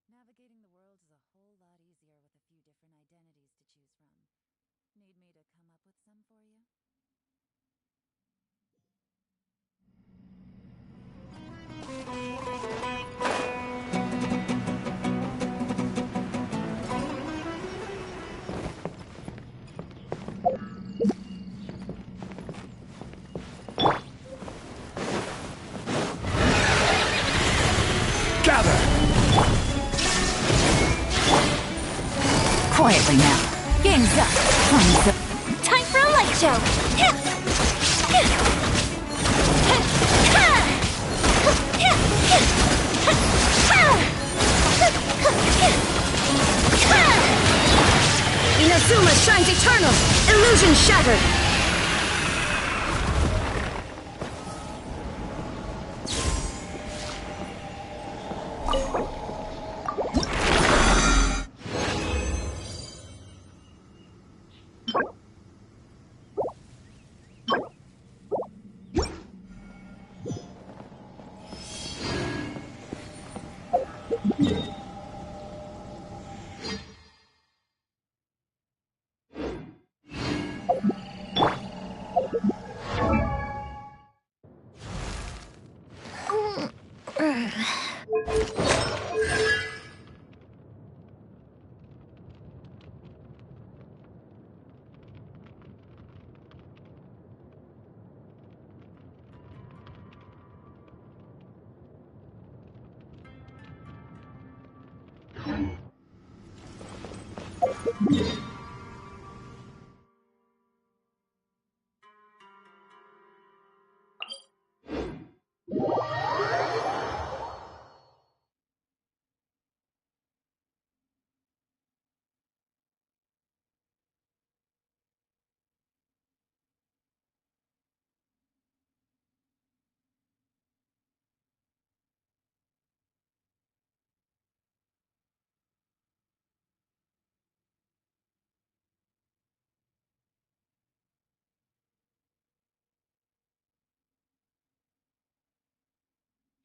Navigating the world is a whole lot easier with a few different identities to choose from. Need me to come up with some for you? Quietly now. Game's up. Time for a light show. Inazuma shines eternal. Illusion shattered.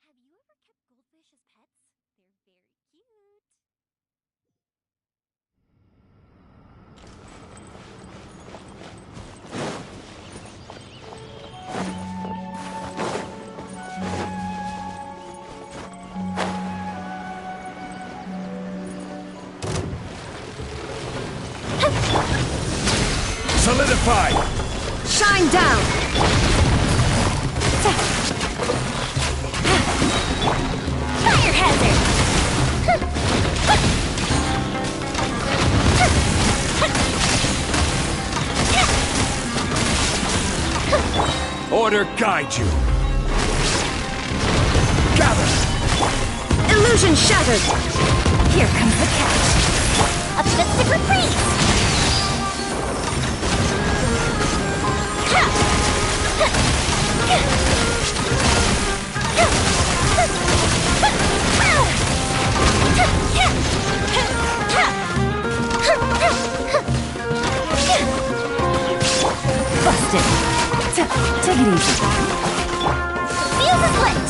Have you ever kept goldfish as pets? They're very cute. Solidify! Shine down! Fire hazard! Order guide you! Gather! Illusion shattered! Here comes the catch! A mystic reprise! Busted! Take it easy. Fuse is lit!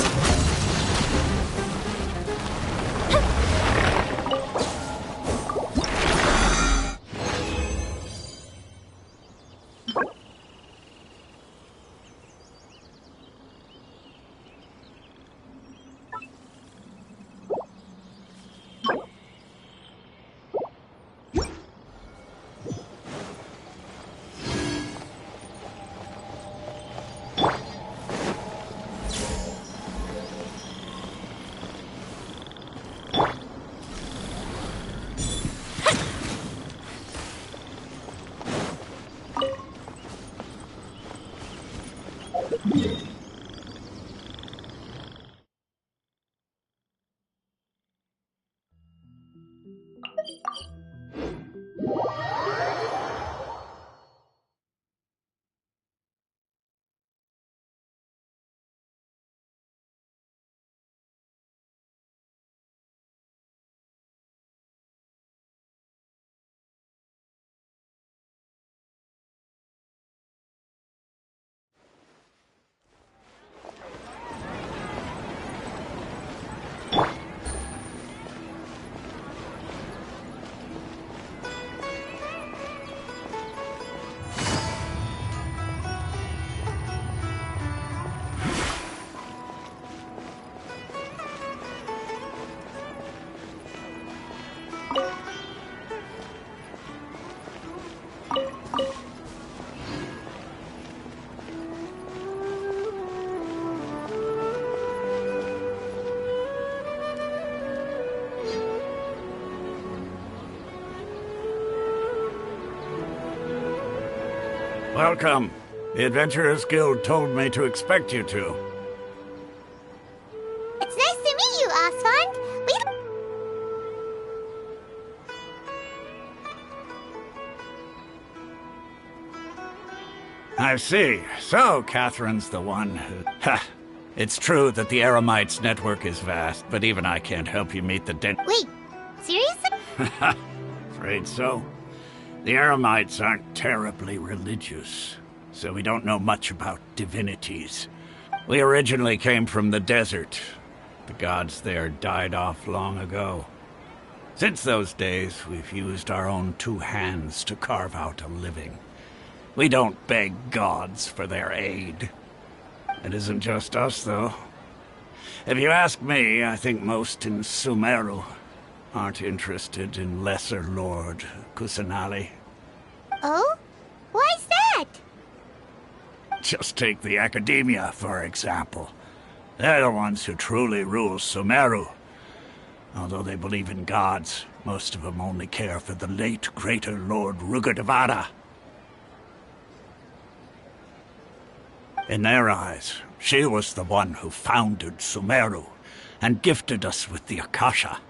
Welcome. The Adventurers Guild told me to expect you two. It's nice to meet you, Osfond. I see. So, Catherine's the one who... Ha! It's true that the Eremites' network is vast, but even I can't help you meet the Wait, seriously? Afraid so. The Eremites aren't terribly religious, so we don't know much about divinities. We originally came from the desert. The gods there died off long ago. Since those days, we've used our own two hands to carve out a living. We don't beg gods for their aid. It isn't just us, though. If you ask me, I think most in Sumeru aren't interested in Lesser Lord Kusanali. Oh? Why's that? Just take the Academia, for example. They're the ones who truly rule Sumeru. Although they believe in gods, most of them only care for the late Greater Lord Rugadavada. In their eyes, she was the one who founded Sumeru and gifted us with the Akasha.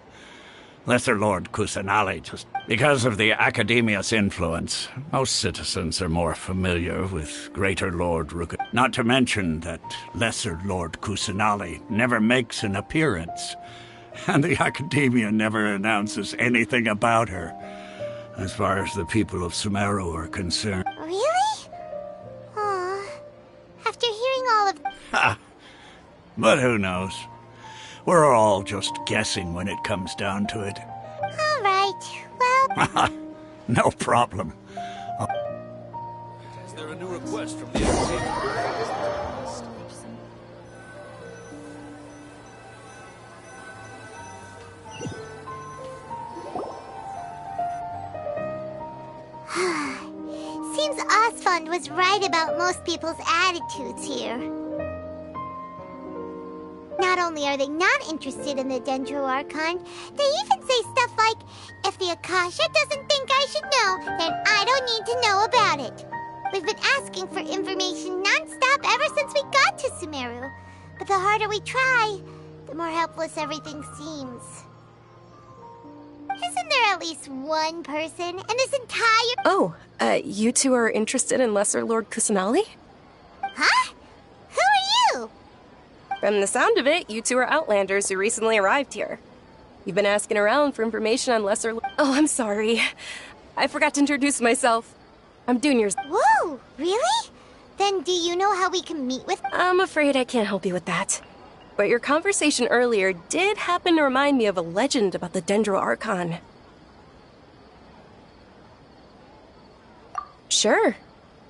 Lesser Lord Kusanali just... Because of the Academia's influence, most citizens are more familiar with Greater Lord Rugad. Not to mention that Lesser Lord Kusanali never makes an appearance, and the Academia never announces anything about her, as far as the people of Sumeru are concerned. Really? Aw. After hearing all of... Ha! But who knows? We're all just guessing when it comes down to it. All right, well... No problem. Is there a new request from the Academy? Seems Osfond was right about most people's attitudes here. Not only are they not interested in the Dendro Archon, they even say stuff like, if the Akasha doesn't think I should know, then I don't need to know about it. We've been asking for information non-stop ever since we got to Sumeru. But the harder we try, the more helpless everything seems. Isn't there at least one person in this entire... Oh, you two are interested in Lesser Lord Kusanali? Huh? Who are you? From the sound of it, you two are Outlanders who recently arrived here. You've been asking around for information on Lesser Lord... Oh, I'm sorry. I forgot to introduce myself. I'm Junior's... Whoa, really? Then do you know how we can meet with... I'm afraid I can't help you with that. But your conversation earlier did happen to remind me of a legend about the Dendro Archon. Sure.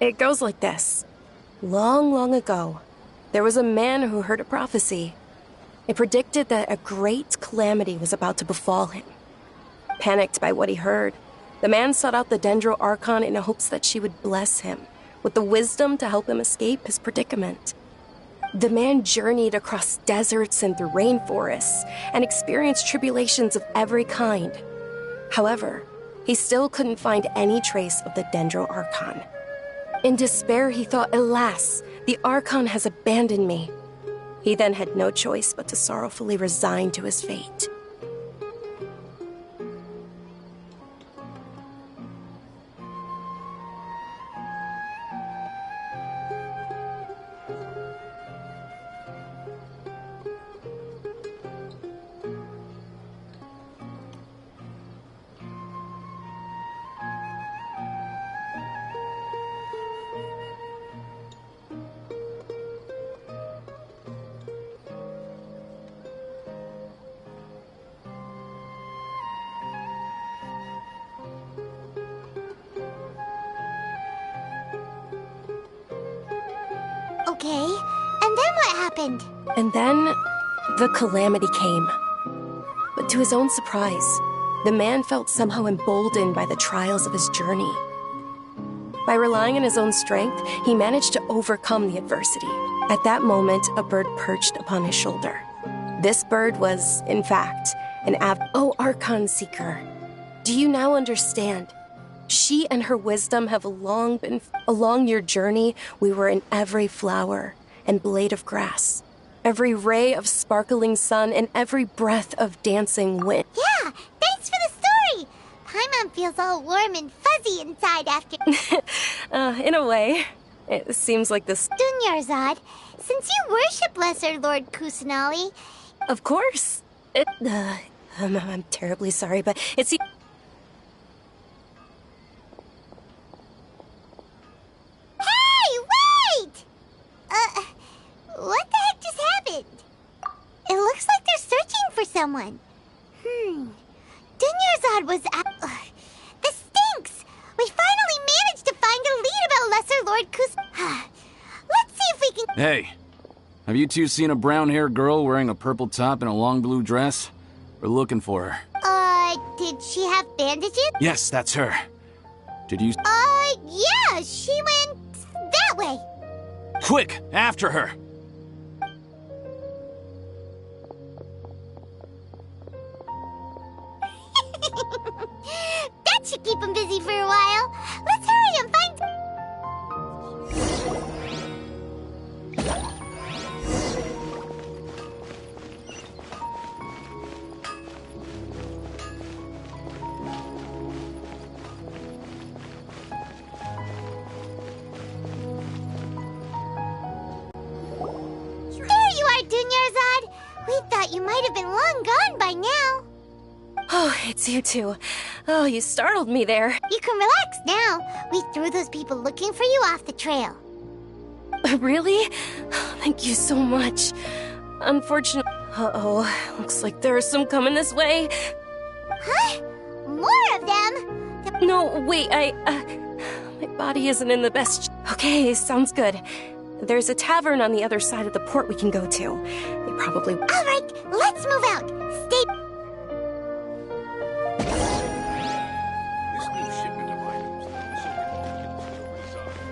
It goes like this. Long, long ago, there was a man who heard a prophecy. It predicted that a great calamity was about to befall him. Panicked by what he heard, the man sought out the Dendro Archon in hopes that she would bless him with the wisdom to help him escape his predicament. The man journeyed across deserts and through rainforests and experienced tribulations of every kind. However, he still couldn't find any trace of the Dendro Archon. In despair, he thought, alas, The Archon has abandoned me. He then had no choice but to sorrowfully resign to his fate. Okay, and then what happened? And then, the calamity came. But to his own surprise, the man felt somehow emboldened by the trials of his journey. By relying on his own strength, he managed to overcome the adversity. At that moment, a bird perched upon his shoulder. This bird was, in fact, Oh, Archon Seeker, do you now understand? She and her wisdom have long been... Along your journey, we were in every flower and blade of grass, every ray of sparkling sun, and every breath of dancing wind. Yeah, thanks for the story! Paimon feels all warm and fuzzy inside after... In a way, it seems like this... Dunyarzad, since you worship Lesser Lord Kusanali... Of course. I'm terribly sorry, but it's... Hey, wait! What the heck just happened? It looks like they're searching for someone. Dunyarzad was this stinks! We finally managed to find a lead about Lesser Lord Let's see if we can... Hey, have you two seen a brown-haired girl wearing a purple top and a long blue dress? We're looking for her. Did she have bandages? Yes, that's her. Did you... Yeah, she went that way. Quick, after her! That should keep him busy for a while. Let's hurry and find... There you are, Dunyarzad. We thought you might have been long gone by now. Oh, it's you two. Oh, you startled me there. You can relax now. We threw those people looking for you off the trail. Really? Thank you so much. Unfortunately... Uh-oh, looks like there are some coming this way. Huh? More of them? No, wait, my body isn't in the best... Okay, sounds good. There's a tavern on the other side of the port we can go to. They probably... All right, let's move out. Stay... This new shipment of items that was so ridiculously overdesigned.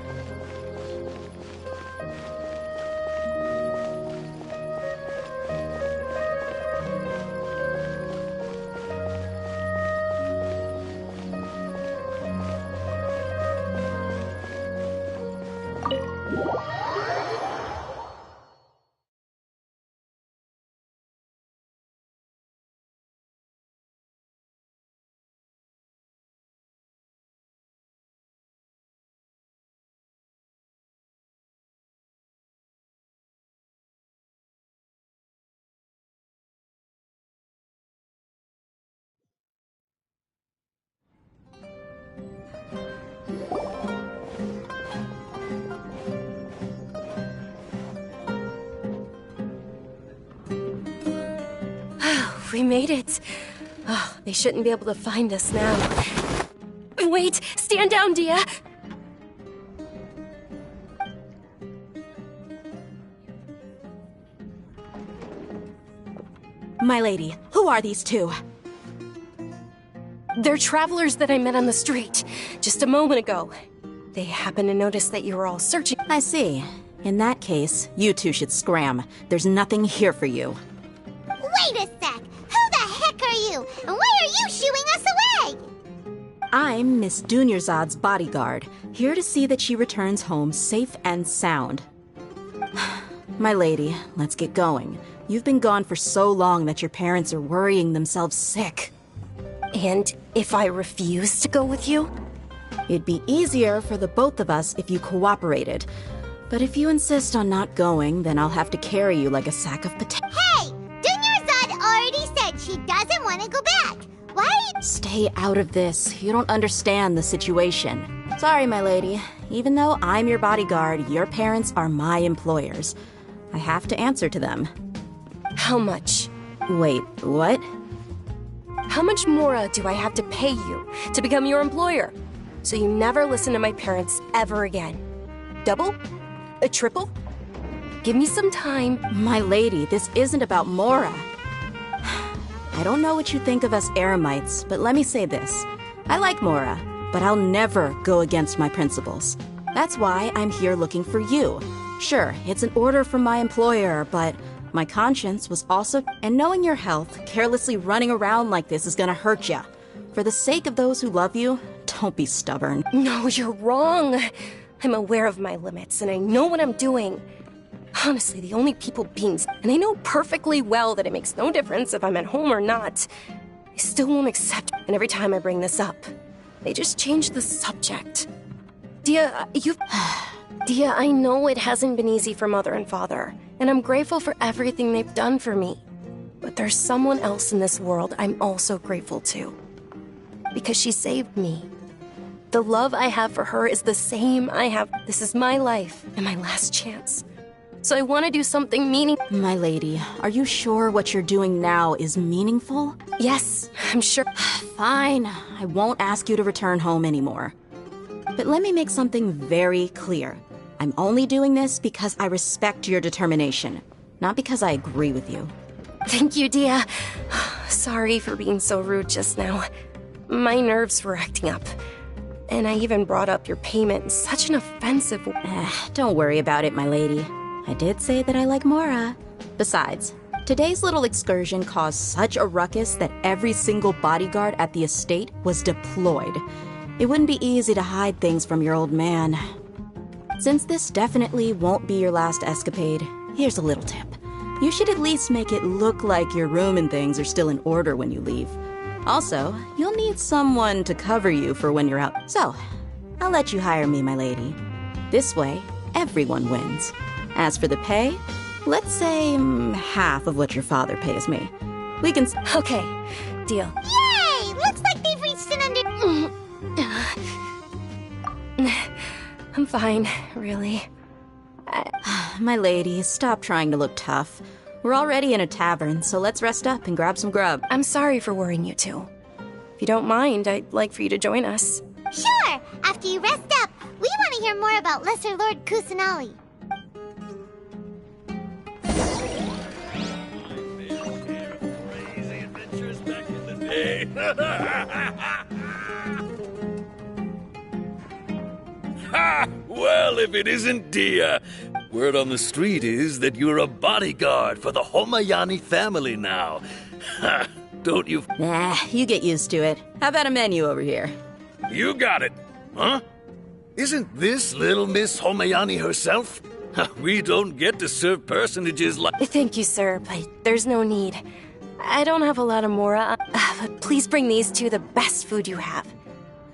We made it. Oh, they shouldn't be able to find us now. Wait! Stand down, Dia! My lady, who are these two? They're travelers that I met on the street just a moment ago. They happened to notice that you were all searching. I see. In that case, you two should scram. There's nothing here for you. Wait a sec! Who the heck are you? And why are you shooing us away? I'm Miss Dunyarzad's bodyguard, here to see that she returns home safe and sound. My lady, let's get going. You've been gone for so long that your parents are worrying themselves sick. And if I refuse to go with you? It'd be easier for the both of us if you cooperated. But if you insist on not going, then I'll have to carry you like a sack of potatoes. Hey! Dunyarzad already said she doesn't want to go back. Why? Stay out of this. You don't understand the situation. Sorry, my lady. Even though I'm your bodyguard, your parents are my employers. I have to answer to them. How much? Wait, what? How much more do I have to pay you to become your employer? So you never listen to my parents ever again. Double? A triple? Give me some time. My lady, this isn't about Mora. I don't know what you think of us Eremites, but let me say this. I like Mora, but I'll never go against my principles. That's why I'm here looking for you. Sure, it's an order from my employer, but my conscience was also... And knowing your health, carelessly running around like this is gonna hurt ya. For the sake of those who love you, don't be stubborn. No, you're wrong. I'm aware of my limits, and I know what I'm doing. Honestly, the only people beings, and I know perfectly well that it makes no difference if I'm at home or not, they still won't accept. And every time I bring this up, they just change the subject. Dia, Dia, I know it hasn't been easy for Mother and Father, and I'm grateful for everything they've done for me. But there's someone else in this world I'm also grateful to. Because she saved me. The love I have for her is the same I have. This is my life and my last chance. So I want to do something meaningful. My lady, are you sure what you're doing now is meaningful? Yes, I'm sure. Fine, I won't ask you to return home anymore. But let me make something very clear. I'm only doing this because I respect your determination, not because I agree with you. Thank you, Dia. Sorry for being so rude just now. My nerves were acting up. And I even brought up your payment in such an offensive way. Don't worry about it, my lady. I did say that I like Mora. Besides, today's little excursion caused such a ruckus that every single bodyguard at the estate was deployed. It wouldn't be easy to hide things from your old man. Since this definitely won't be your last escapade, here's a little tip. You should at least make it look like your room and things are still in order when you leave. Also, you'll need someone to cover you for when you're out. So, I'll let you hire me, my lady. This way, everyone wins. As for the pay, let's say half of what your father pays me. We can... Okay, deal. Yay! Looks like they've reached an under... I'm fine, really. My lady, stop trying to look tough. We're already in a tavern, so let's rest up and grab some grub. I'm sorry for worrying you two. If you don't mind, I'd like for you to join us. Sure! After you rest up, we want to hear more about Lesser Lord Kusanali. Ha! Well, if it isn't Dia. Word on the street is that you're a bodyguard for the Homayani family now. Ha! Don't you... Nah, you get used to it. How about a menu over here? You got it. Huh? Isn't this little Miss Homayani herself? We don't get to serve personages like... Thank you, sir, but there's no need. I don't have a lot of Mora, but please bring these two the best food you have.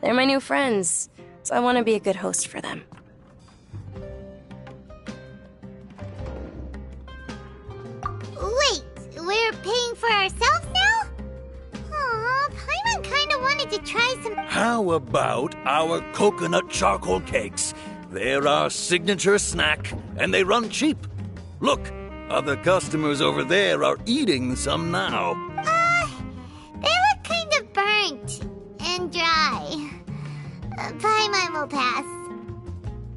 They're my new friends, so I want to be a good host for them. Wait, we're paying for ourselves now? Aw, Paimon kinda wanted to try some... How about our coconut charcoal cakes? They're our signature snack, and they run cheap. Look, other customers over there are eating some now. They look kind of burnt and dry. Paimon will pass.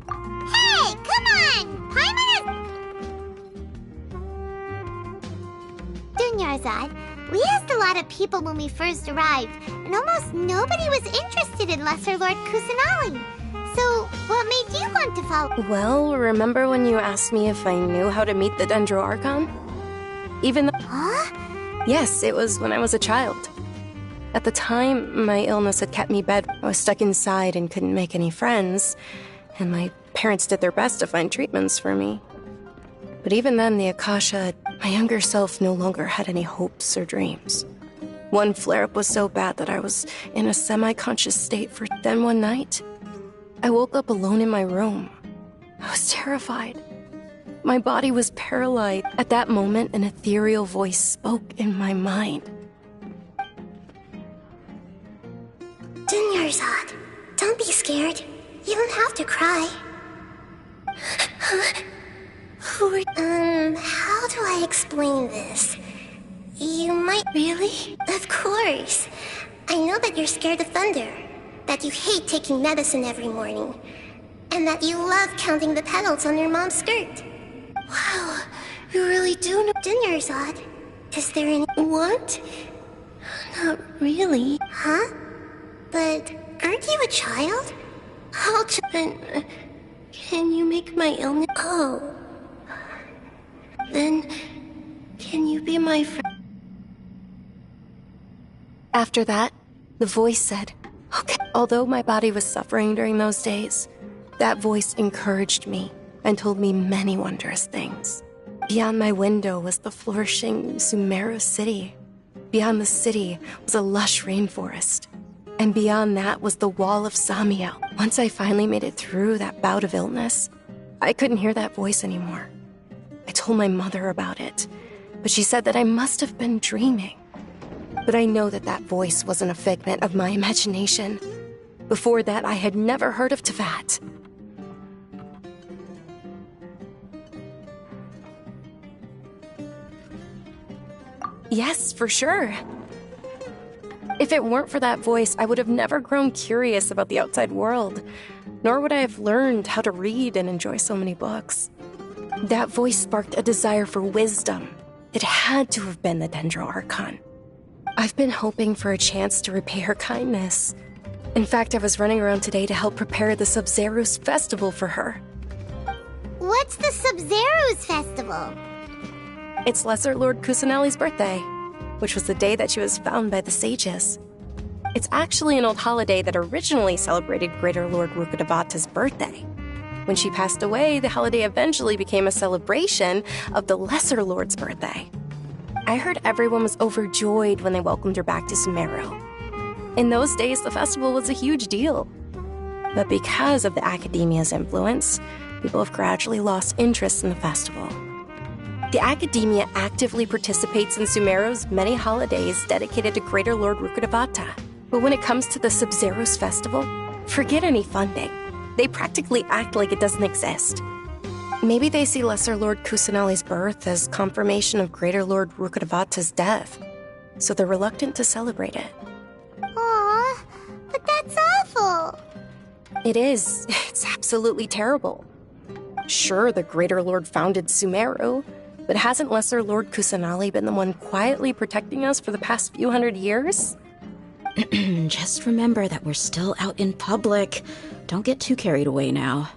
Hey, come on! Paimon is... Dunyarzad, we asked a lot of people when we first arrived, and almost nobody was interested in Lesser Lord Kusanali. So, what made you want to follow? Well, remember when you asked me if I knew how to meet the Dendro Archon? Even though... Huh? Yes, it was when I was a child. At the time, my illness had kept me bed. I was stuck inside and couldn't make any friends, and my parents did their best to find treatments for me. But But even then, the Akasha, my younger self no longer had any hopes or dreams. One flare-up was so bad that I was in a semi-conscious state for then one night. I woke up alone in my room. I was terrified. My body was paralyzed. At that moment, an ethereal voice spoke in my mind. Dunyarzad, don't be scared. You don't have to cry. How do I explain this? You might... Really? Of course. I know that you're scared of thunder, that you hate taking medicine every morning, and that you love counting the petals on your mom's skirt. Wow, you really do know... Dunyarzad, is there any... What? Not really. Huh? But aren't you a child? Then, can you make my illness... Oh. Then, can you be my friend? After that, the voice said, okay. Although my body was suffering during those days, that voice encouraged me and told me many wondrous things. Beyond my window was the flourishing Sumeru city. Beyond the city was a lush rainforest. And beyond that was the wall of Samiel. Once I finally made it through that bout of illness, I couldn't hear that voice anymore. I told my mother about it, but she said that I must have been dreaming. But I know that that voice wasn't a figment of my imagination. Before that, I had never heard of Teyvat. Yes, for sure. If it weren't for that voice, I would have never grown curious about the outside world, nor would I have learned how to read and enjoy so many books. That voice sparked a desire for wisdom. It had to have been the Dendro Archon. I've been hoping for a chance to repay her kindness. In fact, I was running around today to help prepare the Sub-Zerus festival for her. What's the Sub-Zerus festival? It's Lesser Lord Kusanali's birthday, which was the day that she was found by the sages. It's actually an old holiday that originally celebrated Greater Lord Rukkhadevata's birthday. When she passed away, the holiday eventually became a celebration of the Lesser Lord's birthday. I heard everyone was overjoyed when they welcomed her back to Sumeru. In those days, the festival was a huge deal. But because of the Academia's influence, people have gradually lost interest in the festival. The Academia actively participates in Sumeru's many holidays dedicated to Greater Lord Rukkhadevata. But when it comes to the Sub-Zerus festival, forget any funding. They practically act like it doesn't exist. Maybe they see Lesser Lord Kusanali's birth as confirmation of Greater Lord Rukkhadevata's death, so they're reluctant to celebrate it. Aw, but that's awful. It is. It's absolutely terrible. Sure, the Greater Lord founded Sumeru, but hasn't Lesser Lord Kusanali been the one quietly protecting us for the past few hundred years? Just remember that we're still out in public. Don't get too carried away now.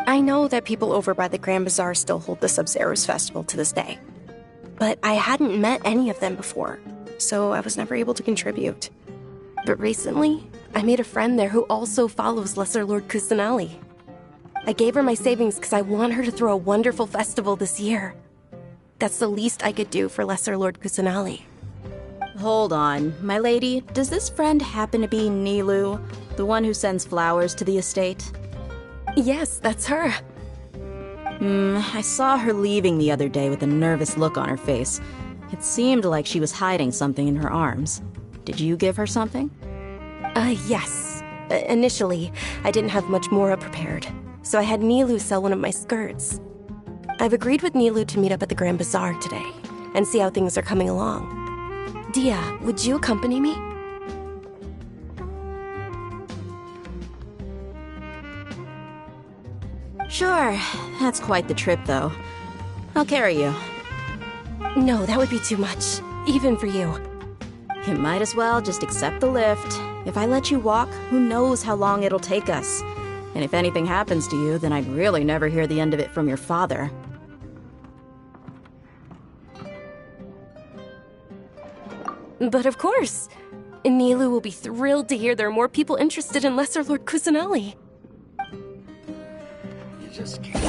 I know that people over by the Grand Bazaar still hold the Sub-Zerus festival to this day. But I hadn't met any of them before, so I was never able to contribute. But recently, I made a friend there who also follows Lesser Lord Kusanali. I gave her my savings because I want her to throw a wonderful festival this year. That's the least I could do for Lesser Lord Kusanali. Hold on, my lady. Does this friend happen to be Nilu, the one who sends flowers to the estate? Yes, that's her. I saw her leaving the other day with a nervous look on her face. It seemed like she was hiding something in her arms. Did you give her something? Yes. Initially, I didn't have much Mora prepared, so I had Nilu sell one of my skirts. I've agreed with Nilu to meet up at the Grand Bazaar today and see how things are coming along. Dia, would you accompany me? Sure. That's quite the trip, though. I'll carry you. No, that would be too much, even for you. You might as well just accept the lift. If I let you walk, who knows how long it'll take us. And if anything happens to you, then I'd really never hear the end of it from your father. But of course, Nilu will be thrilled to hear there are more people interested in Lesser Lord Kusanali. You just can't.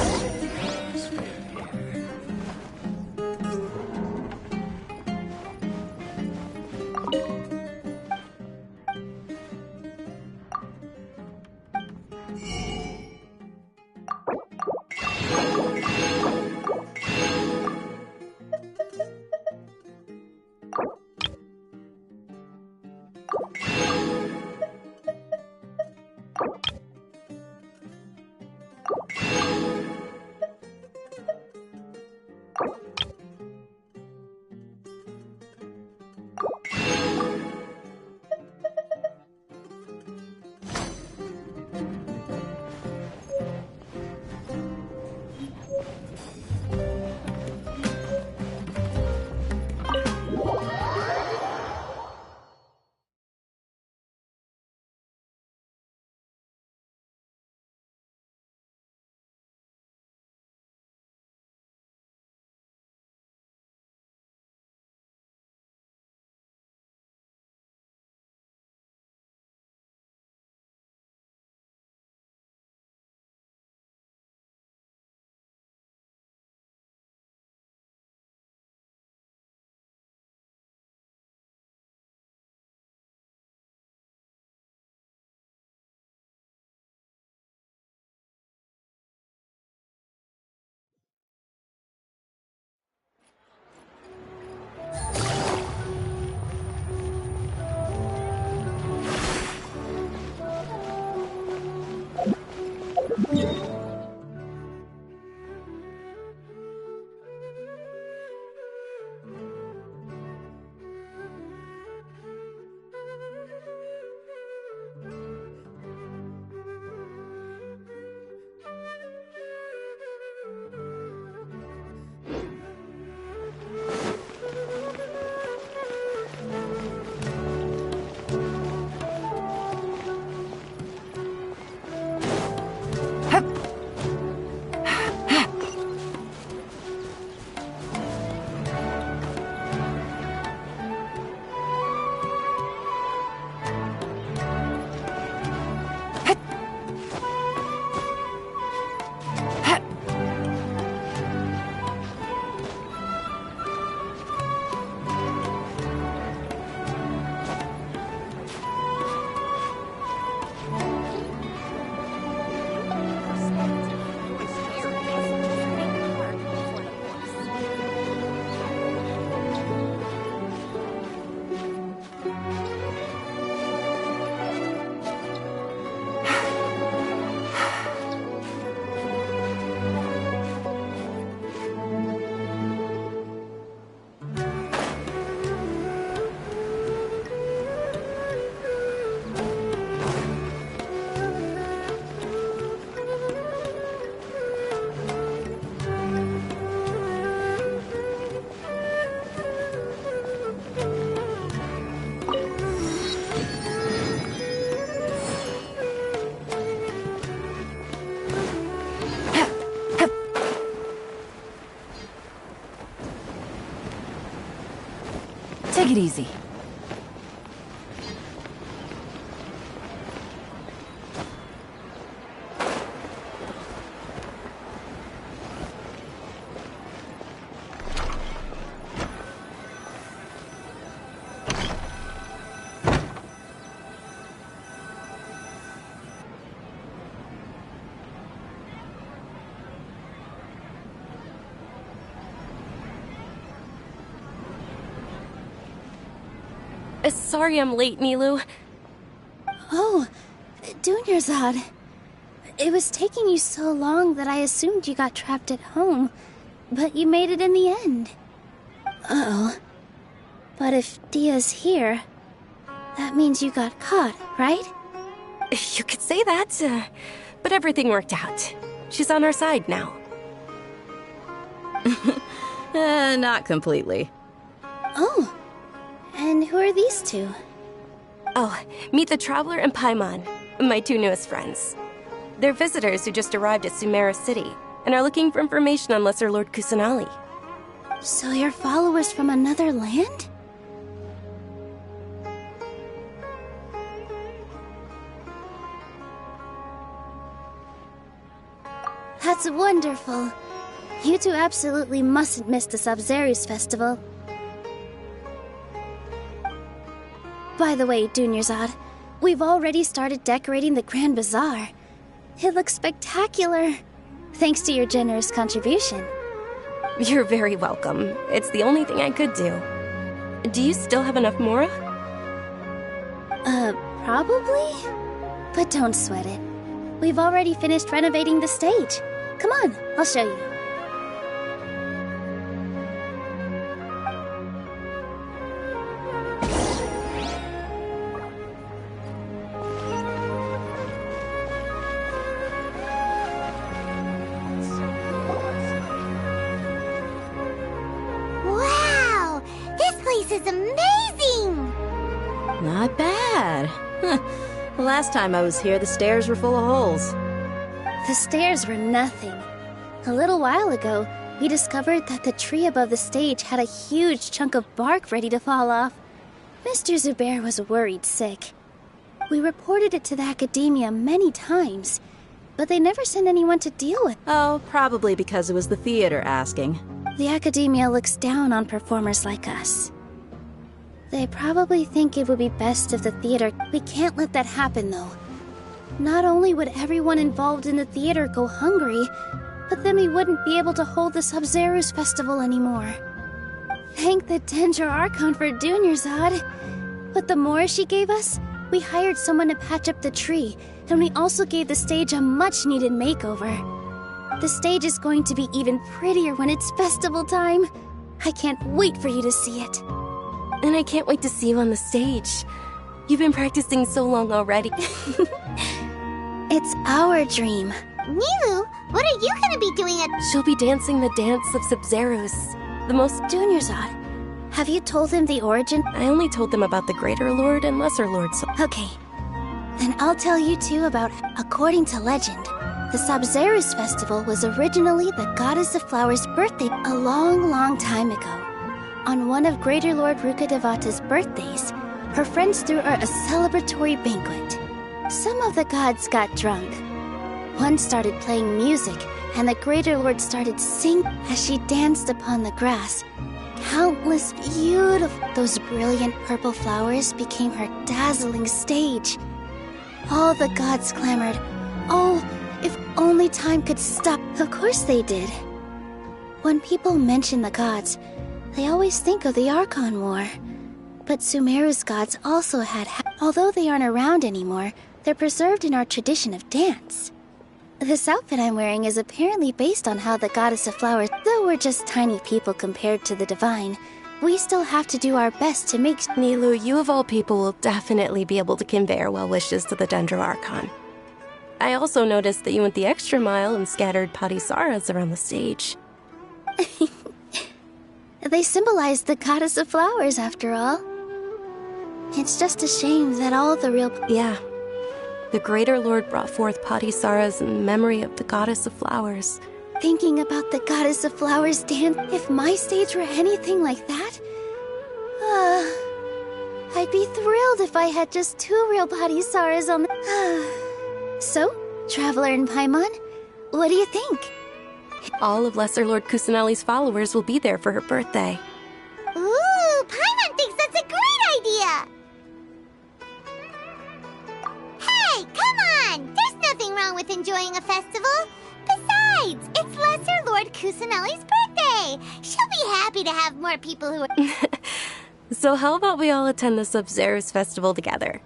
Take it easy. Sorry I'm late, Nilu. Oh, Dunyarzad. It was taking you so long that I assumed you got trapped at home, but you made it in the end. Uh-oh. But if Dia's here, that means you got caught, right? You could say that, but everything worked out. She's on our side now. Not completely. Oh. And who are these two? Oh, meet the Traveler and Paimon, my two newest friends. They're visitors who just arrived at Sumeru City and are looking for information on Lesser Lord Kusanali. So you're followers from another land? That's wonderful. You two absolutely mustn't miss the Sub-Zerus festival. By the way, Dunyarzad, we've already started decorating the Grand Bazaar. It looks spectacular. Thanks to your generous contribution. You're very welcome. It's the only thing I could do. Do you still have enough Mora? Probably? But don't sweat it. We've already finished renovating the stage. Come on, I'll show you. Wow! This place is amazing! Not bad. The last time I was here, the stairs were full of holes. The stairs were nothing. A little while ago, we discovered that the tree above the stage had a huge chunk of bark ready to fall off. Mr. Zubair was worried sick. We reported it to the academia many times, but they never sent anyone to deal with it. Oh, probably because it was the theater asking. The academia looks down on performers like us. They probably think it would be best if the theater... We can't let that happen, though. Not only would everyone involved in the theater go hungry, but then we wouldn't be able to hold the Sub-Zerus festival anymore. Thank the Dendro Archon for Dunyarzad. With the Mora she gave us, we hired someone to patch up the tree, and we also gave the stage a much-needed makeover. The stage is going to be even prettier when it's festival time. I can't wait for you to see it. And I can't wait to see you on the stage. You've been practicing so long already. It's our dream. Nilu, what are you gonna be doing at... She'll be dancing the dance of Sub-Zerus. The most... Dunyarzad, have you told them the origin? I only told them about the Greater Lord and Lesser Lord, so... Okay. Then I'll tell you too about... According to legend, the Sub-Zerus festival was originally the Goddess of Flowers' birthday a long, long time ago. On one of Greater Lord Rukkhadevata's birthdays, her friends threw her a celebratory banquet. Some of the gods got drunk. One started playing music, and the Greater Lord started singing as she danced upon the grass. Countless beautiful... Those brilliant purple flowers became her dazzling stage. All the gods clamored, "Oh, if only time could stop." Of course they did. When people mention the gods, they always think of the Archon War. But Sumeru's gods also had... Although they aren't around anymore, they're preserved in our tradition of dance. This outfit I'm wearing is apparently based on how the Goddess of Flowers... Though we're just tiny people compared to the Divine, we still have to do our best to make... Nilu, you of all people will definitely be able to convey our well wishes to the Dendro Archon. I also noticed that you went the extra mile and scattered Patisaras around the stage. They symbolize the Goddess of Flowers, after all. It's just a shame that all the real... Yeah. The Greater Lord brought forth Patisaras in memory of the Goddess of Flowers. Thinking about the Goddess of Flowers dance, if my stage were anything like that, I'd be thrilled if I had just 2 real Patisaras on the... So, Traveler and Paimon, what do you think? All of Lesser Lord Kusanali's followers will be there for her birthday. Ooh, Paimon thinks that's a great idea! Hey, come on! There's nothing wrong with enjoying a festival. Besides, it's Lesser Lord Kusanali's birthday. She'll be happy to have more people who are... So how about we all attend the Sub-Zerus festival together?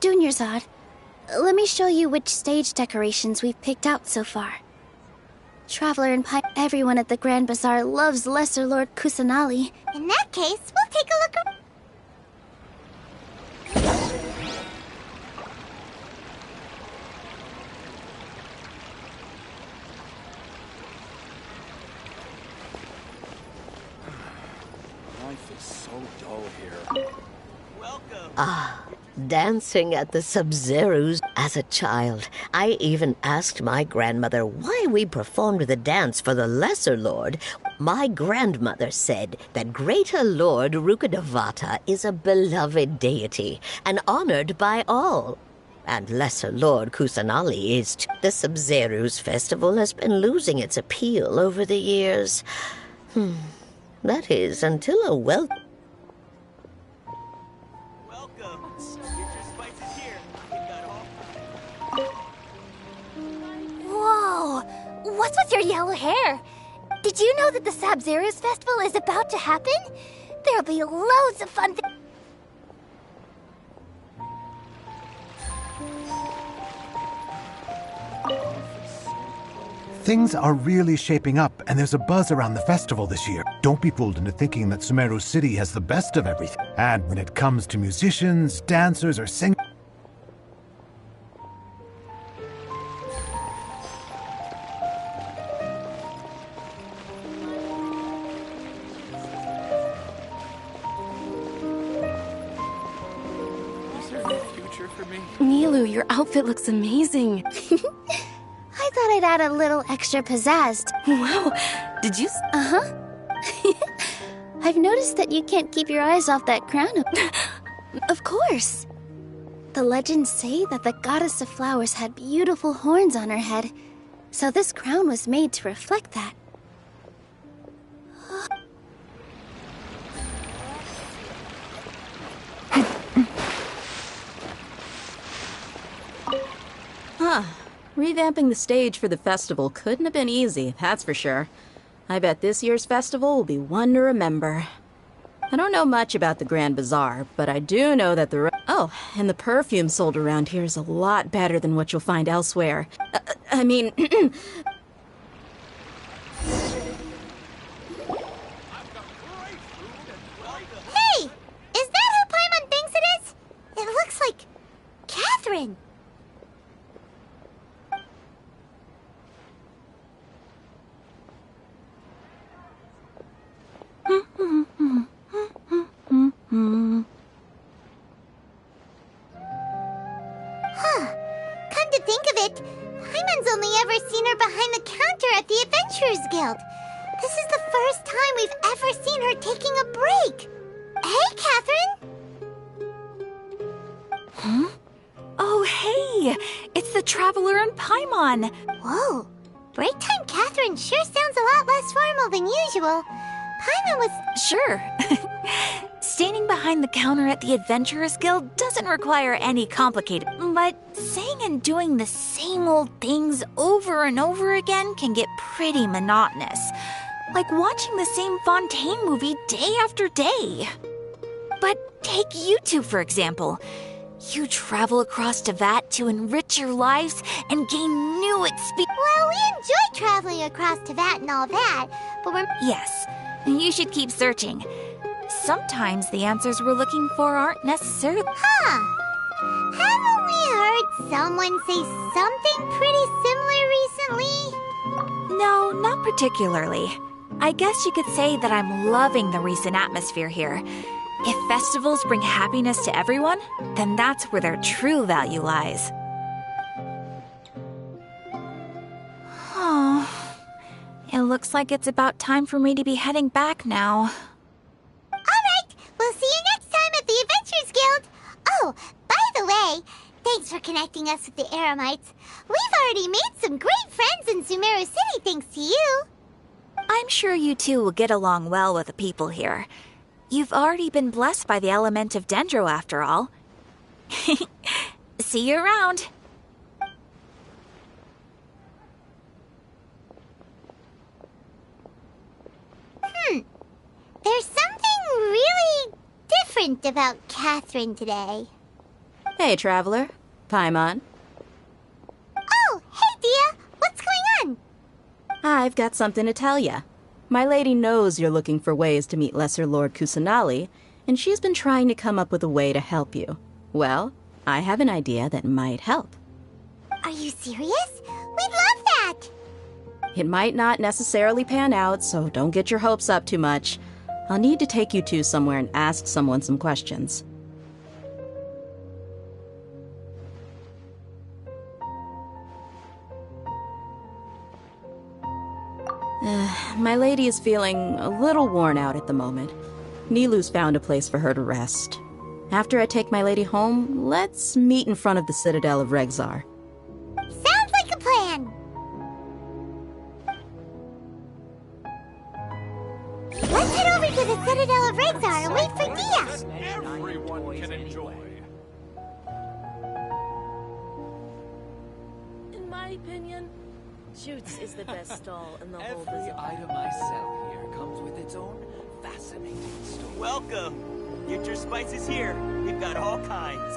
Dunyarzad, let me show you which stage decorations we've picked out so far. Traveler and everyone at the Grand Bazaar loves Lesser Lord Kusanali. In that case, we'll take a look around. Life is so dull here. Dancing at the Sub-Zerus. As a child, I even asked my grandmother why we performed the dance for the Lesser Lord. My grandmother said that Greater Lord Rukkhadevata is a beloved deity and honored by all. And Lesser Lord Kusanali is too. The Sub-Zeru's festival has been losing its appeal over the years. That is, until a Welcome. Whoa! What's with your yellow hair? Did you know that the Sub-Zeru's festival is about to happen? There'll be loads of fun things. Things are really shaping up, and there's a buzz around the festival this year. Don't be fooled into thinking that Sumeru City has the best of everything. And when it comes to musicians, dancers, or singers, Nilu, your outfit looks amazing. I thought I'd add a little extra pizzazz. Wow, did you? Uh-huh. I've noticed that you can't keep your eyes off that crown. Of course. The legends say that the goddess of flowers had beautiful horns on her head, so this crown was made to reflect that. Huh. Revamping the stage for the festival couldn't have been easy, that's for sure. I bet this year's festival will be one to remember. I don't know much about the Grand Bazaar, but I do know that oh, and the perfume sold around here is a lot better than what you'll find elsewhere. I mean... Hey! Is that who Paimon thinks it is? It looks like... Catherine! Come to think of it, Paimon's only ever seen her behind the counter at the Adventurers Guild. This is the first time we've ever seen her taking a break. Hey, Catherine! Huh? Oh, hey! It's the Traveler and Paimon! Whoa, break time Catherine sure sounds a lot less formal than usual. Paimon was... Sure. Standing behind the counter at the Adventurers Guild doesn't require any complicated... But saying and doing the same old things over and over again can get pretty monotonous. Like watching the same Fontaine movie day after day. But take you two, for example. You travel across Tevat to enrich your lives and gain new experience. Well, we enjoy traveling across Tevat and all that, but we're... Yes, you should keep searching. Sometimes the answers we're looking for aren't necessarily... Huh. Haven't we heard someone say something pretty similar recently? No, not particularly. I guess you could say that I'm loving the recent atmosphere here. If festivals bring happiness to everyone, then that's where their true value lies. Oh, it looks like it's about time for me to be heading back now. Alright, we'll see you next time at the Adventurers Guild. Oh, by the way, thanks for connecting us with the Eremites. We've already made some great friends in Sumeru City thanks to you. I'm sure you two will get along well with the people here. You've already been blessed by the element of Dendro, after all. See you around. There's something really different about Catherine today. Hey, Traveler. Paimon. Oh, hey, Dia. What's going on? I've got something to tell ya. My lady knows you're looking for ways to meet Lesser Lord Kusanali, and she's been trying to come up with a way to help you. Well, I have an idea that might help. Are you serious? We'd love that! It might not necessarily pan out, so don't get your hopes up too much. I'll need to take you two somewhere and ask someone some questions. My lady is feeling a little worn out at the moment. Nilu's found a place for her to rest. After I take my lady home, let's meet in front of the Citadel of Rexar. Sounds like a plan. Let's head over to the Citadel of Rexar and wait for Dia. Everyone can enjoy. In my opinion, Shoots is the best stall in the whole Every bazaar. item I sell here comes with its own fascinating story. Welcome! Get your spices here. We've got all kinds.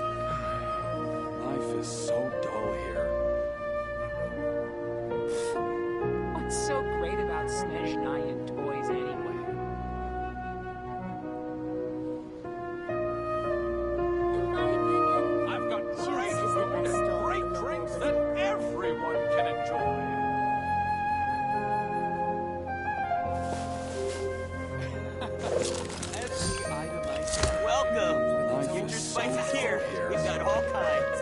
Life is so dull here. What's so great about Snezhnayan toys anyway? In my opinion, I've got great Shoots is the food best and stall great in the drinks whole that bazaar. everyone can enjoy. Every item I sell. Welcome! Life Get your is spices so here. dull here. We've got all kinds.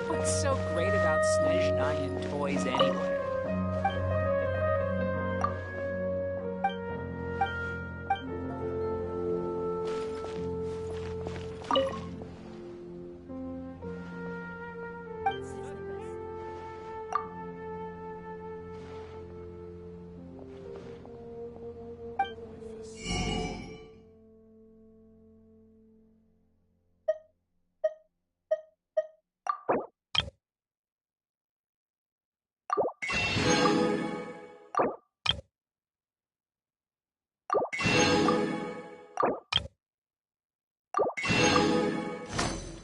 What's so great about Snezhnayan toys anyway?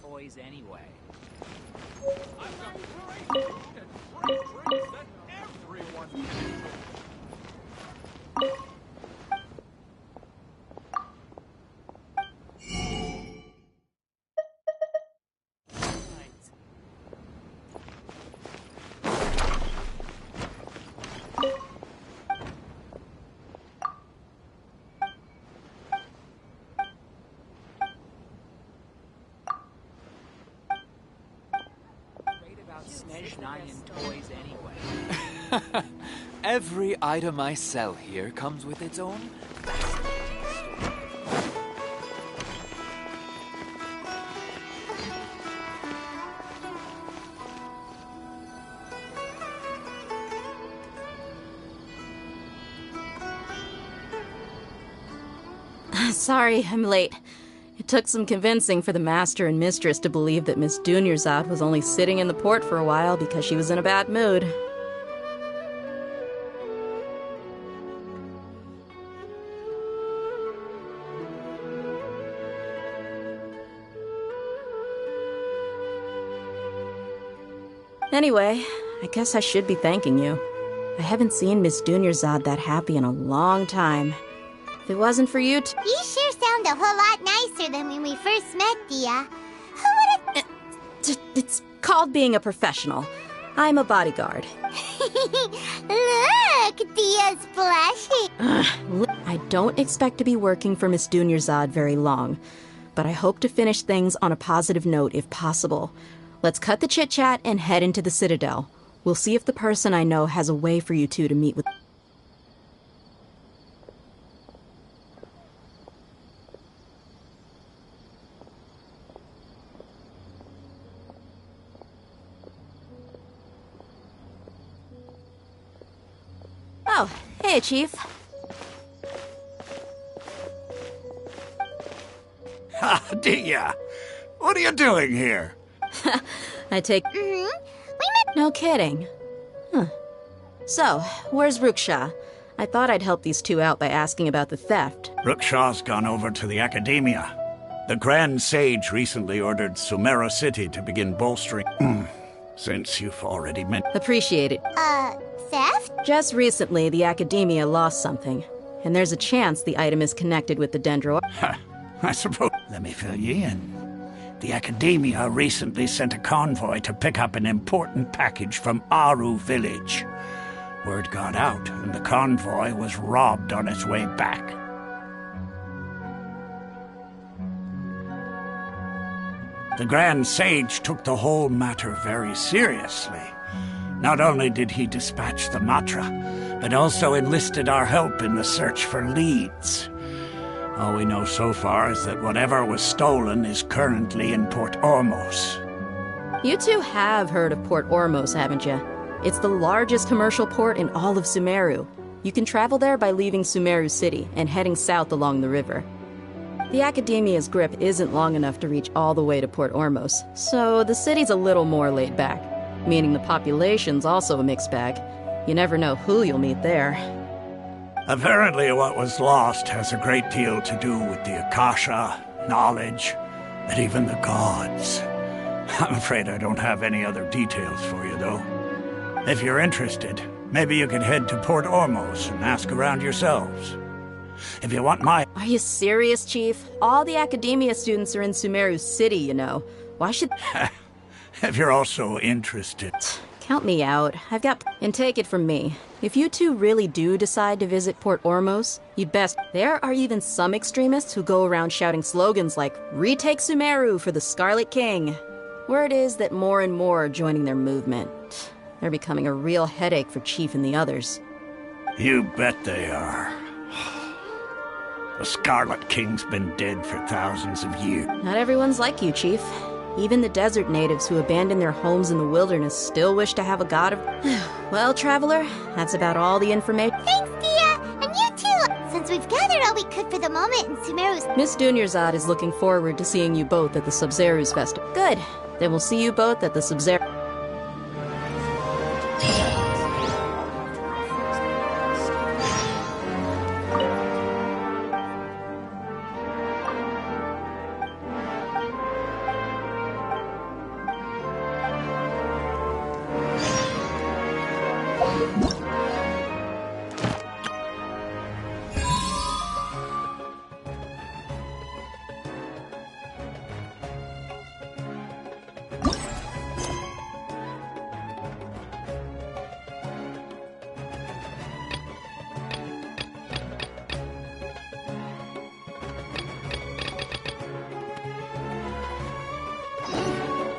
Toys anyway. I've got great food and great drinks that everyone can enjoy. Great about Snezhnayan toys anyway. Every item I sell here comes with its own fascinating story. Sorry, I'm late. It took some convincing for the master and mistress to believe that Miss Dunyarzad was only sitting in the port for a while because she was in a bad mood. Anyway, I guess I should be thanking you. I haven't seen Miss Dunyarzad that happy in a long time. If it wasn't for you You sure sound a whole lot nicer than when we first met, Dia. Who would have... It's called being a professional. I'm a bodyguard. Look, Dia's blushing. I don't expect to be working for Miss Dunyarzad very long, but I hope to finish things on a positive note if possible. Let's cut the chit-chat and head into the Citadel. We'll see if the person I know has a way for you two to meet with. Oh, hey, Chief. Ha, Dia! What are you doing here? I take... We met... No kidding. Huh. So, where's Ruksha? I thought I'd help these two out by asking about the theft. Ruksha's gone over to the Academia. The Grand Sage recently ordered Sumeru City to begin bolstering... Since you've already met... Appreciate it. Theft? Just recently, the Academia lost something, and there's a chance the item is connected with the Dendro... Ha, I suppose... Let me fill you in. The Academia recently sent a convoy to pick up an important package from Aru village. Word got out, and the convoy was robbed on its way back. The Grand Sage took the whole matter very seriously. Not only did he dispatch the Matra, but also enlisted our help in the search for leads. All we know so far is that whatever was stolen is currently in Port Ormos. You two have heard of Port Ormos, haven't you? It's the largest commercial port in all of Sumeru. You can travel there by leaving Sumeru City and heading south along the river. The Academia's grip isn't long enough to reach all the way to Port Ormos, so the city's a little more laid back, meaning the population's also a mixed bag. You never know who you'll meet there. Apparently what was lost has a great deal to do with the Akasha, knowledge, and even the gods. I'm afraid I don't have any other details for you, though. If you're interested, maybe you could head to Port Ormos and ask around yourselves. If you want my... Are you serious, Chief? All the Academia students are in Sumeru City, you know. Why should... If you're also interested... Count me out. I've got... And take it from me. If you two really do decide to visit Port Ormos, you'd best... There are even some extremists who go around shouting slogans like, "Retake Sumeru for the Scarlet King." Word is that more and more are joining their movement. They're becoming a real headache for Chief and the others. You bet they are. The Scarlet King's been dead for thousands of years. Not everyone's like you, Chief. Even the desert natives who abandoned their homes in the wilderness still wish to have a god of... Well, Traveler, that's about all the information... Thanks, Dia! And you too! Since we've gathered all we could for the moment in Sumeru's... Miss Dunyarzad is looking forward to seeing you both at the Sub-Zeru's Festival. Good. Then we'll see you both at the Sub-Zeru...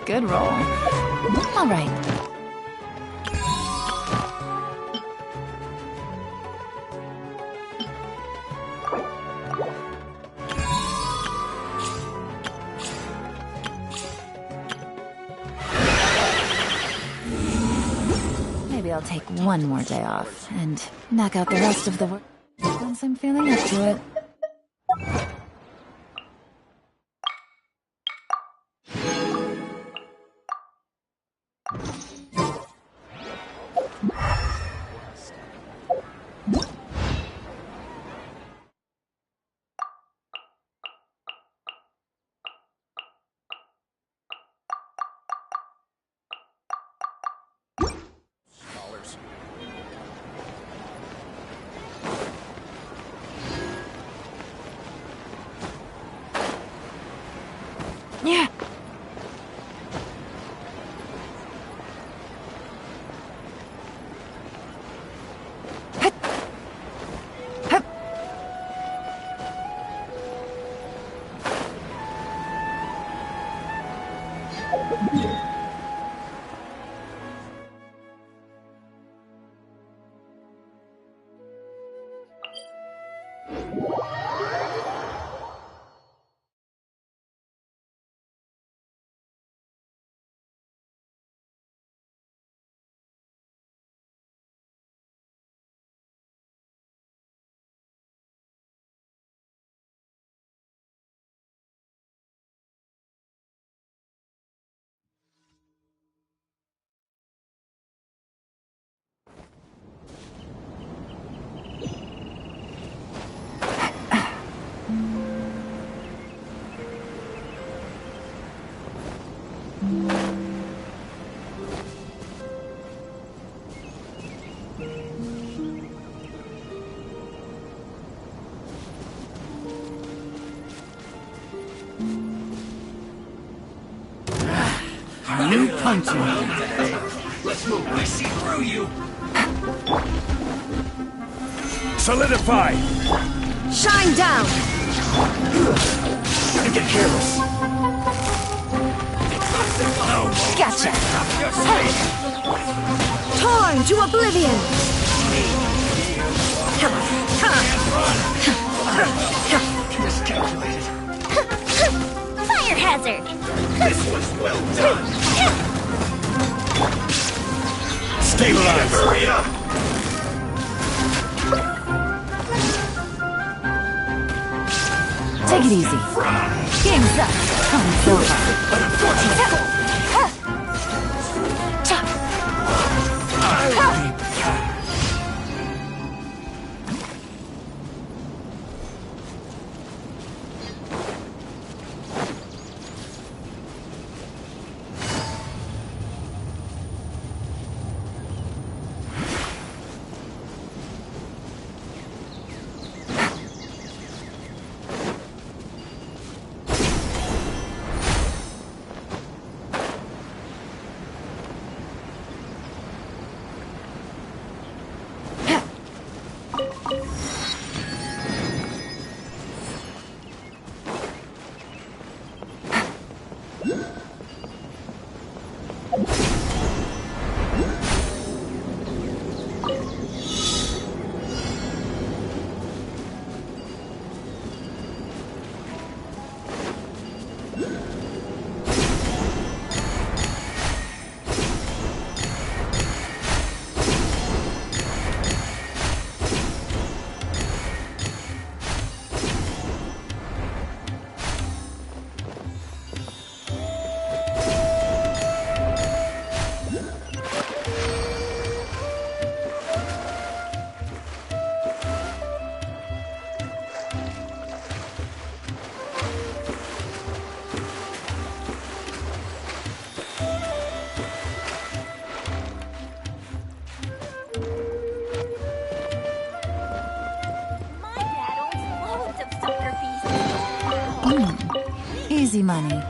Good roll. All right. Maybe I'll take one more day off and knock out the rest of the work once I'm feeling up to it. Yeah. New punching. Let's move. I see through you. Solidify! Shine down! Don't get careless. Gotcha! Torn to oblivion! Well done! Stabilize! Hurry up! Take it easy. Game's up. Come's over. Easy money.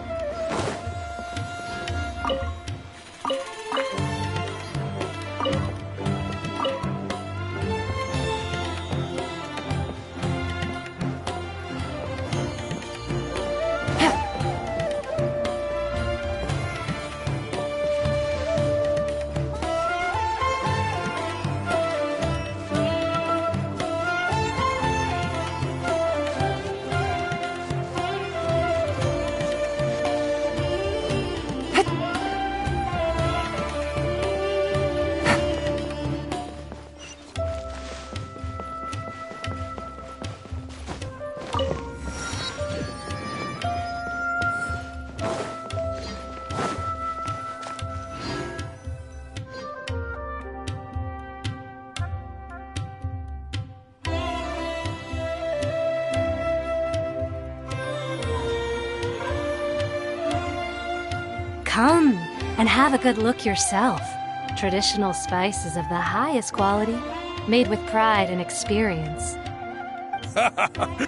Come and have a good look yourself. Traditional spices of the highest quality, made with pride and experience.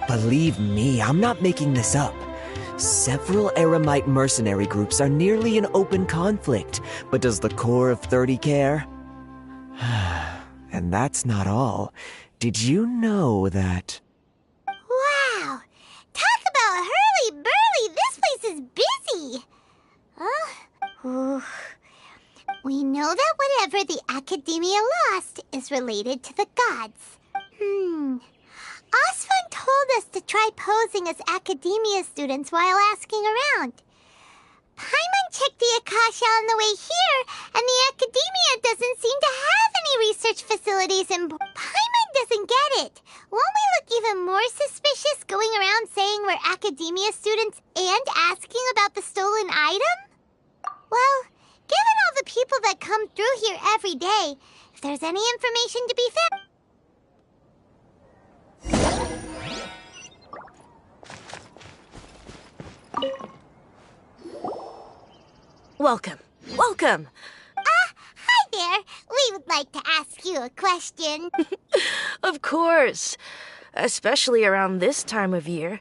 Believe me, I'm not making this up. Several Eremite mercenary groups are nearly in open conflict, but does the core of 30 care? And that's not all. Did you know that... Wow! Talk about hurly-burly! This place is busy! Ooh. We know that whatever the Academia lost is related to the gods. Osfun told us to try posing as Academia students while asking around. Paimon checked the Akasha on the way here, and the Academia doesn't seem to have any research facilities in... Paimon doesn't get it. Won't we look even more suspicious going around saying we're Academia students and asking about the stolen item? Well, given all the people that come through here every day, if there's any information to be found... Welcome. Welcome. Hi there. We would like to ask you a question. Of course. Especially around this time of year.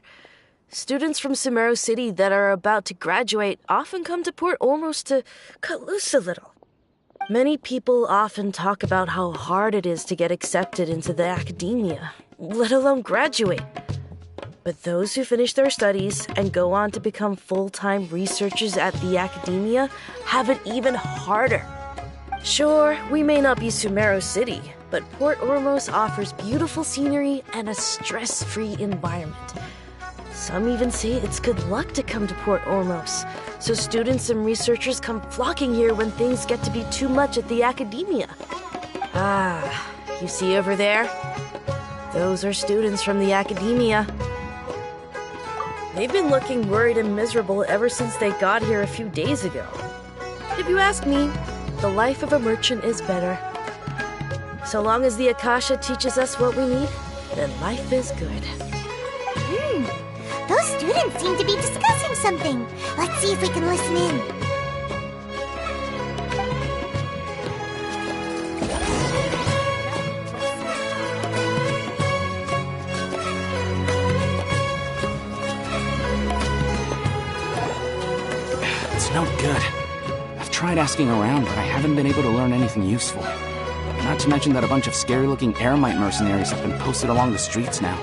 Students from Sumeru City that are about to graduate often come to Port Ormos to cut loose a little. Many people often talk about how hard it is to get accepted into the academia, let alone graduate. But those who finish their studies and go on to become full-time researchers at the academia have it even harder. Sure, we may not be Sumeru City, but Port Ormos offers beautiful scenery and a stress-free environment. Some even say it's good luck to come to Port Ormos, so students and researchers come flocking here when things get to be too much at the academia. Ah, you see over there? Those are students from the academia. They've been looking worried and miserable ever since they got here a few days ago. If you ask me, the life of a merchant is better. So long as the Akasha teaches us what we need, then life is good. Those students seem to be discussing something. Let's see if we can listen in. It's no good. I've tried asking around, but I haven't been able to learn anything useful. Not to mention that a bunch of scary-looking Eremite mercenaries have been posted along the streets now.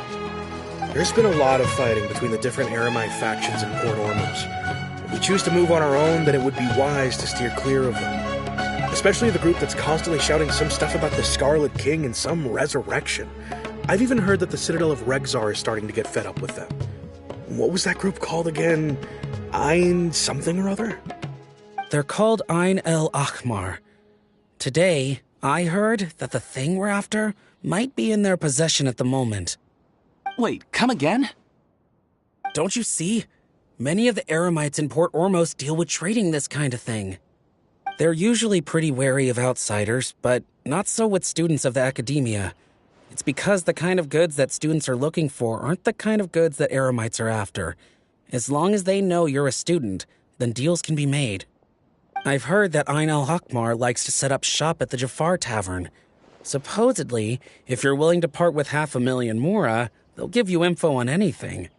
There's been a lot of fighting between the different Eremite factions in Port Ormos. If we choose to move on our own, then it would be wise to steer clear of them. Especially the group that's constantly shouting some stuff about the Scarlet King and some resurrection. I've even heard that the Citadel of Regzar is starting to get fed up with them. What was that group called again? Ein something or other? They're called Ein el Ahmar. Today, I heard that the thing we're after might be in their possession at the moment. Wait, come again? Don't you see? Many of the Eremites in Port Ormos deal with trading this kind of thing. They're usually pretty wary of outsiders, but not so with students of the academia. It's because the kind of goods that students are looking for aren't the kind of goods that Eremites are after. As long as they know you're a student, then deals can be made. I've heard that Ein al-Hakmar likes to set up shop at the Jafar Tavern. Supposedly, if you're willing to part with 500,000 Mora, they'll give you info on anything.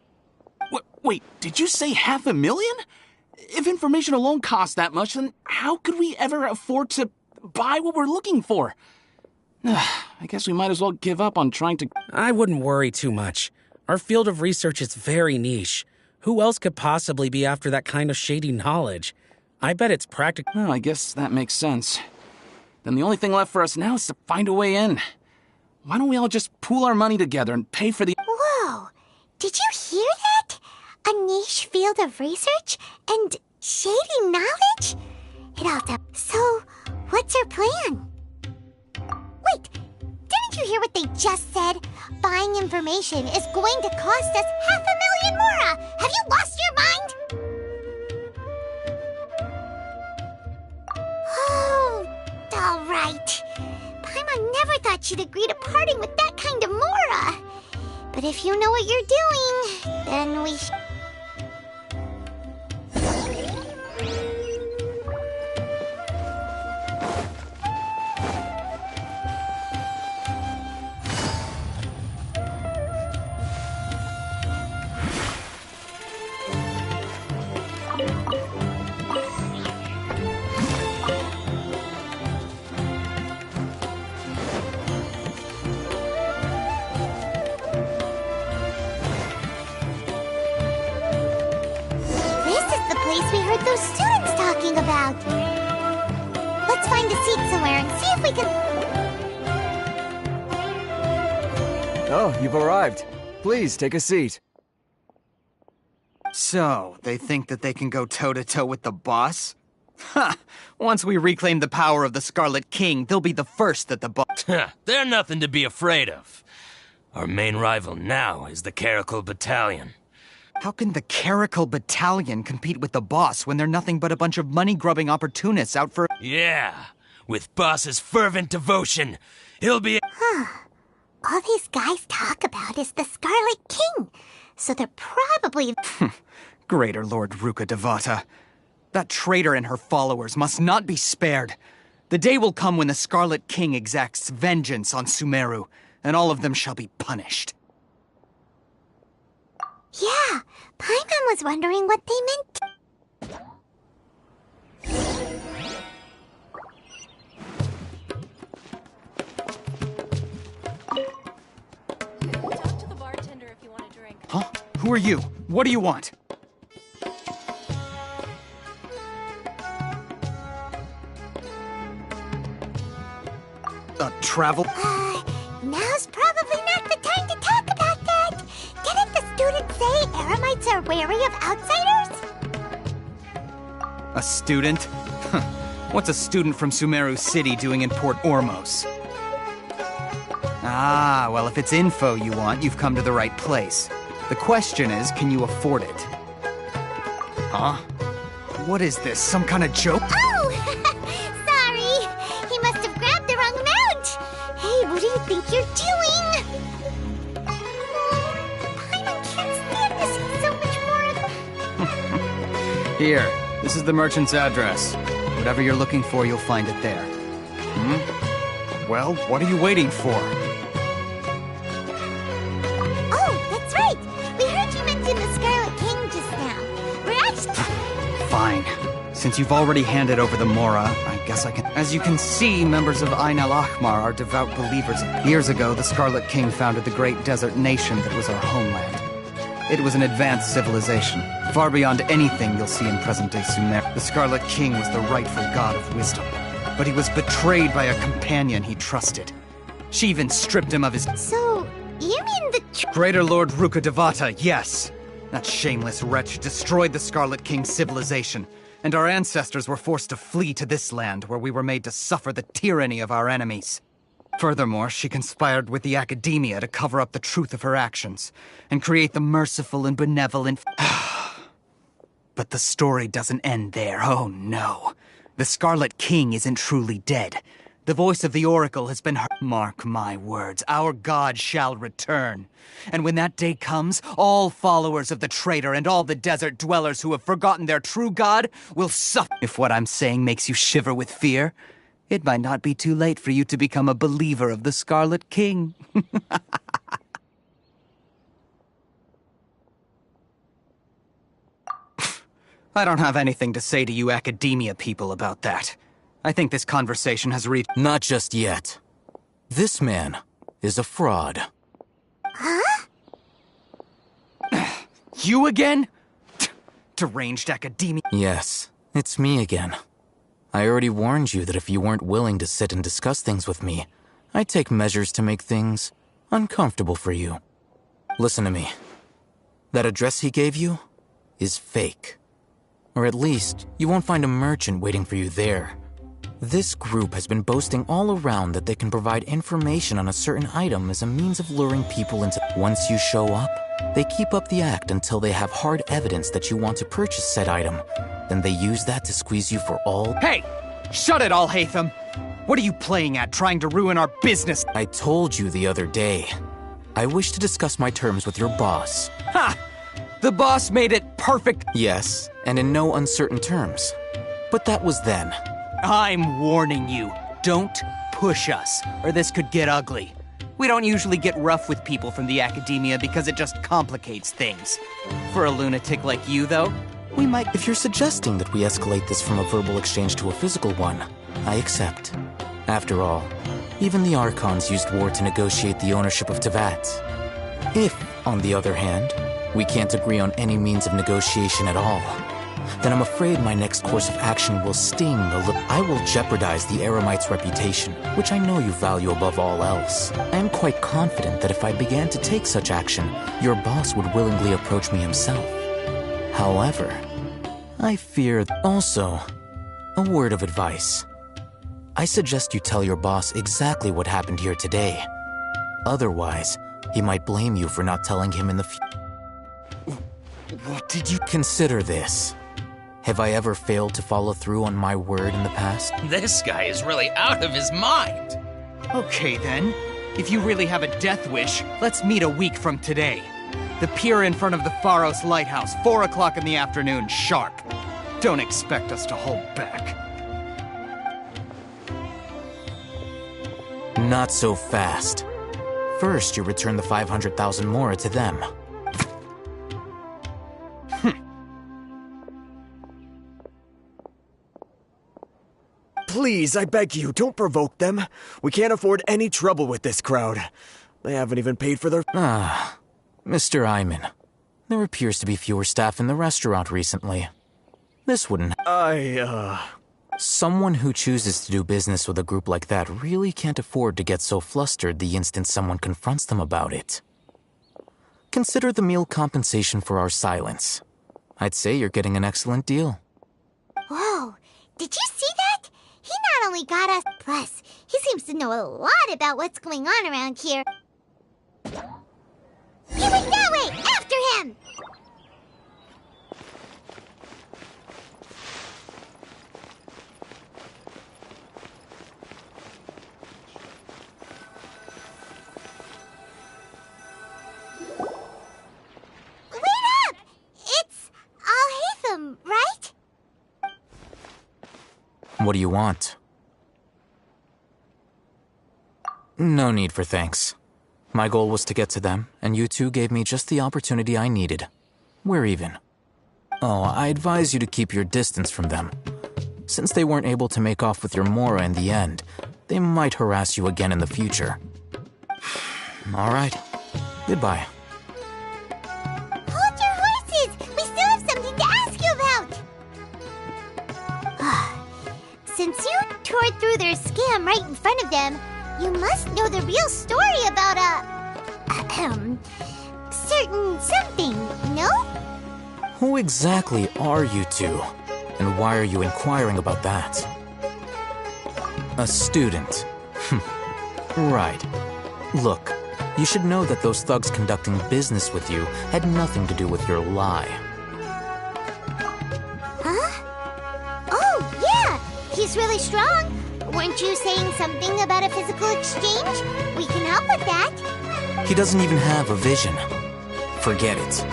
Wait, did you say 500,000? If information alone costs that much, then how could we ever afford to buy what we're looking for? I guess we might as well give up on trying to... I wouldn't worry too much. Our field of research is very niche. Who else could possibly be after that kind of shady knowledge? I bet it's practical. Well, I guess that makes sense. Then the only thing left for us now is to find a way in. Why don't we all just pool our money together and pay for the... Whoa! Did you hear that? A niche field of research and shady knowledge? It all sounds... So, what's your plan? Wait, didn't you hear what they just said? Buying information is going to cost us 500,000 Mora! Have you lost your mind? Oh, all right. Paimon never thought she'd agree to parting with that kind of Mora. But if you know what you're doing, then we those students talking about. Let's find a seat somewhere and see if we can... Oh, you've arrived. Please, take a seat. So, they think that they can go toe-to-toe with the boss? Ha! Once we reclaim the power of the Scarlet King, they'll be the first at the boss. They're nothing to be afraid of. Our main rival now is the Caracal Battalion. How can the Caracal Battalion compete with the boss when they're nothing but a bunch of money-grubbing opportunists out for... Yeah, with boss's fervent devotion, he'll be... All these guys talk about is the Scarlet King, so they're probably... Greater Lord Ruka Devata. That traitor and her followers must not be spared. The day will come when the Scarlet King exacts vengeance on Sumeru, and all of them shall be punished. Yeah, Paimon was wondering what they meant. Talk to the bartender if you want a drink. Huh? Who are you? What do you want? Travel? Now's probably not the time to talk about that. Get at the student say Eremites are wary of outsiders? A student? What's a student from Sumeru City doing in Port Ormos? Ah, well, if it's info you want, you've come to the right place. The question is, can you afford it? Huh? What is this, some kind of joke? Oh! Sorry! He must have grabbed the wrong amount! Hey, what do you think you're doing? Paimon can't stand to see so much more of... Here, this is the merchant's address. Whatever you're looking for, you'll find it there. Well, what are you waiting for? Oh, that's right! We heard you mention the Scarlet King just now. We're actually... Fine. Since you've already handed over the Mora, I guess I can... As you can see, members of Ain al-Ahmar are devout believers. Years ago, the Scarlet King founded the great desert nation that was our homeland. It was an advanced civilization, far beyond anything you'll see in present-day Sumer. The Scarlet King was the rightful god of wisdom, but he was betrayed by a companion he trusted. She even stripped him of his... So, you mean the... Greater Lord Ruka Devata, yes! That shameless wretch destroyed the Scarlet King's civilization, and our ancestors were forced to flee to this land where we were made to suffer the tyranny of our enemies. Furthermore, she conspired with the Academia to cover up the truth of her actions, and create the merciful and benevolent... But the story doesn't end there, oh no. The Scarlet King isn't truly dead. The voice of the Oracle has been heard. Mark my words, our god shall return. And when that day comes, all followers of the traitor and all the desert dwellers who have forgotten their true god will suffer. If what I'm saying makes you shiver with fear, it might not be too late for you to become a believer of the Scarlet King. I don't have anything to say to you Academia people about that. I think this conversation has reached... Not just yet. This man is a fraud. Huh? You again? Deranged Academia... Yes, it's me again. I already warned you that if you weren't willing to sit and discuss things with me, I'd take measures to make things uncomfortable for you. Listen to me. That address he gave you is fake. Or at least, you won't find a merchant waiting for you there. This group has been boasting all around that they can provide information on a certain item as a means of luring people into... Once you show up, they keep up the act until they have hard evidence that you want to purchase said item. Then they use that to squeeze you for all... Hey! Shut it, Al-Haytham! What are you playing at, trying to ruin our business? I told you the other day. I wish to discuss my terms with your boss. Ha! The boss made it perfect. Yes, and in no uncertain terms. But that was then. I'm warning you. Don't push us, or this could get ugly. We don't usually get rough with people from the Academia because it just complicates things. For a lunatic like you, though, we might... If you're suggesting that we escalate this from a verbal exchange to a physical one, I accept. After all, even the Archons used war to negotiate the ownership of Teyvat. If, on the other hand, we can't agree on any means of negotiation at all, then I'm afraid my next course of action will sting a little. I will jeopardize the Eremite's reputation, which I know you value above all else. I am quite confident that if I began to take such action, your boss would willingly approach me himself. However, I fear... Also, a word of advice. I suggest you tell your boss exactly what happened here today. Otherwise, he might blame you for not telling him in the future. What did you... Consider this. Have I ever failed to follow through on my word in the past? This guy is really out of his mind. Okay, then. If you really have a death wish, let's meet a week from today. The pier in front of the Pharos Lighthouse, 4 o'clock in the afternoon, sharp. Don't expect us to hold back. Not so fast. First, you return the 500,000 Mora to them. Please, I beg you, don't provoke them. We can't afford any trouble with this crowd. They haven't even paid for their... Ah, Mr. Iman. There appears to be fewer staff in the restaurant recently. This wouldn't... Someone who chooses to do business with a group like that really can't afford to get so flustered the instant someone confronts them about it. Consider the meal compensation for our silence. I'd say you're getting an excellent deal. Whoa, did you see that? He not only got us, plus, he seems to know a lot about what's going on around here. He went that way! After him! Wait up! It's Al-Haytham, right? What do you want? No need for thanks. My goal was to get to them, and you two gave me just the opportunity I needed. We're even. Oh, I advise you to keep your distance from them. Since they weren't able to make off with your Mora in the end, they might harass you again in the future. All right. Goodbye. Hold your horses! We still have something to ask you about! Since you tore through their scam right in front of them, you must know the real story about certain something, no? Who exactly are you two? And why are you inquiring about that? A student. Right. Look, you should know that those thugs conducting business with you had nothing to do with your lie. Huh? Oh, yeah! He's really strong. Weren't you saying something about a physical exchange? We can help with that. He doesn't even have a vision. Forget it.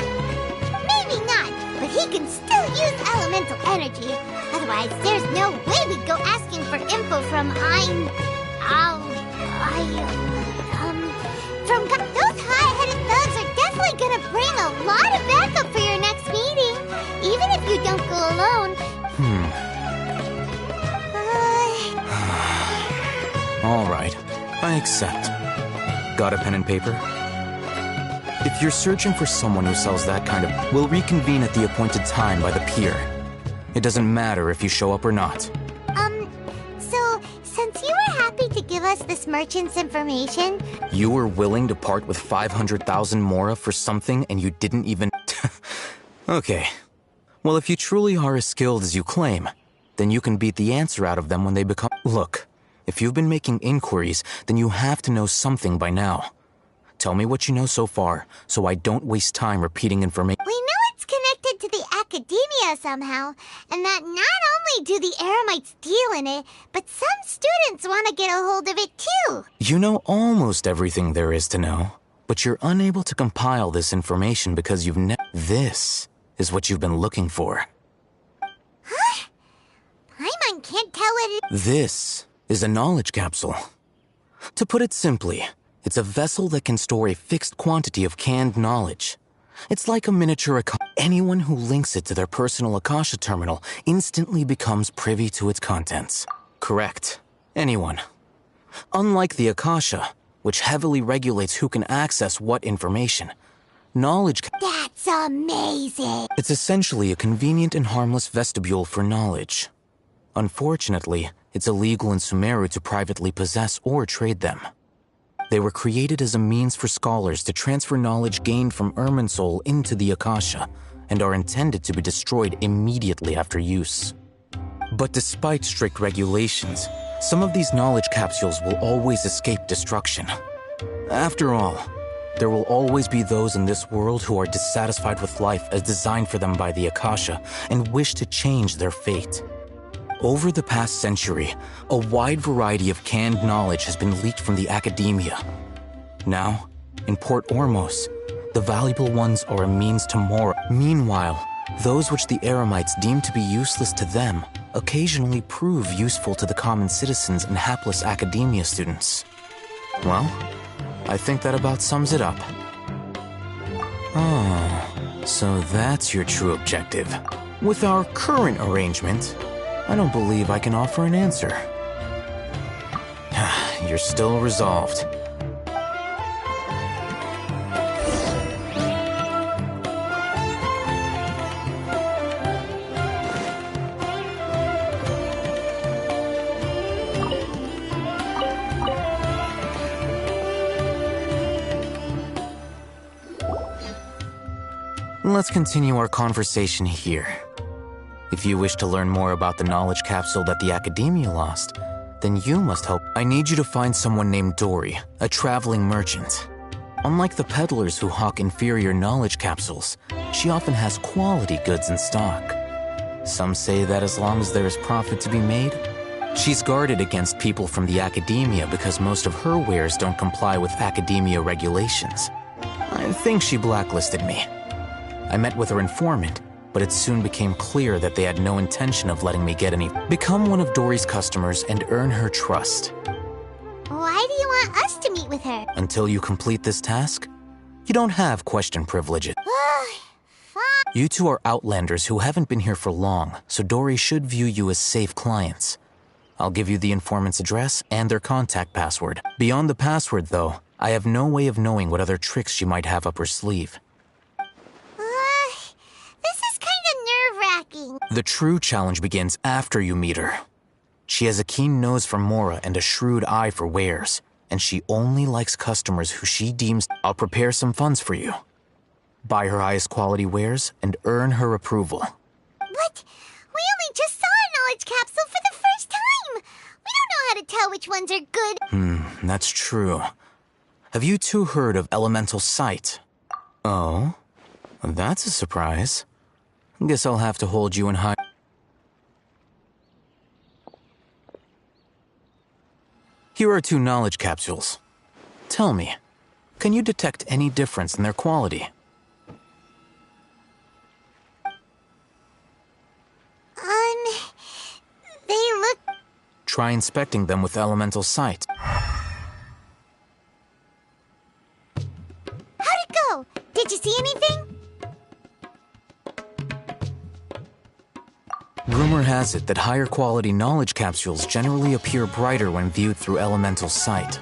Maybe not, but he can still use elemental energy. Otherwise, there's no way we'd go asking for info from those high-headed thugs are definitely gonna bring a lot of backup for your next meeting, even if you don't go alone. All right, I accept. Got a pen and paper? If you're searching for someone who sells that kind of... We'll reconvene at the appointed time by the pier. It doesn't matter if you show up or not. So, since you were happy to give us this merchant's information... You were willing to part with 500,000 Mora for something and you didn't even... Okay. Well, if you truly are as skilled as you claim, then you can beat the answer out of them when they become... Look, if you've been making inquiries, then you have to know something by now. Tell me what you know so far, so I don't waste time repeating information. We know it's connected to the academia somehow, and that not only do the Eremites deal in it, but some students want to get a hold of it too. You know almost everything there is to know, but you're unable to compile this information because you've This is what you've been looking for. Huh? Paimon can't tell it. This is a knowledge capsule. To put it simply, it's a vessel that can store a fixed quantity of canned knowledge. It's like a miniature Akasha. Anyone who links it to their personal Akasha terminal instantly becomes privy to its contents. Correct. Anyone. Unlike the Akasha, which heavily regulates who can access what information, knowledge... That's amazing! It's essentially a convenient and harmless vestibule for knowledge. Unfortunately, it's illegal in Sumeru to privately possess or trade them. They were created as a means for scholars to transfer knowledge gained from Irminsul into the Akasha, and are intended to be destroyed immediately after use. But despite strict regulations, some of these knowledge capsules will always escape destruction. After all, there will always be those in this world who are dissatisfied with life as designed for them by the Akasha and wish to change their fate. Over the past century, a wide variety of canned knowledge has been leaked from the academia. Now, in Port Ormos, the valuable ones are a means to Mora. Meanwhile, those which the Eremites deem to be useless to them occasionally prove useful to the common citizens and hapless academia students. Well, I think that about sums it up. Oh, so that's your true objective. With our current arrangement, I don't believe I can offer an answer. You're still resolved. Let's continue our conversation here. If you wish to learn more about the knowledge capsule that the Academia lost, then you must help. I need you to find someone named Dory, a traveling merchant. Unlike the peddlers who hawk inferior knowledge capsules, she often has quality goods in stock. Some say that as long as there is profit to be made, she's guarded against people from the Academia because most of her wares don't comply with Academia regulations. I think she blacklisted me. I met with her informant, but it soon became clear that they had no intention of letting me get any. Become one of Dory's customers and earn her trust. Why do you want us to meet with her? Until you complete this task, you don't have question privileges. You two are outlanders who haven't been here for long, so Dory should view you as safe clients. I'll give you the informant's address and their contact password. Beyond the password, though, I have no way of knowing what other tricks she might have up her sleeve. This is kind of nerve-wracking. The true challenge begins after you meet her. She has a keen nose for Mora and a shrewd eye for wares, and she only likes customers who she deems. I'll prepare some funds for you. Buy her highest quality wares and earn her approval. But we only just saw a knowledge capsule for the first time. We don't know how to tell which ones are good. That's true. Have you two heard of elemental sight? Oh, that's a surprise. Guess I'll have to hold you in high. Here are 2 knowledge capsules. Tell me, can you detect any difference in their quality? They look... Try inspecting them with elemental sight. How'd it go? Did you see anything? Rumor has it that higher quality knowledge capsules generally appear brighter when viewed through elemental sight.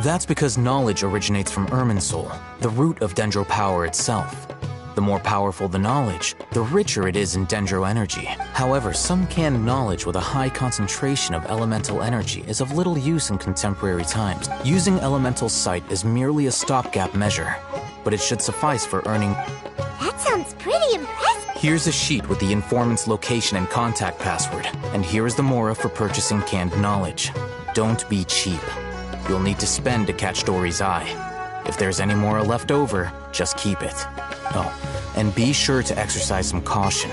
That's because knowledge originates from Irminsul, the root of Dendro power itself. The more powerful the knowledge, the richer it is in Dendro energy. However, some canned knowledge with a high concentration of elemental energy is of little use in contemporary times. Using elemental sight is merely a stopgap measure, but it should suffice for earning. That sounds pretty impressive. Here's a sheet with the informant's location and contact password, and here is the Mora for purchasing canned knowledge. Don't be cheap. You'll need to spend to catch Dory's eye. If there's any Mora left over, just keep it. Oh, and be sure to exercise some caution.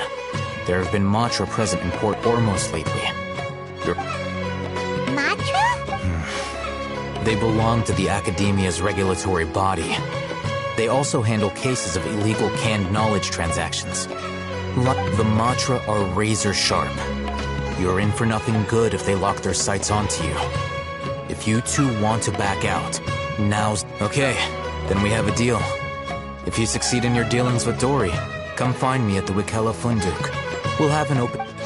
There have been Matra present in Port Ormos lately. Matra? They belong to the Academia's regulatory body. They also handle cases of illegal canned knowledge transactions. The Matra are razor sharp. You're in for nothing good if they lock their sights onto you. If you two want to back out, now's... Okay, then we have a deal. If you succeed in your dealings with Dory, come find me at the Wikela Funduk. We'll have an open... Looking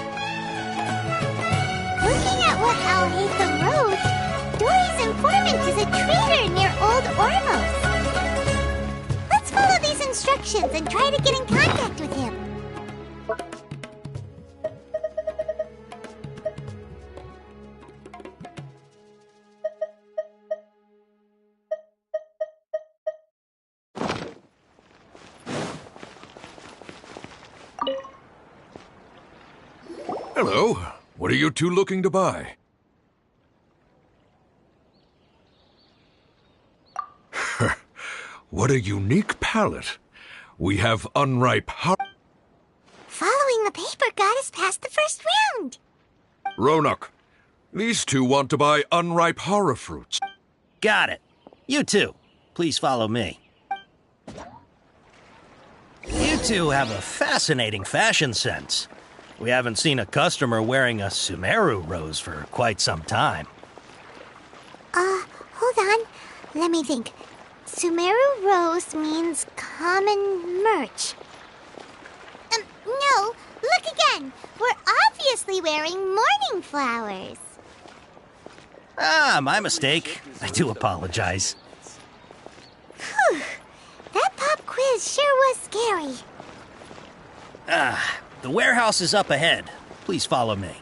at what Alhaitham wrote, Dory's informant is a traitor near Old Ormos. Let's follow these instructions and try to get in contact with him. Hello. What are you two looking to buy? What a unique palette. We have unripe Following the paper got us past the first round. Ronak, these two want to buy unripe horror fruits. Got it. You two, please follow me. You two have a fascinating fashion sense. We haven't seen a customer wearing a Sumeru rose for quite some time. Hold on. Let me think. Sumeru rose means common merch. No, look again. We're obviously wearing morning flowers. Ah, my mistake. I do apologize. Whew. That pop quiz sure was scary. The warehouse is up ahead. Please follow me.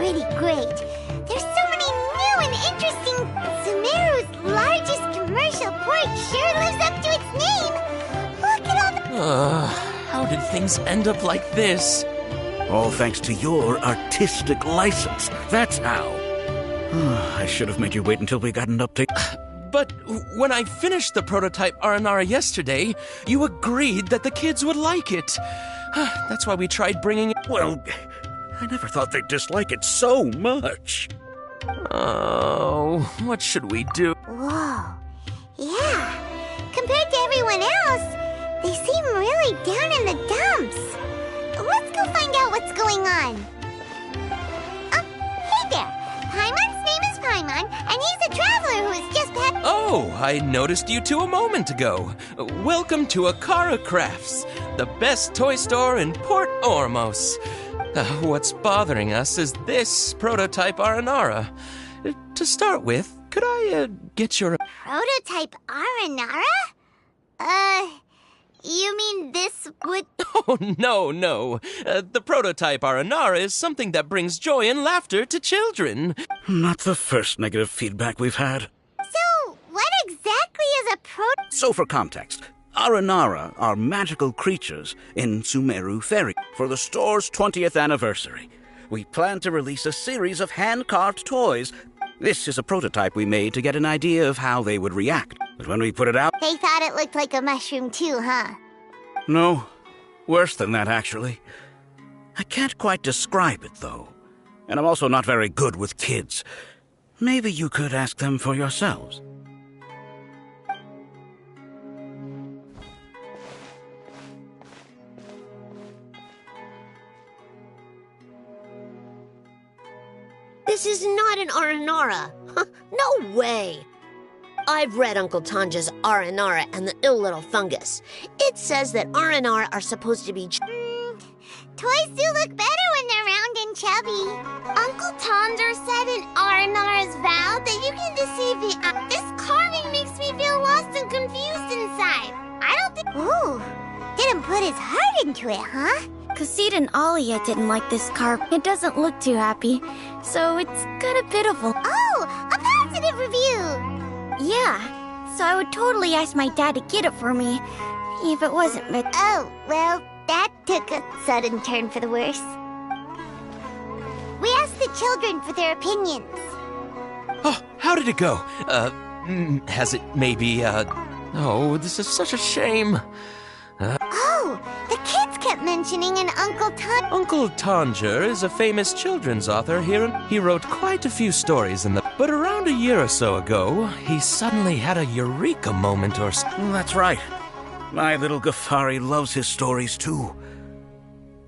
pretty great. There's so many new and interesting... Sumeru's largest commercial port sure lives up to its name. Look at all the... How did things end up like this? All thanks to your artistic license. That's how. I should have made you wait until we got an update. But when I finished the prototype Aranara yesterday, you agreed that the kids would like it. That's why we tried bringing it. Well, I never thought they'd dislike it so much. Oh, what should we do? Whoa. Yeah. Compared to everyone else, they seem really down in the dumps. Let's go find out what's going on. Hey there. Paimon's name is Paimon, and he's a traveler who has just had... Oh, I noticed you two a moment ago. Welcome to Akara Crafts, the best toy store in Port Ormos. What's bothering us is this prototype Aranara. To start with, could I get your... Prototype Aranara? You mean this would... Oh, no. The prototype Aranara is something that brings joy and laughter to children. Not the first negative feedback we've had. So, what exactly is a So for context, Aranara are magical creatures in Sumeru Fairy for the store's 20th anniversary. We plan to release a series of hand-carved toys. This is a prototype we made to get an idea of how they would react. But when we put it out... They thought it looked like a mushroom too, huh? No, worse than that, actually. I can't quite describe it, though. And I'm also not very good with kids. Maybe you could ask them for yourselves. This is not an Aranara. No way. I've read Uncle Tanja's Aranara and the Ill Little Fungus. It says that Aranara are supposed to be... Toys do look better when they're round and chubby. Uncle Tonder said in Aranara's vow that you can deceive the... This carving makes me feel lost and confused inside. I don't think... Ooh, didn't put his heart into it, huh? Kassid and Alia didn't like this carp. It doesn't look too happy, so it's kind of pitiful. Oh, a positive review! Yeah, so I would totally ask my dad to get it for me, if it wasn't, but... Oh, well, that took a sudden turn for the worse. We asked the children for their opinions. Oh, how did it go? Has it maybe, Oh, this is such a shame. Oh, the kids kept mentioning an Uncle Tanja. Uncle Tanja is a famous children's author here, and he wrote quite a few stories in the... But around a year or so ago, he suddenly had a eureka moment or... That's right. My little Ghaffari loves his stories, too.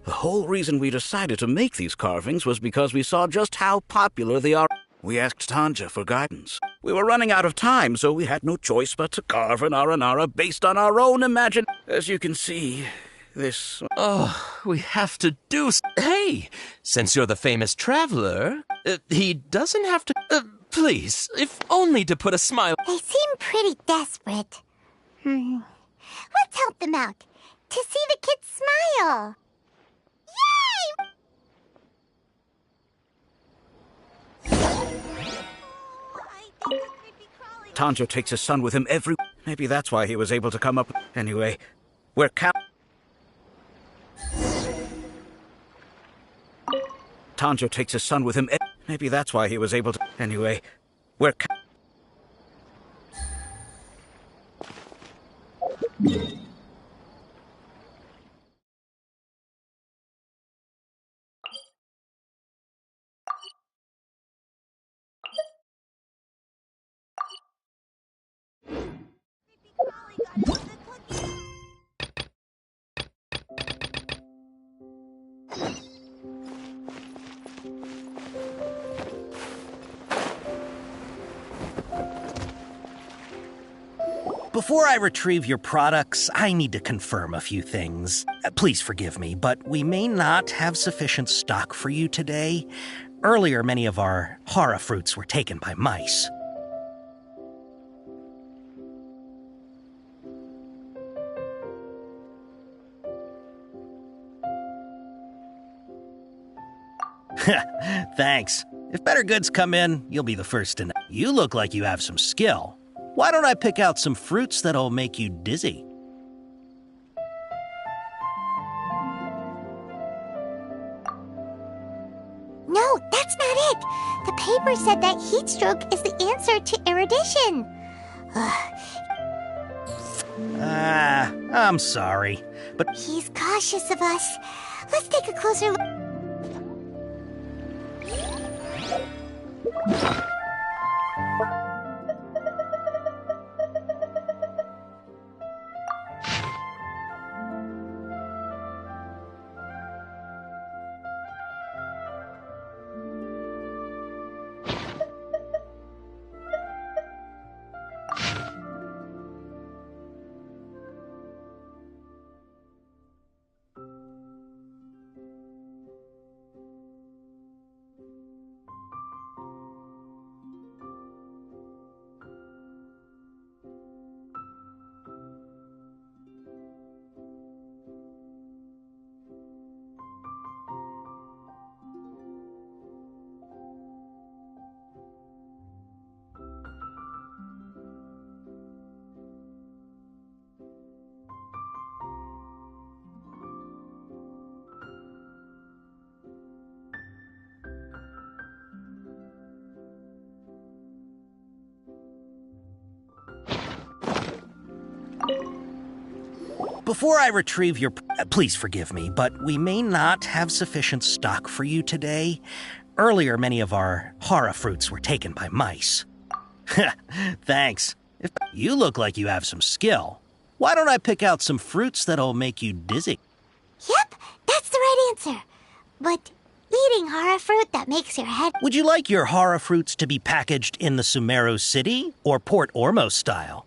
The whole reason we decided to make these carvings was because we saw just how popular they are. We asked Tanja for guidance. We were running out of time, so we had no choice but to carve an Aranara based on our own imagination. As you can see, this... Oh, we have to do... Hey, since you're the famous traveler, he doesn't have to... please, if only to put a smile... They seem pretty desperate. Let's help them out. To see the kids smile. Yay! Tanja takes his son with him every... Maybe that's why he was able to come up... Anyway, we're Tanja takes his son with him... Maybe that's why he was able to... Anyway, we're Before I retrieve your products, I need to confirm a few things. Please forgive me, but we may not have sufficient stock for you today. Earlier, many of our hara fruits were taken by mice. Thanks. If better goods come in, you'll be the first to know. You look like you have some skill. Why don't I pick out some fruits that'll make you dizzy? No, that's not it. The paper said that heat stroke is the answer to erudition. I'm sorry, but... He's cautious of us. Let's take a closer look. Before I retrieve your... Please forgive me, but we may not have sufficient stock for you today. Earlier, many of our hara fruits were taken by mice. Thanks. You look like you have some skill. Why don't I pick out some fruits that'll make you dizzy? Yep, that's the right answer. But eating hara fruit that makes your head... Would you like your hara fruits to be packaged in the Sumeru City or Port Ormos style?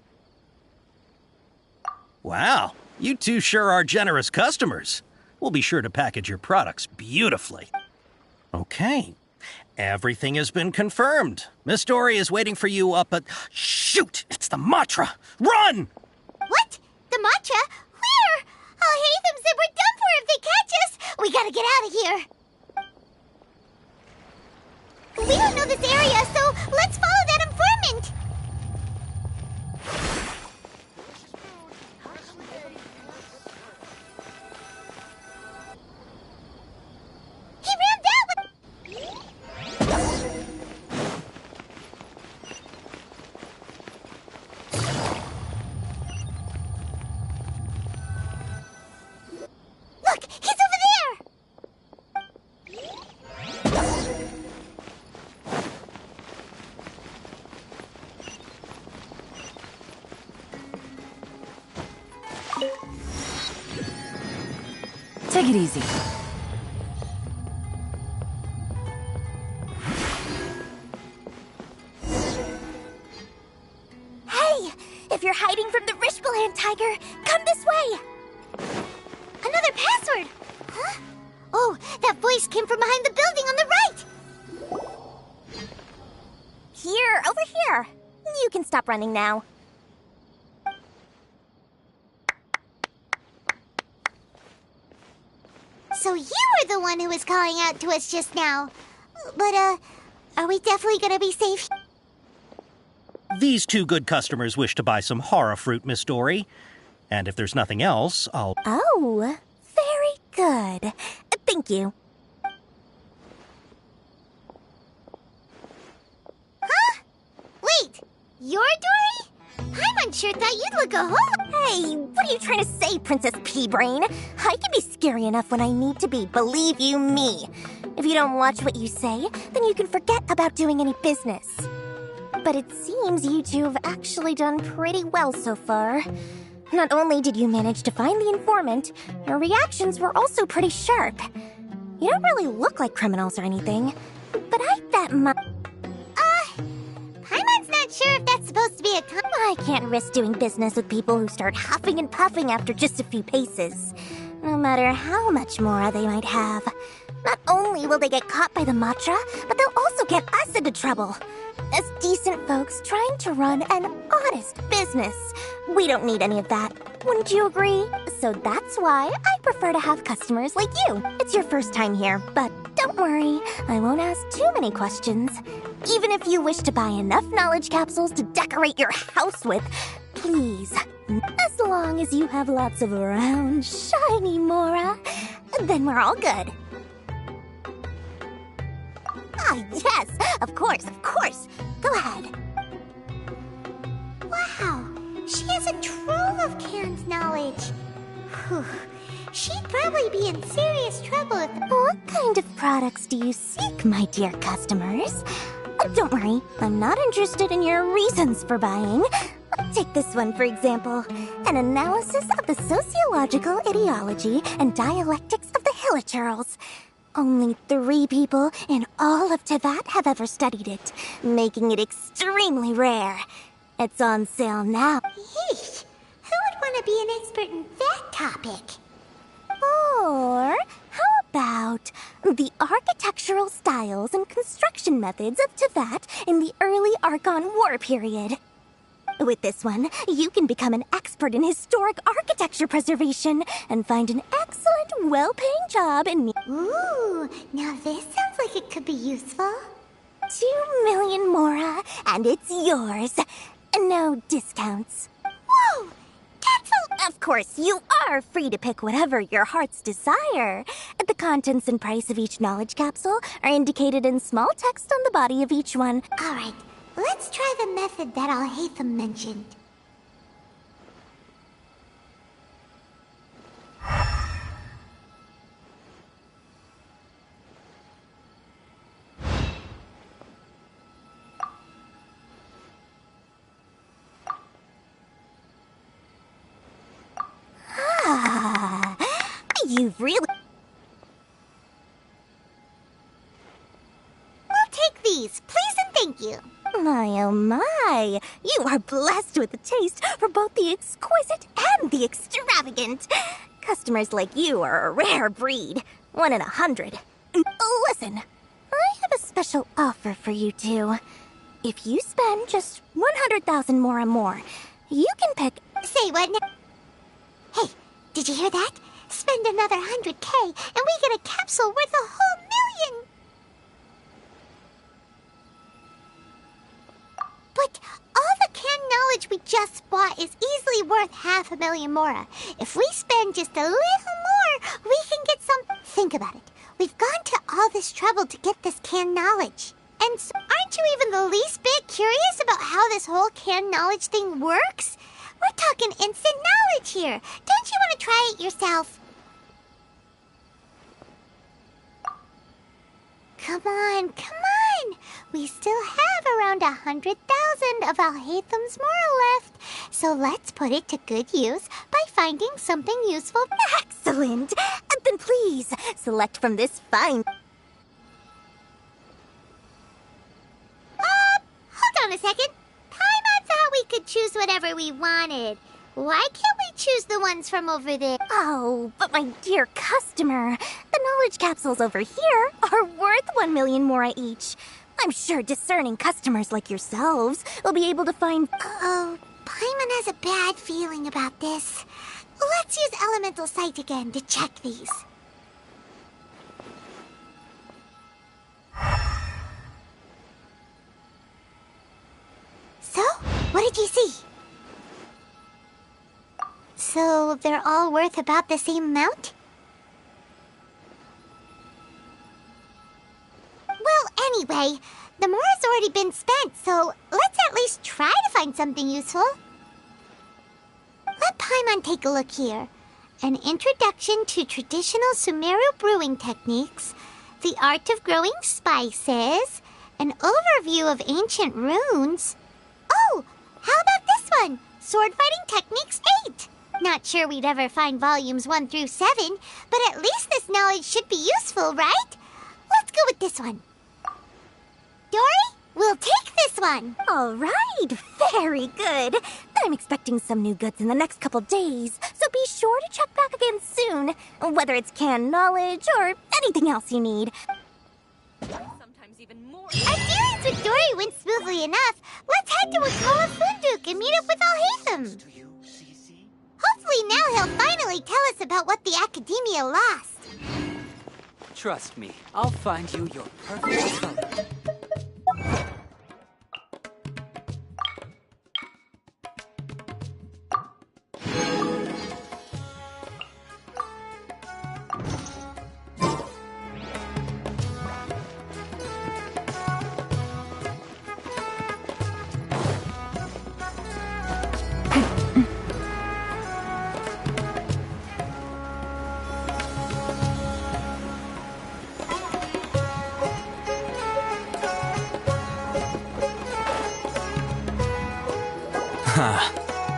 Wow, you two sure are generous customers. We'll be sure to package your products beautifully. Okay, everything has been confirmed. Miss Dory is waiting for you up at... Shoot, it's the Matra! Run! What? The Matra? Where? Oh, Hatham said we're done for if they catch us. We gotta get out of here. We don't know this area, so let's follow that informant. He ran that way. Look, he's over there. Take it easy. Hey, if you're hiding from the Rishbaland tiger, come this way. Another password. Huh? Oh, that voice came from behind the building on the right. Here, over here. You can stop running now. So you were the one who was calling out to us just now. But, are we definitely gonna be safe? These two good customers wish to buy some hara fruit, Miss Dory. And if there's nothing else, I'll... Oh, very good. Thank you. Huh? Wait, you're Dory? Paimon sure thought you'd look a whole... Hey, what are you trying to say, Princess Pea-Brain? I can be scary enough when I need to be, believe you me. If you don't watch what you say, then you can forget about doing any business. But it seems you two have actually done pretty well so far. Not only did you manage to find the informant, your reactions were also pretty sharp. You don't really look like criminals or anything, but I bet Paimon's not sure if that's supposed to be a I can't risk doing business with people who start huffing and puffing after just a few paces. No matter how much more they might have. Not only will they get caught by the Matra, but they'll also get us into trouble. As decent folks trying to run an honest business. We don't need any of that. Wouldn't you agree? So that's why I prefer to have customers like you. It's your first time here, but don't worry, I won't ask too many questions. Even if you wish to buy enough knowledge capsules to decorate your house with, please. As long as you have lots of round, shiny Mora, then we're all good. Ah, yes, of course. Go ahead. Wow, she has a trove of canned knowledge. Whew. She'd probably be in serious trouble if... What kind of products do you seek, my dear customers? Don't worry, I'm not interested in your reasons for buying. Take this one, for example. An analysis of the sociological ideology and dialectics of the Hilichurls. Only 3 people in all of Teyvat have ever studied it, making it extremely rare. It's on sale now. Yeesh, who would want to be an expert in that topic? Or how about the architectural styles and construction methods of Teyvat in the early Archon War period? With this one, you can become an expert in historic architecture preservation and find an excellent, well-paying job in... Ooh, now this sounds like it could be useful. 2 million Mora, and it's yours. No discounts. Whoa! That's a... Of course, you are free to pick whatever your heart's desire. The contents and price of each knowledge capsule are indicated in small text on the body of each one. All right, let's try the method that Al-Haytham mentioned. You've really... We'll take these, please and thank you. My, oh my! You are blessed with a taste for both the exquisite and the extravagant. Customers like you are a rare breed, 1 in 100. Listen, I have a special offer for you two. If you spend just 100,000 more, you can pick... Say what now? Hey, did you hear that? Spend another 100K and we get a capsule worth a whole million! But all the canned knowledge we just bought is easily worth 500,000 Mora. If we spend just a little more, we can get some... Think about it. We've gone to all this trouble to get this canned knowledge. And so aren't you even the least bit curious about how this whole canned knowledge thing works? We're talking instant knowledge here. Don't you want to try it yourself? Come on. We still have around 100,000 of Al-Haytham's Mora left. So let's put it to good use by finding something useful. Excellent! Then please, select from this fine... Hold on a second. Paimon thought we could choose whatever we wanted. Why can't we choose the ones from over there? Oh, but my dear customer, the knowledge capsules over here are worth 1 million Mora each. I'm sure discerning customers like yourselves will be able to find... Uh-oh, Paimon has a bad feeling about this. Let's use Elemental Sight again to check these. So, what did you see? So, they're all worth about the same amount? Well, anyway, the Mora's already been spent, so let's at least try to find something useful. Let Paimon take a look here. An introduction to traditional Sumeru brewing techniques, the art of growing spices, an overview of ancient runes. Oh, how about this one? Sword Fighting Techniques 8. Not sure we'd ever find volumes 1 through 7, but at least this knowledge should be useful, right? Let's go with this one. Dory, we'll take this one. All right, very good. I'm expecting some new goods in the next couple days, so be sure to check back again soon, whether it's canned knowledge or anything else you need. Sometimes even more. Our dealings with Dory went smoothly enough. Let's head to Wakala Funduk and meet up with Al-Haytham. Hopefully Hopefully now he'll finally tell us about what the Academia lost. Trust me, I'll find you your perfect color.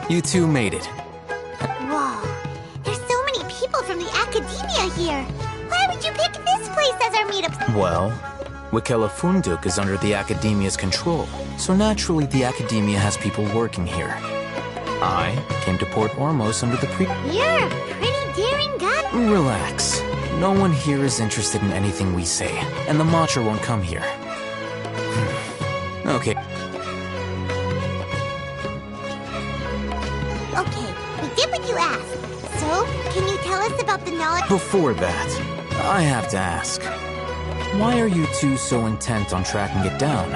You two made it. Whoa, there's so many people from the Academia here. Why would you pick this place as our meetup? Well, Wikela Funduk is under the Academia's control, so naturally the Academia has people working here. I came to Port Ormos under the You're a pretty daring guy. Relax. No one here is interested in anything we say, and the Matcha won't come here. Okay. Okay, we did what you asked. So, can you tell us about the knowledge? Before that, I have to ask. Why are you two so intent on tracking it down?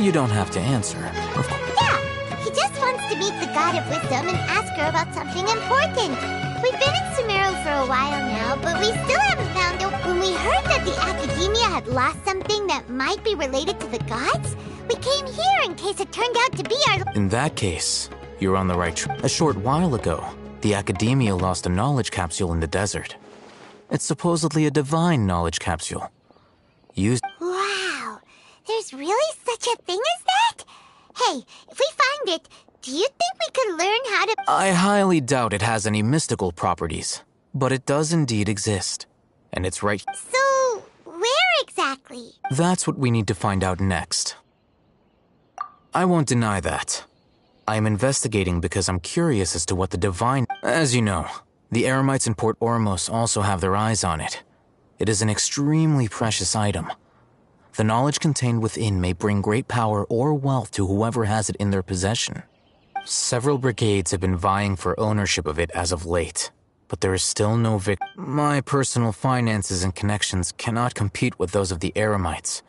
You don't have to answer, of course. Yeah, he just wants to meet the God of Wisdom and ask her about something important. We've been in Sumeru for a while now, but we still haven't found it. When we heard that the Academia had lost something that might be related to the gods, we came here in case it turned out to be our... In that case, you're on the right track. A short while ago, the Academia lost a knowledge capsule in the desert. It's supposedly a divine knowledge capsule. Used... Wow, there's really such a thing as that? Hey, if we find it, do you think we could learn how to... I highly doubt it has any mystical properties, but it does indeed exist. And it's right... So, where exactly? That's what we need to find out next. I won't deny that. I am investigating because I'm curious as to what the divine... As you know, the Eremites in Port Ormos also have their eyes on it. It is an extremely precious item. The knowledge contained within may bring great power or wealth to whoever has it in their possession. Several brigades have been vying for ownership of it as of late, but there is still no My personal finances and connections cannot compete with those of the Eremites.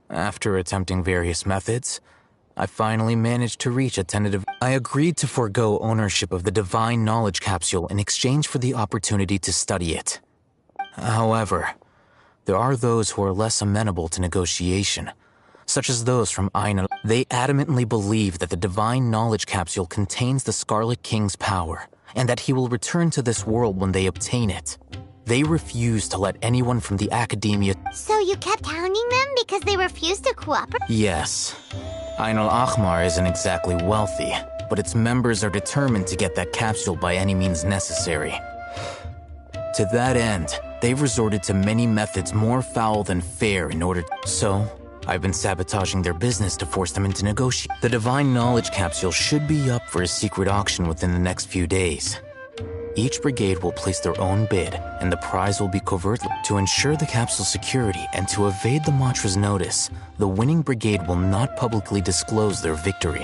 After attempting various methods, I finally managed to reach a tentative... I agreed to forego ownership of the divine knowledge capsule in exchange for the opportunity to study it. However, there are those who are less amenable to negotiation, such as those from Aina. They adamantly believe that the divine knowledge capsule contains the Scarlet King's power, and that he will return to this world when they obtain it. They refuse to let anyone from the Academia... So you kept hounding them because they refused to cooperate? Yes. Ain al-Ahmar isn't exactly wealthy, but its members are determined to get that capsule by any means necessary. To that end, they've resorted to many methods more foul than fair in order to... So, I've been sabotaging their business to force them into negotiation. The divine knowledge capsule should be up for a secret auction within the next few days. Each brigade will place their own bid, and the prize will be covertly. To ensure the capsule's security and to evade the Matra's notice, the winning brigade will not publicly disclose their victory.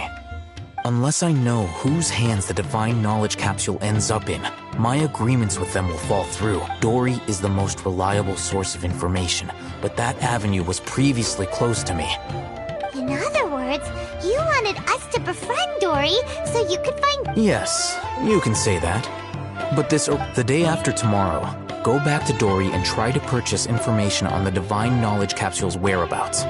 Unless I know whose hands the divine knowledge capsule ends up in, my agreements with them will fall through. Dory is the most reliable source of information, but that avenue was previously closed to me. In other words, you wanted us to befriend Dory so you could find... Yes, you can say that. But the day after tomorrow, go back to Dory and try to purchase information on the divine knowledge capsule's whereabouts.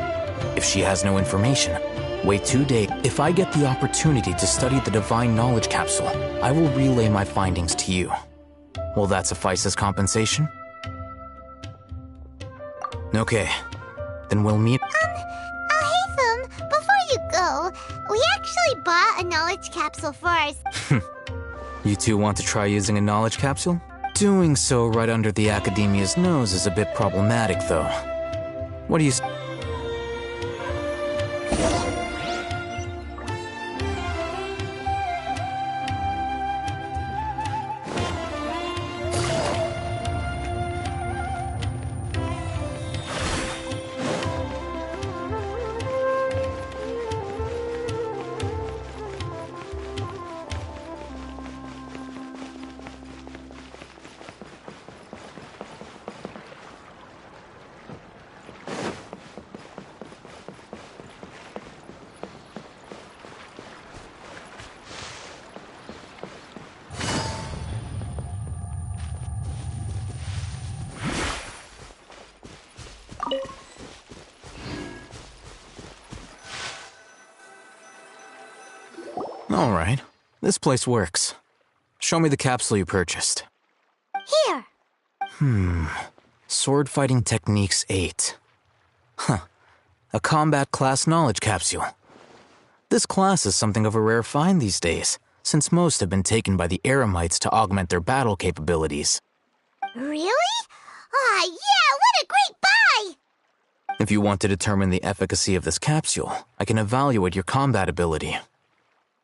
If she has no information, wait 2 days. If I get the opportunity to study the divine knowledge capsule, I will relay my findings to you. Will that suffice as compensation? Okay, then we'll meet... Alhaitham, before you go, we actually bought a knowledge capsule for us. You two want to try using a knowledge capsule? Doing so right under the Academia's nose is a bit problematic, though. What do you... right. This place works. Show me the capsule you purchased. Here. Sword Fighting Techniques 8. Huh. A combat class knowledge capsule. This class is something of a rare find these days, since most have been taken by the Eremites to augment their battle capabilities. Really? Ah, yeah, what a great buy! If you want to determine the efficacy of this capsule, I can evaluate your combat ability.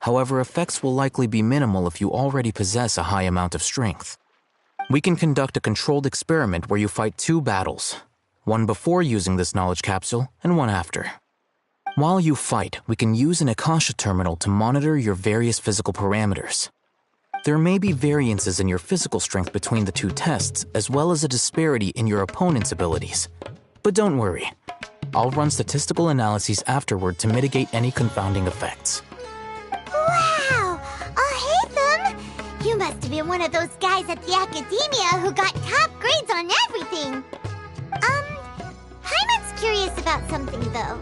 However, effects will likely be minimal if you already possess a high amount of strength. We can conduct a controlled experiment where you fight 2 battles, one before using this knowledge capsule and one after. While you fight, we can use an Akasha terminal to monitor your various physical parameters. There may be variances in your physical strength between the 2 tests, as well as a disparity in your opponent's abilities. But don't worry, I'll run statistical analyses afterward to mitigate any confounding effects. Wow! Hatham! You must have been one of those guys at the Academia who got top grades on everything. Hyman's curious about something, though.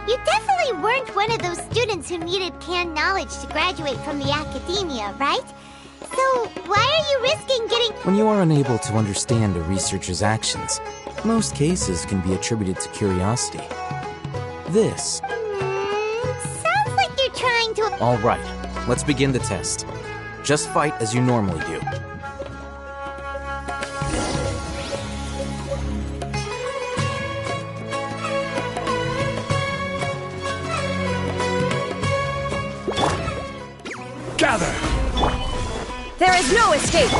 You definitely weren't one of those students who needed canned knowledge to graduate from the Academia, right? So, why are you risking getting... When you are unable to understand a researcher's actions, most cases can be attributed to curiosity. This... sounds like you're trying to... All right, let's begin the test. Just fight as you normally do. Gather! There is no escape!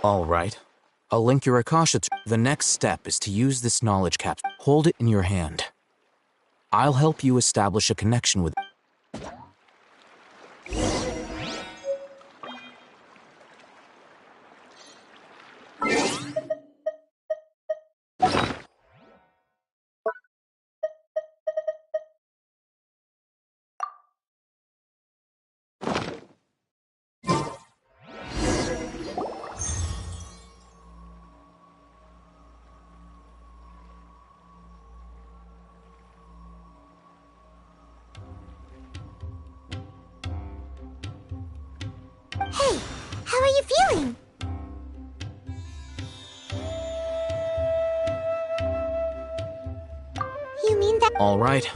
All right. I'll link your Akasha. The next step is to use this knowledge capsule. Hold it in your hand. I'll help you establish a connection with... Hey, how are you feeling? You mean that... All right.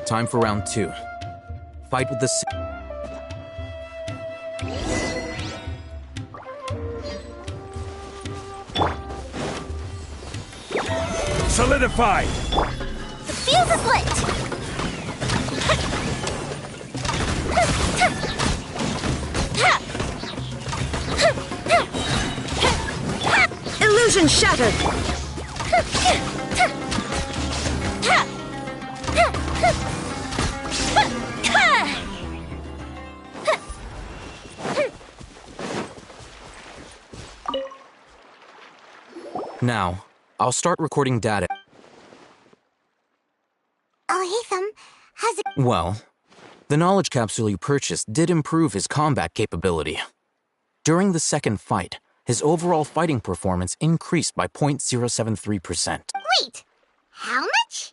Time for round 2. Fight with the... Solidify! The fuse is lit! Illusion shattered! Now, I'll start recording data. Hatham, how's it... Well, the knowledge capsule you purchased did improve his combat capability. During the second fight, his overall fighting performance increased by 0.073%. Wait, how much?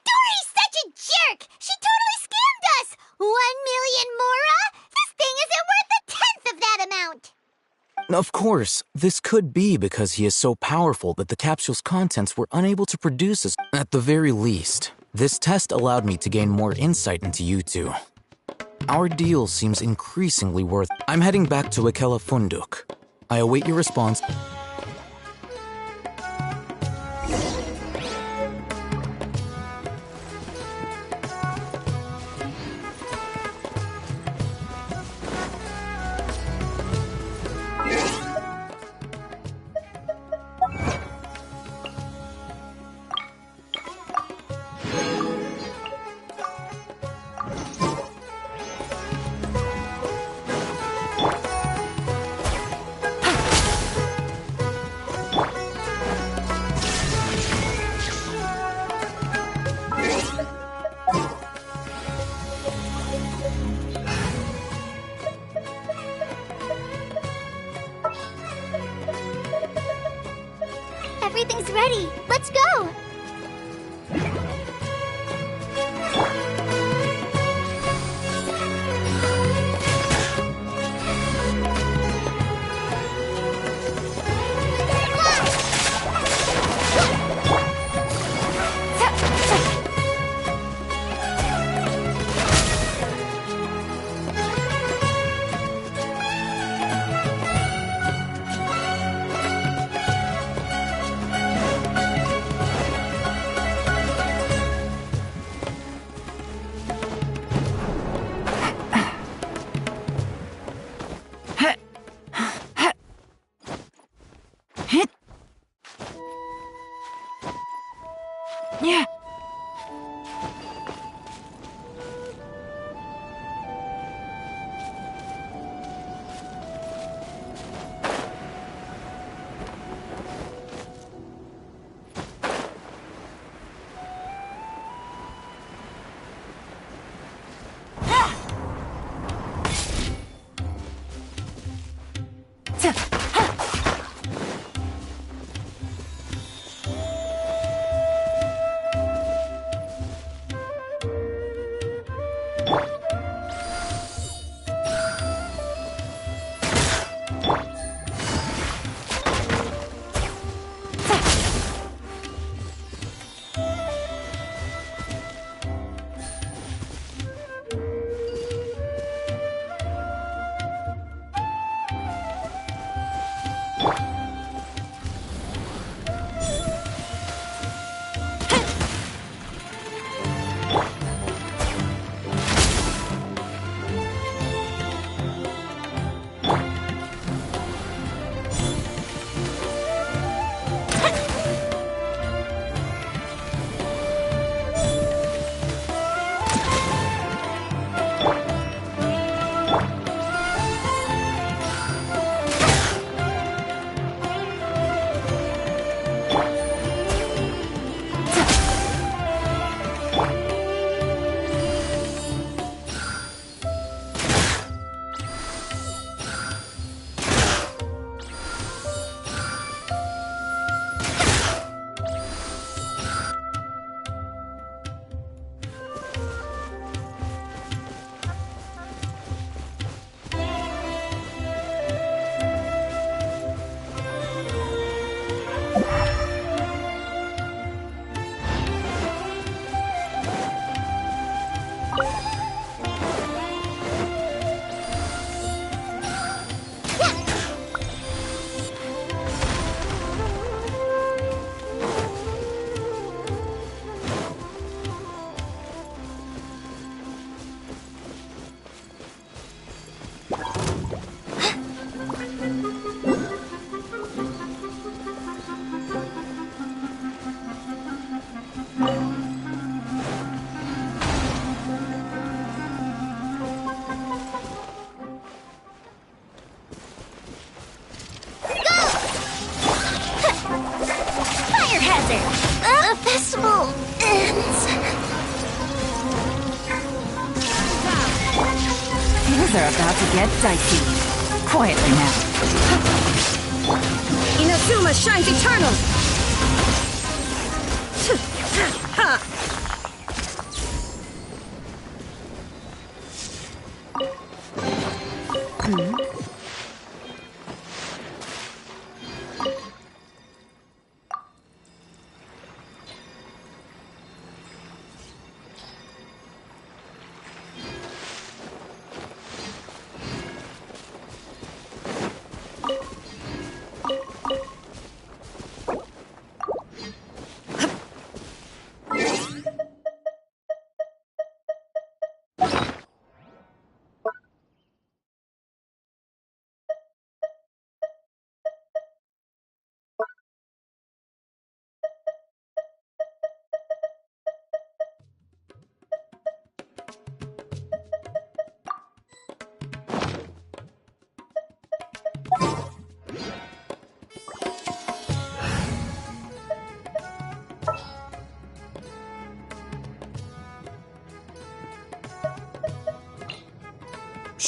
Dory's such a jerk! She totally scammed us! 1 million mora? This thing isn't worth a tenth of that amount! Of course, this could be because he is so powerful that the capsule's contents were unable to produce as... At the very least, this test allowed me to gain more insight into you two. Our deal seems increasingly worth... I'm heading back to Ikela Funduk. I await your response. ready. Let's go. Yeah. The festival ends. Things are about to get dicey. Quietly now. Inazuma shines eternal!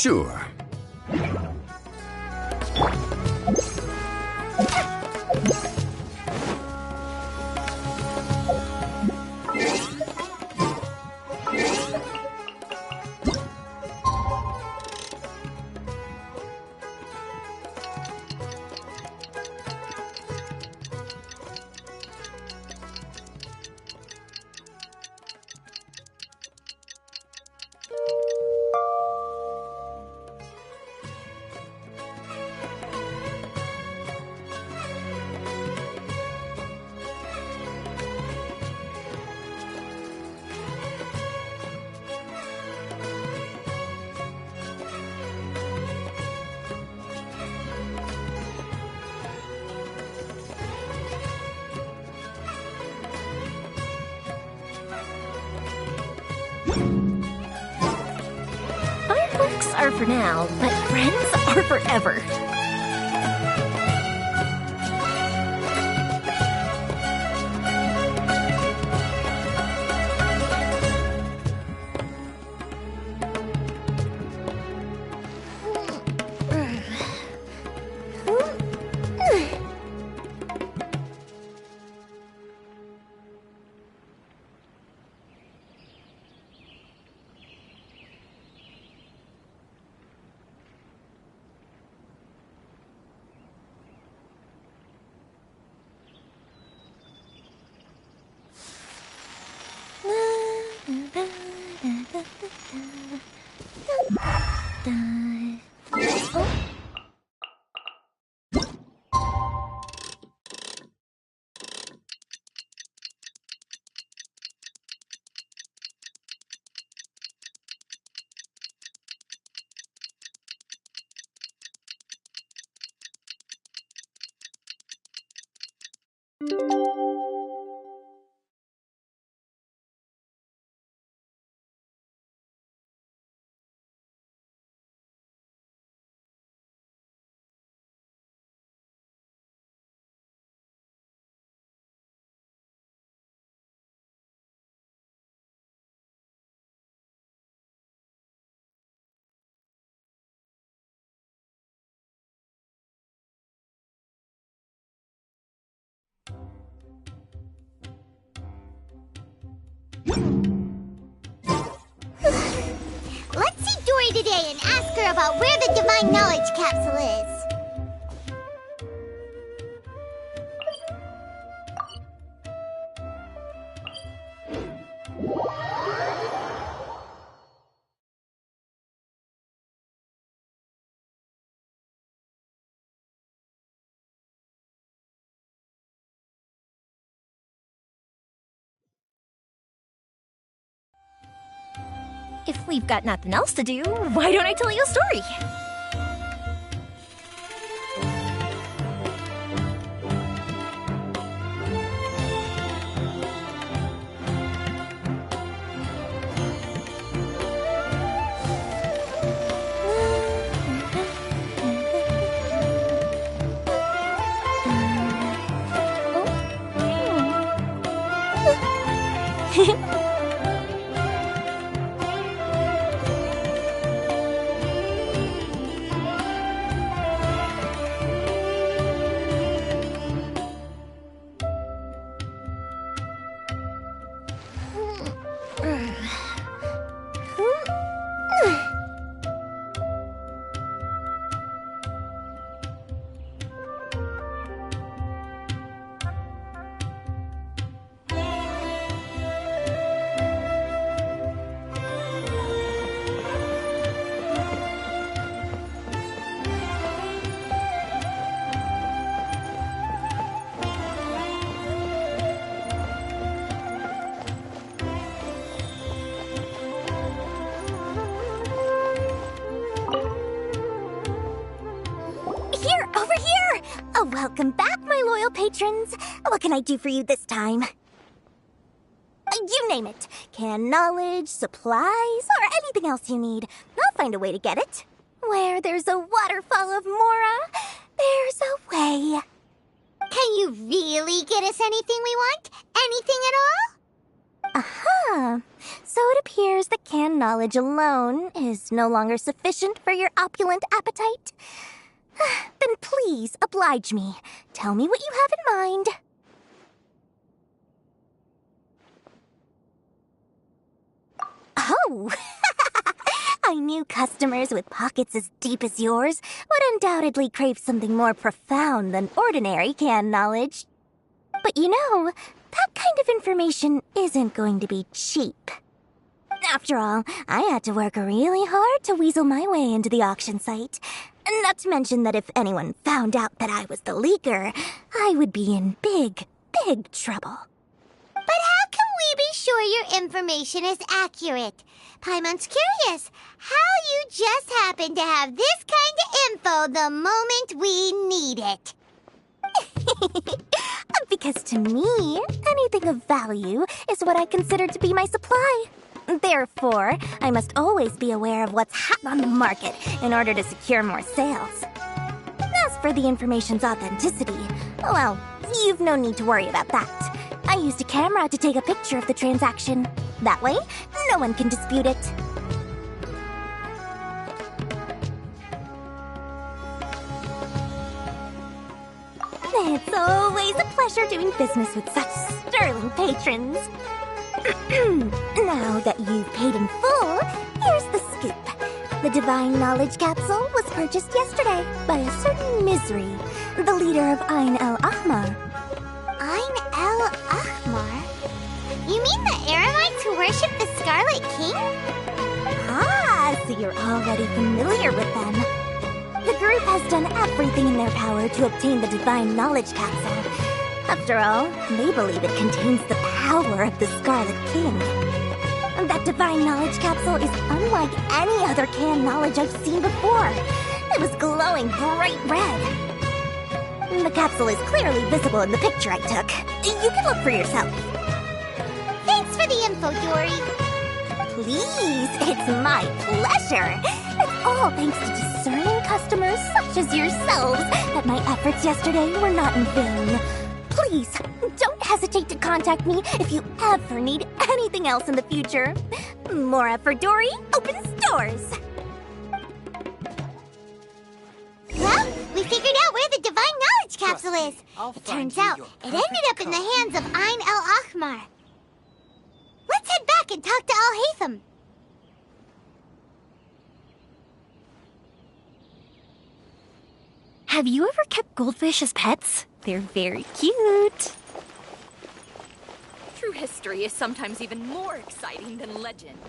Sure. for now, but friends are forever. Let's see Dory today and ask her about where the Divine Knowledge Capsule is. If we've got nothing else to do, why don't I tell you a story? Welcome back, my loyal patrons. What can I do for you this time? You name it. Can knowledge, supplies, or anything else you need. I'll find a way to get it. Where there's a waterfall of Mora, there's a way. Can you really get us anything we want? Anything at all? Aha. So it appears that canned knowledge alone is no longer sufficient for your opulent appetite. Then please oblige me. Tell me what you have in mind. Oh! I knew customers with pockets as deep as yours would undoubtedly crave something more profound than ordinary canned knowledge. But you know, that kind of information isn't going to be cheap. After all, I had to work really hard to weasel my way into the auction site. Not to mention that if anyone found out that I was the leaker, I would be in big, big trouble. But how can we be sure your information is accurate? Paimon's curious how you just happen to have this kind of info the moment we need it. Because to me, anything of value is what I consider to be my supply. Therefore, I must always be aware of what's hot on the market in order to secure more sales. As for the information's authenticity, well, you've no need to worry about that. I used a camera to take a picture of the transaction. That way, no one can dispute it. It's always a pleasure doing business with such sterling patrons. Now that you've paid in full, here's the scoop. The Divine Knowledge Capsule was purchased yesterday by a certain Misery, the leader of Ain el-Ahmar. Ain el-Ahmar? You mean the Eremites who worship the Scarlet King? Ah, so you're already familiar with them. The group has done everything in their power to obtain the Divine Knowledge Capsule. After all, they believe it contains the power of the Scarlet King. That Divine Knowledge Capsule is unlike any other canned knowledge I've seen before. It was glowing bright red. The capsule is clearly visible in the picture I took. You can look for yourself. Thanks for the info, Dory. Please, it's my pleasure. It's all thanks to discerning customers such as yourselves that my efforts yesterday were not in vain. Please, don't hesitate to contact me if you ever need anything else in the future. Mora for Dory opens doors. Well, we figured out where the Divine Knowledge Capsule is. It turns out it ended up in the hands of Ain el-Ahmar. Let's head back and talk to Al-Haytham. Have you ever kept goldfish as pets? They're very cute. True history is sometimes even more exciting than legend.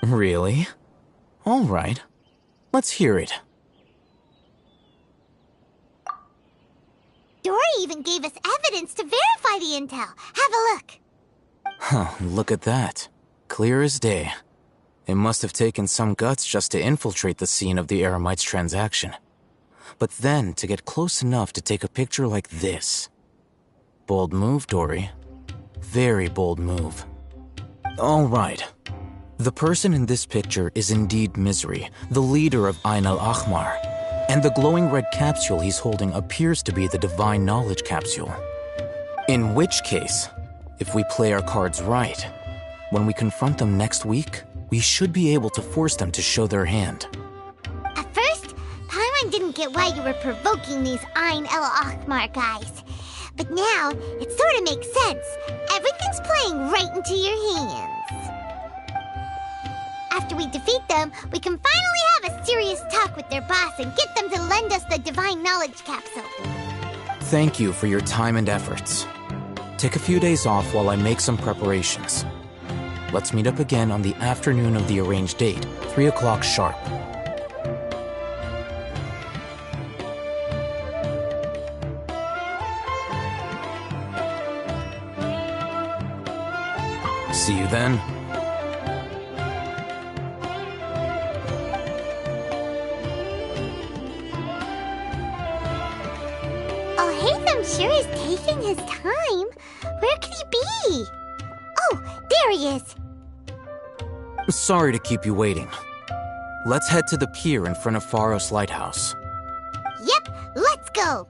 Really? All right. Let's hear it. Dory even gave us evidence to verify the intel. Have a look. Huh, look at that. Clear as day. It must have taken some guts just to infiltrate the scene of the Eremites transaction. But then to get close enough to take a picture like this. Bold move, Dory. Very bold move. All right. The person in this picture is indeed Misery, the leader of Ain el-Ahmar, and the glowing red capsule he's holding appears to be the Divine Knowledge Capsule. In which case, if we play our cards right, when we confront them next week, we should be able to force them to show their hand. At first, Paimon didn't get why you were provoking these Ain el-Ahmar guys. But now, it sort of makes sense. Everything's playing right into your hands. After we defeat them, we can finally have a serious talk with their boss and get them to lend us the Divine Knowledge Capsule. Thank you for your time and efforts. Take a few days off while I make some preparations. Let's meet up again on the afternoon of the arranged date, 3 o'clock sharp. See you then. Sure is taking his time. Where could he be? Oh, there he is. Sorry to keep you waiting. Let's head to the pier in front of Pharos Lighthouse. Yep, let's go.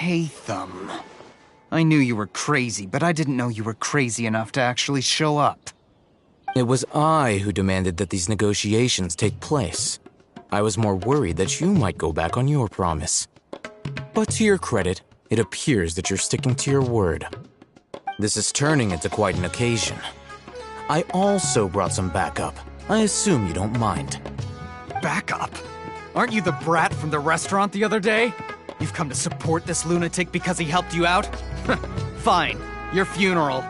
Hatham. I knew you were crazy, but I didn't know you were crazy enough to actually show up. It was I who demanded that these negotiations take place. I was more worried that you might go back on your promise. But to your credit, it appears that you're sticking to your word. This is turning into quite an occasion. I also brought some backup. I assume you don't mind. Backup? Aren't you the brat from the restaurant the other day? You've come to support this lunatic because he helped you out? Fine, your funeral.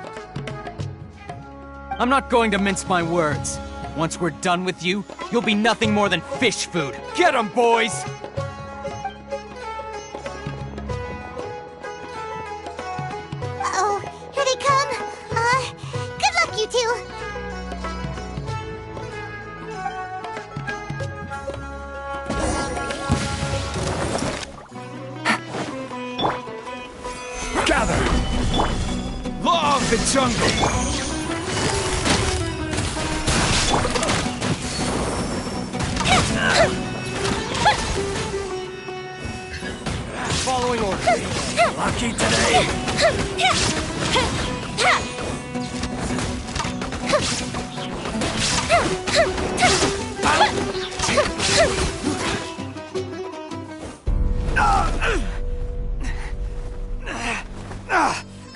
I'm not going to mince my words. Once we're done with you, you'll be nothing more than fish food. Get 'em, boys! Uh-oh, here they come. Good luck, you two. Gather! Law of the jungle! Following orders. Lucky today!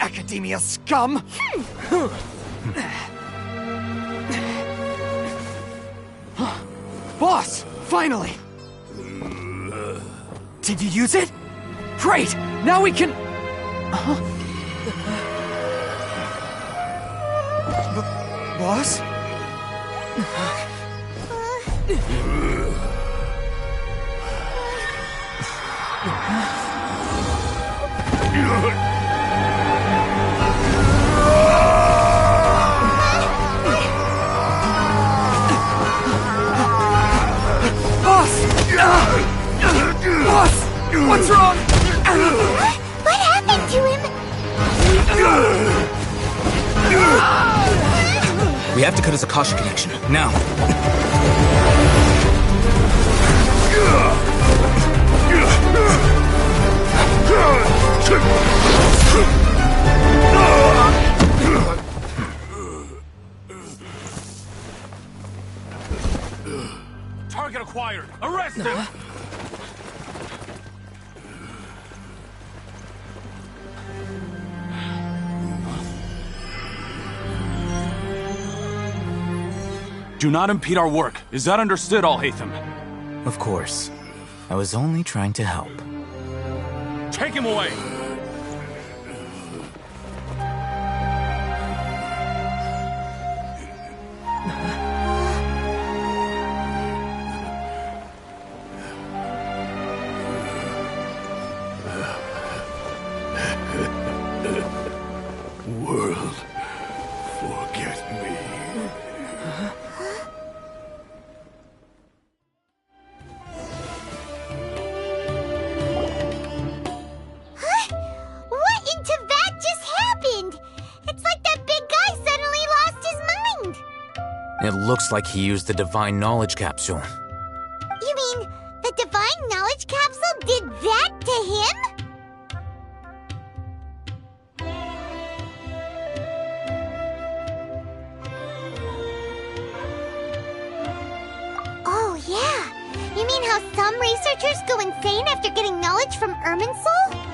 Academia scum! Boss! Finally! Did you use it? Great! Now we can... Boss? Boss! What's wrong? What happened to him? We have to cut his Akasha connection, now. Target acquired! Arrest him! Do not impede our work. Is that understood, Al-Haytham? Of course. I was only trying to help. Take him away! World, forget me. What in Teyvat just happened? It's like that big guy suddenly lost his mind. It looks like he used the Divine Knowledge Capsule. You mean the Divine Knowledge Capsule did that to him? Oh, yeah. You mean how some researchers go insane after getting knowledge from Irminsul?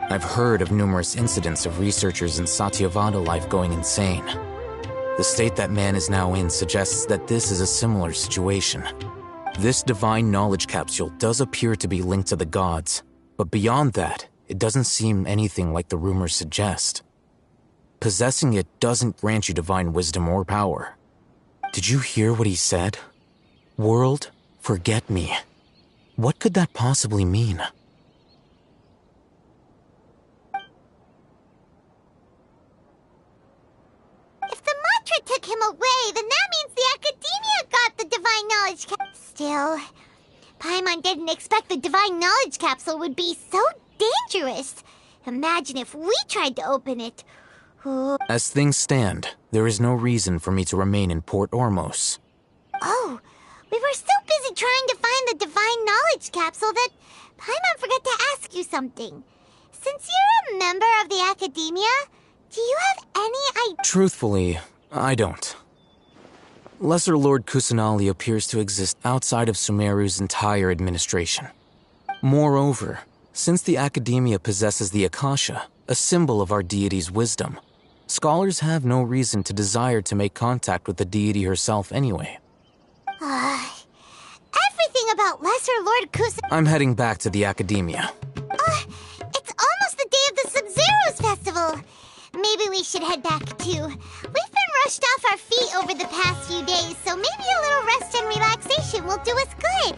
I've heard of numerous incidents of researchers in Satyavada life going insane. The state that man is now in suggests that this is a similar situation. This divine knowledge capsule does appear to be linked to the gods, but beyond that, it doesn't seem anything like the rumors suggest. Possessing it doesn't grant you divine wisdom or power. Did you hear what he said? World, forget me. What could that possibly mean? If the mantra took him away, then that means the Academia got the Divine Knowledge Capsule. Still, Paimon didn't expect the Divine Knowledge Capsule would be so dangerous. Imagine if we tried to open it. Ooh. As things stand, there is no reason for me to remain in Port Ormos. Oh, we were so busy trying to find the Divine Knowledge Capsule that Paimon forgot to ask you something. Since you're a member of the Academia, do you have any idea? Truthfully, I don't. Lesser Lord Kusanali appears to exist outside of Sumeru's entire administration. Moreover, since the Academia possesses the Akasha, a symbol of our deity's wisdom, scholars have no reason to desire to make contact with the deity herself anyway. Everything about Lesser Lord I'm heading back to the Academia. It's almost the day of the Sub-Zero's festival. Maybe we should head back too. We've been rushed off our feet over the past few days, so maybe a little rest and relaxation will do us good.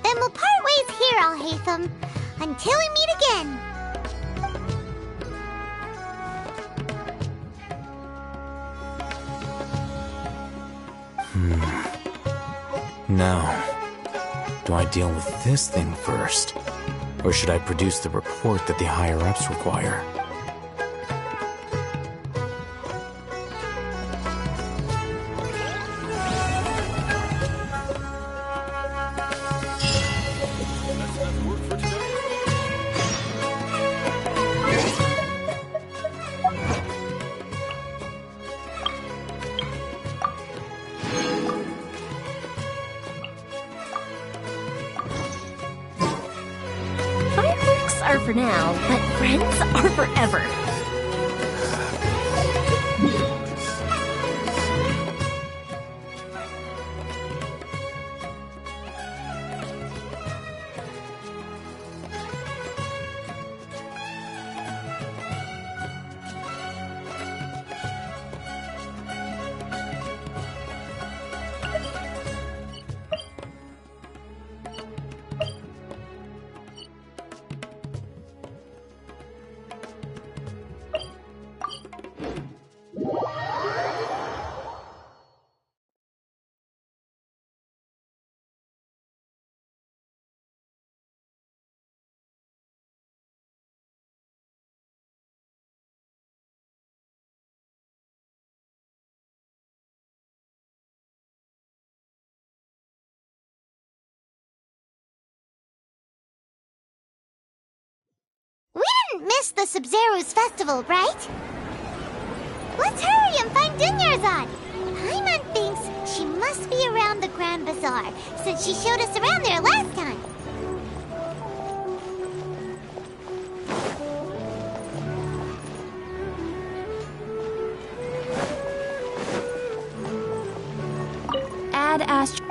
Then we'll part ways here, Alhaitham, until we meet again. Now, do I deal with this thing first? Or should I produce the report that the higher-ups require? Fireworks are for now, but friends are forever. We didn't miss the Sub-Zero's festival, right? Let's hurry and find Dunyarzad. Paimon thinks she must be around the Grand Bazaar, since she showed us around there last time. Add Astro.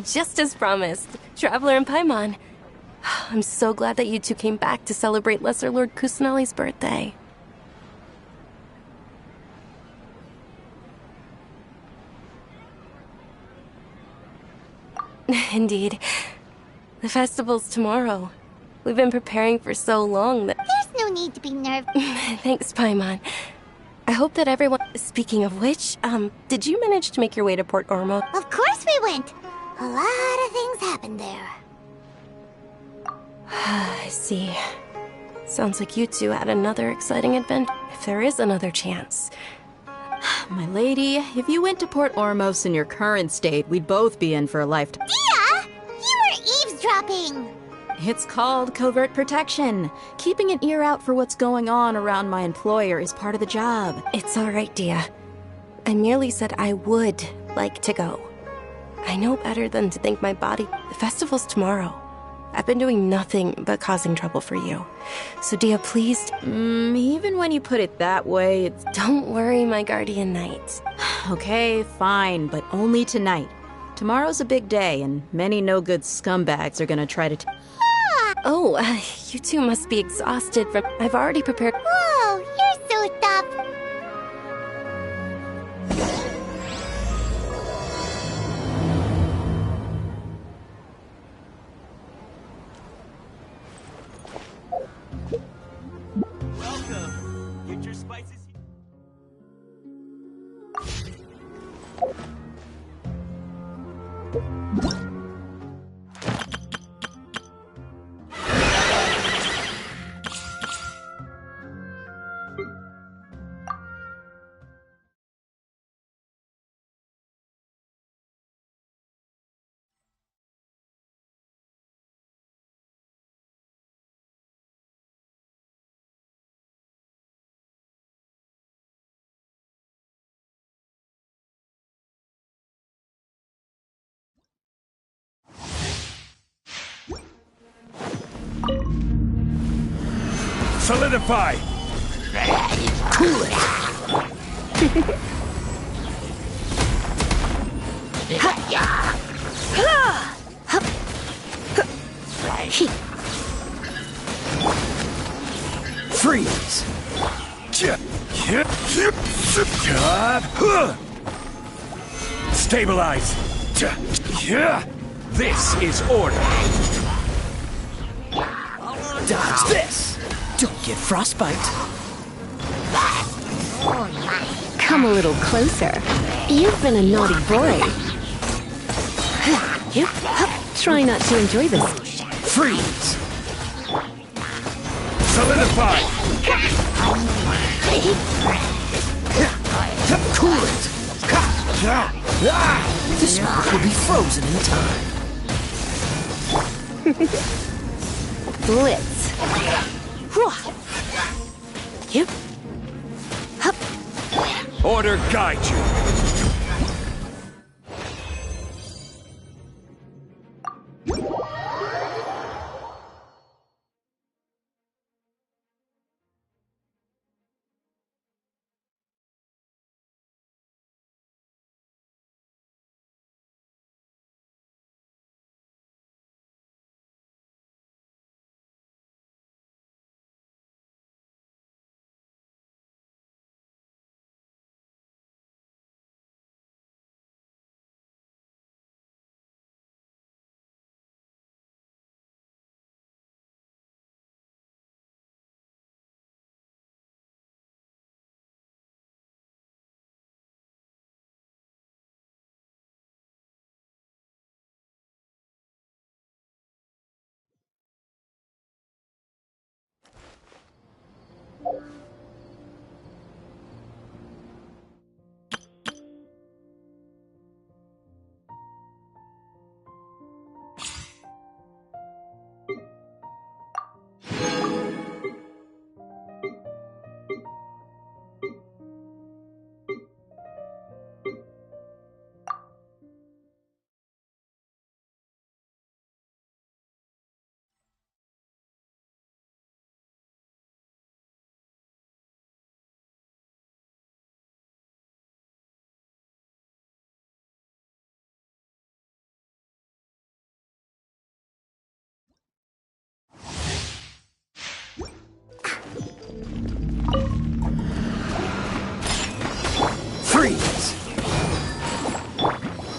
Just as promised, Traveler and Paimon. I'm so glad that you two came back to celebrate Lesser Lord Kusanali's birthday. Indeed. The festival's tomorrow. We've been preparing for so long that... There's no need to be nervous. Thanks, Paimon. I hope that everyone... Speaking of which, did you manage to make your way to Port Ormo? Of course we went. A lot of things happened there. I see. Sounds like you two had another exciting adventure. If there is another chance. My lady, if you went to Port Ormos in your current state, we'd both be in for a lifetime. Dia! You were eavesdropping! It's called covert protection. Keeping an ear out for what's going on around my employer is part of the job. It's all right, Dia. I merely said I would like to go. I know better than to think my body... The festival's tomorrow. I've been doing nothing but causing trouble for you. So, Dia, please... Even when you put it that way, it's... Don't worry, my guardian knight. Okay, fine, but only tonight. Tomorrow's a big day, and many no-good scumbags are gonna try to... Oh, you two must be exhausted from... I've already prepared... Whoa, you're so tough. Welcome. Get your spices. Solidify! Freeze! Stabilize! This is order! Dodge this! Don't get frostbite. Come a little closer. You've been a naughty boy. Try not to enjoy this. Freeze! Solidify! Cool it! The spark will be frozen in time. Blitz. Order guide you!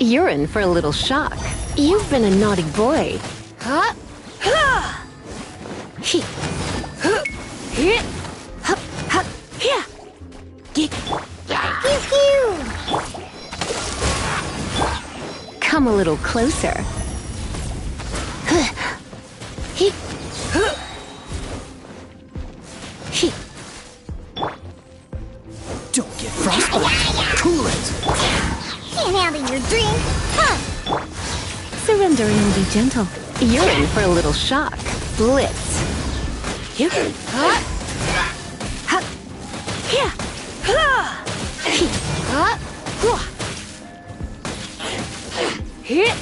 You're in for a little shock. You've been a naughty boy. Huh? Ha! He. Huh. Hit. Hup. Hup. Yeah. Geek. Pew Come a little closer. He. He. Don't get frostbite. Cool it. Can't handle your dream. Huh? Surrender and be gentle. You're in for a little shock. Blitz. Here. Huh? Hup. Here. He. Huh? Hit.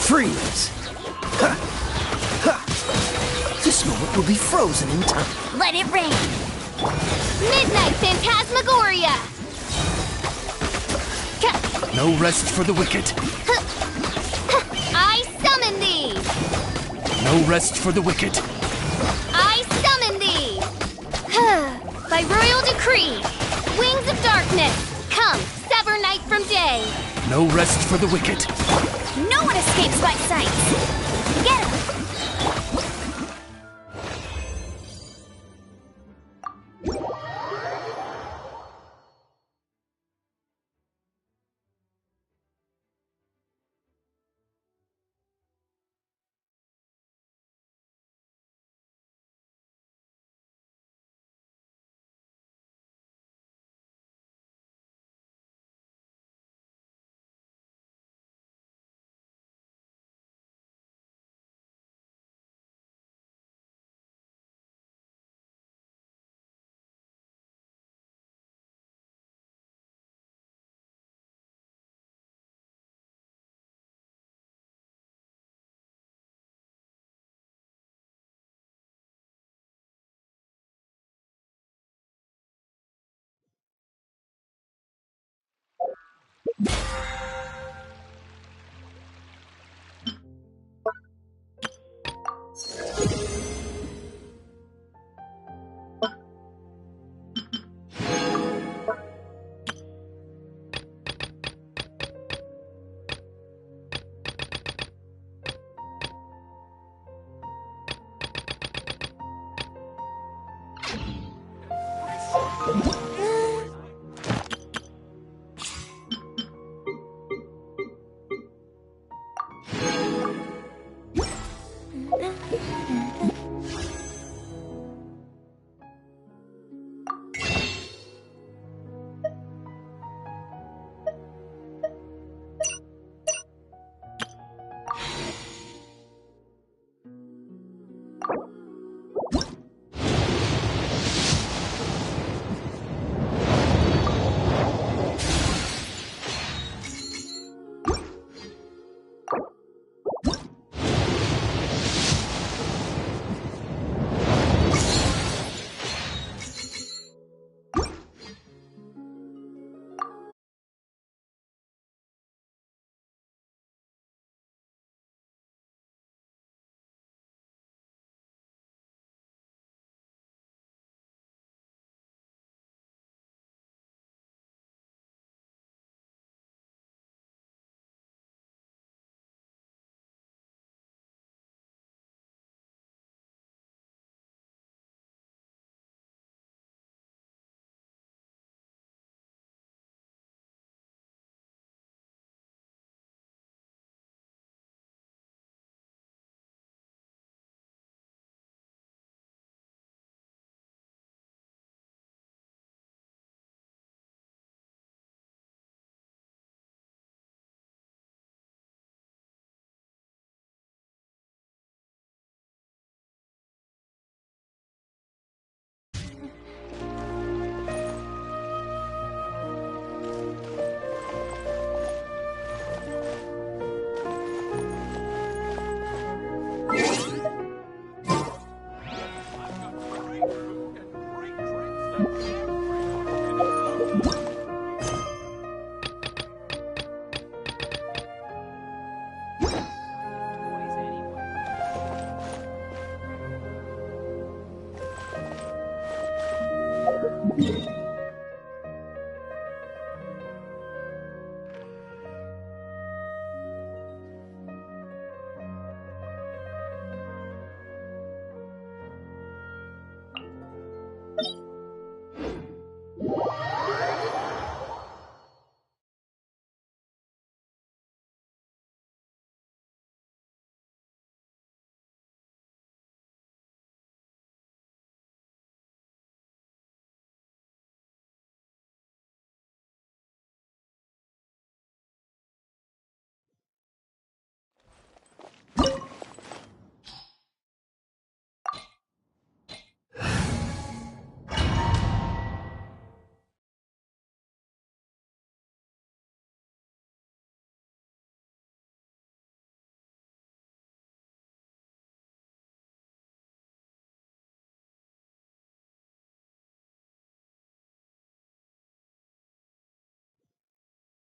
Freeze! Ha! Ha! This moment will be frozen in time. Let it rain. Midnight Phantasmagoria. No rest for the wicked. I summon thee. No rest for the wicked. I summon thee. By royal decree, wings of darkness, come, sever night from day. No rest for the wicked. No one escapes my sight. Get him!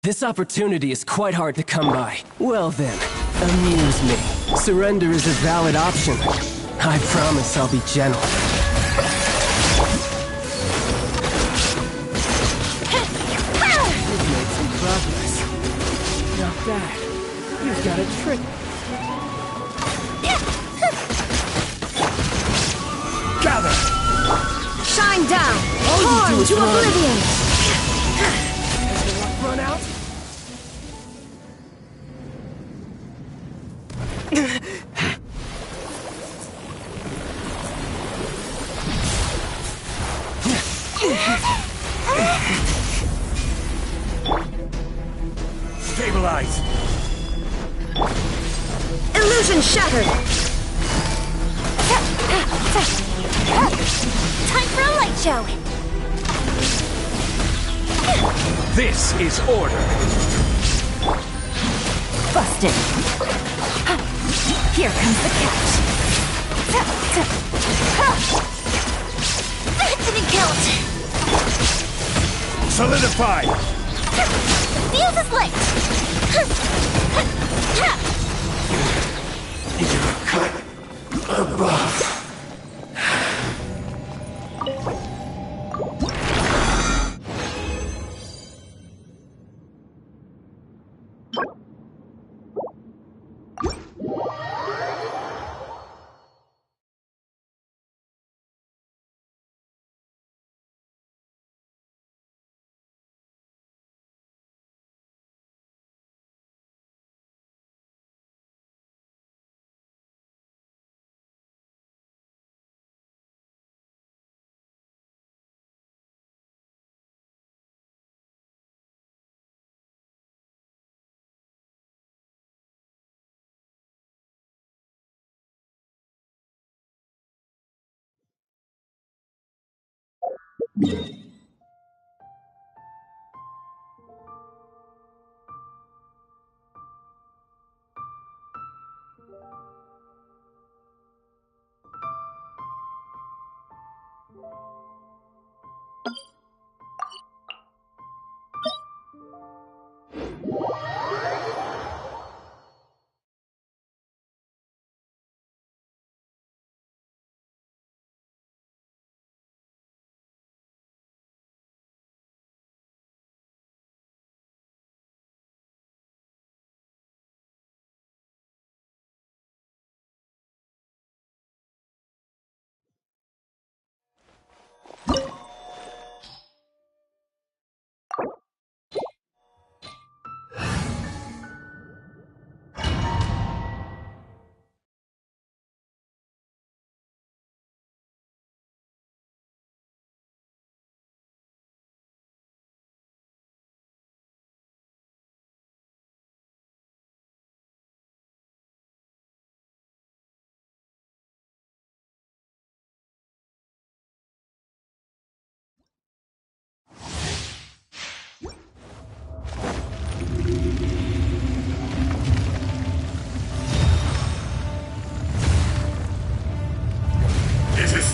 This opportunity is quite hard to come by. Well then, amuse me. Surrender is a valid option. I promise I'll be gentle. You've made some progress. Not bad. You've got a trick. Gather! Shine down! All you do is to run. oblivion! Has the luck run out? Stabilize! Illusion shattered! Time for a light show! This is order! Busted. Here comes the catch. That didn't count! Solidify! Fuse is lit! You're cut above.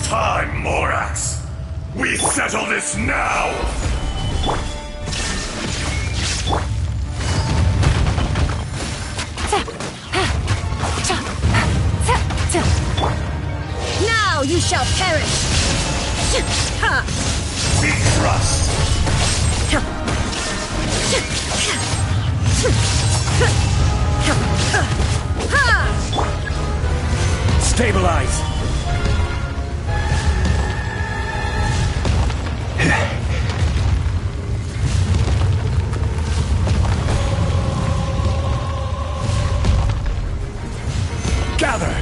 Time, Morax! We settle this now! Now you shall perish! Be crushed! Stabilize! Gather!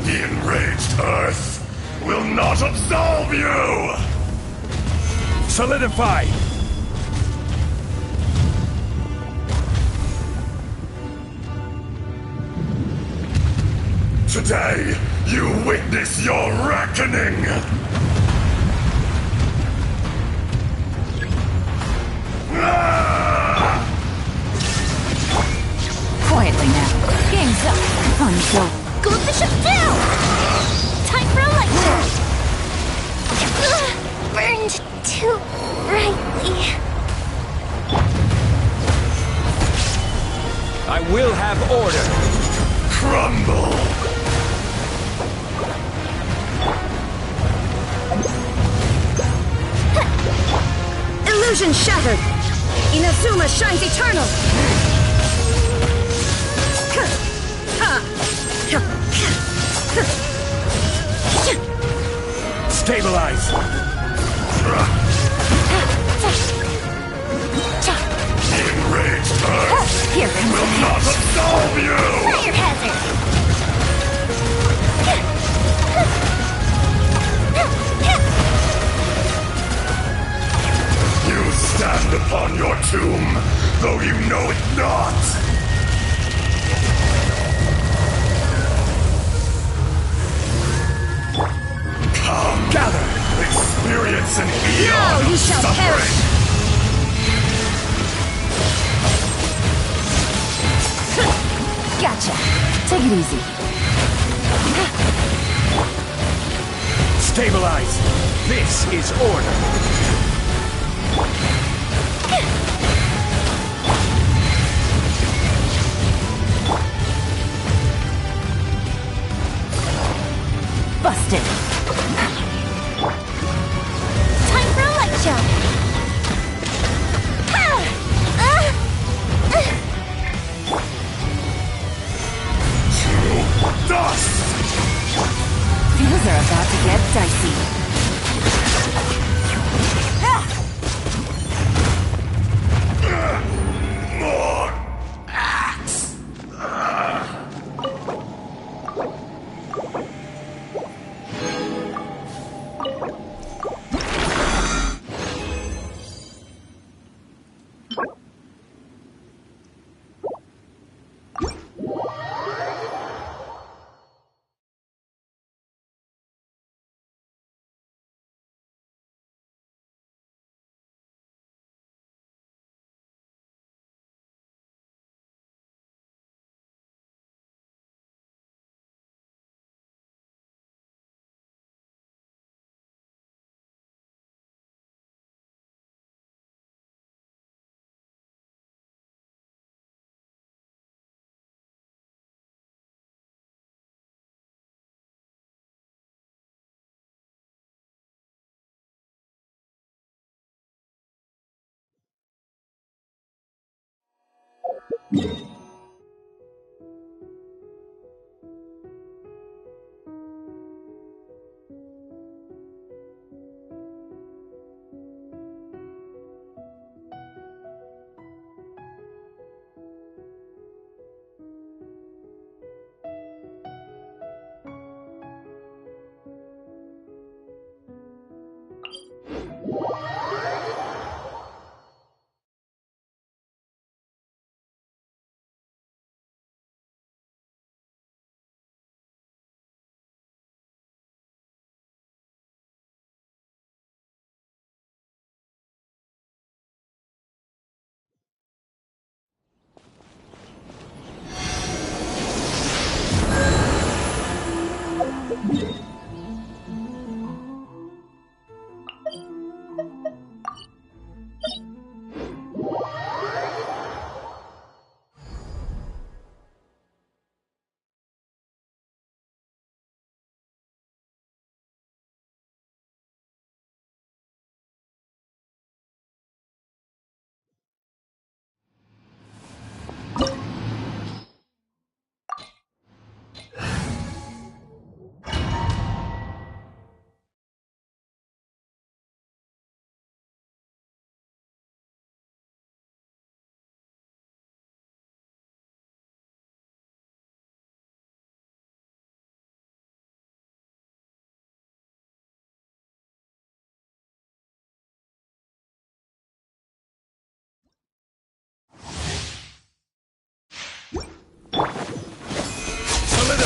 The enraged Earth will not absolve you! Solidify! Today, you witness your reckoning! Quietly now. Game's up. Fun's over. Goldfish up down! Time for a lecture! Burned too brightly. I will have order! Crumble! Illusion shattered! Inazuma shines eternal! Stabilize! The enraged Earth Here comes will not absolve you! Fire hazard! You stand upon your tomb, though you know it not! Come, Gather! experience an eon Now of you shall suffering! Gotcha. Take it easy. Stabilize! This is order! Busted. Time for a light show! Dust! Things are about to get dicey. More axe!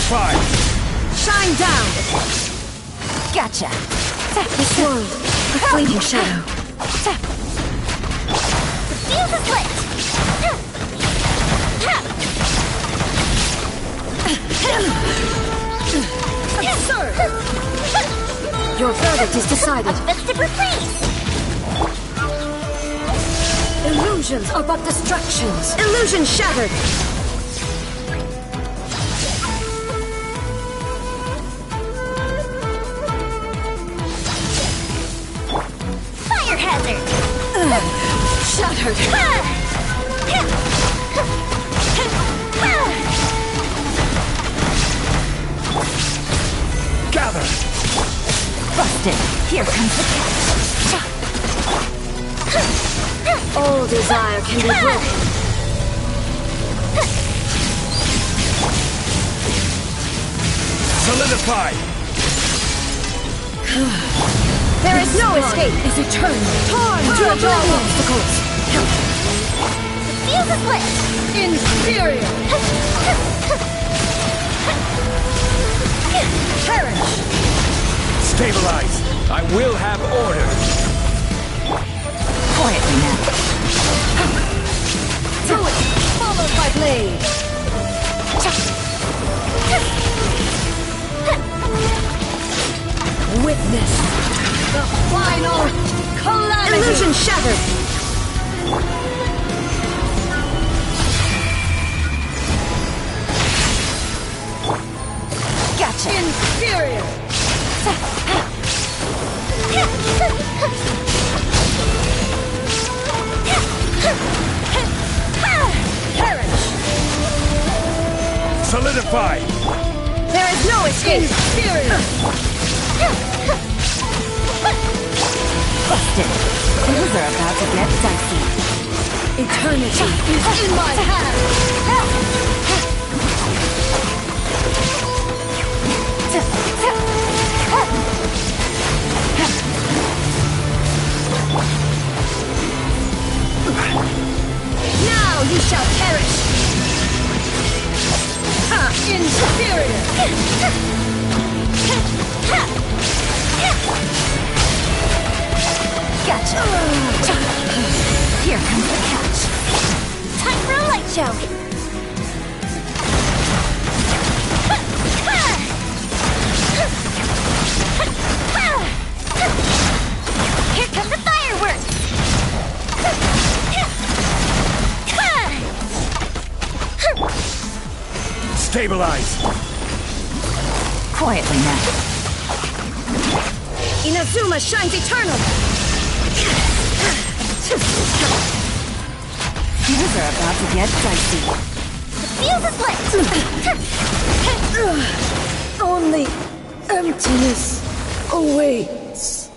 Solidify! Shine down! Gotcha. This world, a fleeting shadow. Fuse is lit! Absurd! Your verdict is decided. Festive reprise! Illusions are but distractions. Illusion shattered! Fire hazard! Shattered! Gather! Busted. Here comes the catch. All desire can be broken. Solidify! There is no escape. Is eternal. Torn to all obstacles. Fuse is lit! Inferior. Perish. Stabilize! I will have order! Quietly now. Do it. Followed by blade. Witness the final calamity. Illusion shattered. Gotcha. Inferior. Perish. Solidify! There is no escape. Inferior. Busted. Things are about to get dicey. Eternity is in my hand. Now you shall perish. Inferior. Gotcha. Here comes the catch. Time for a light show! Here come the fireworks! Stabilize! Quietly now. Inazuma shines eternal. Things are about to get dicey. Fuse is lit! Only emptiness awaits.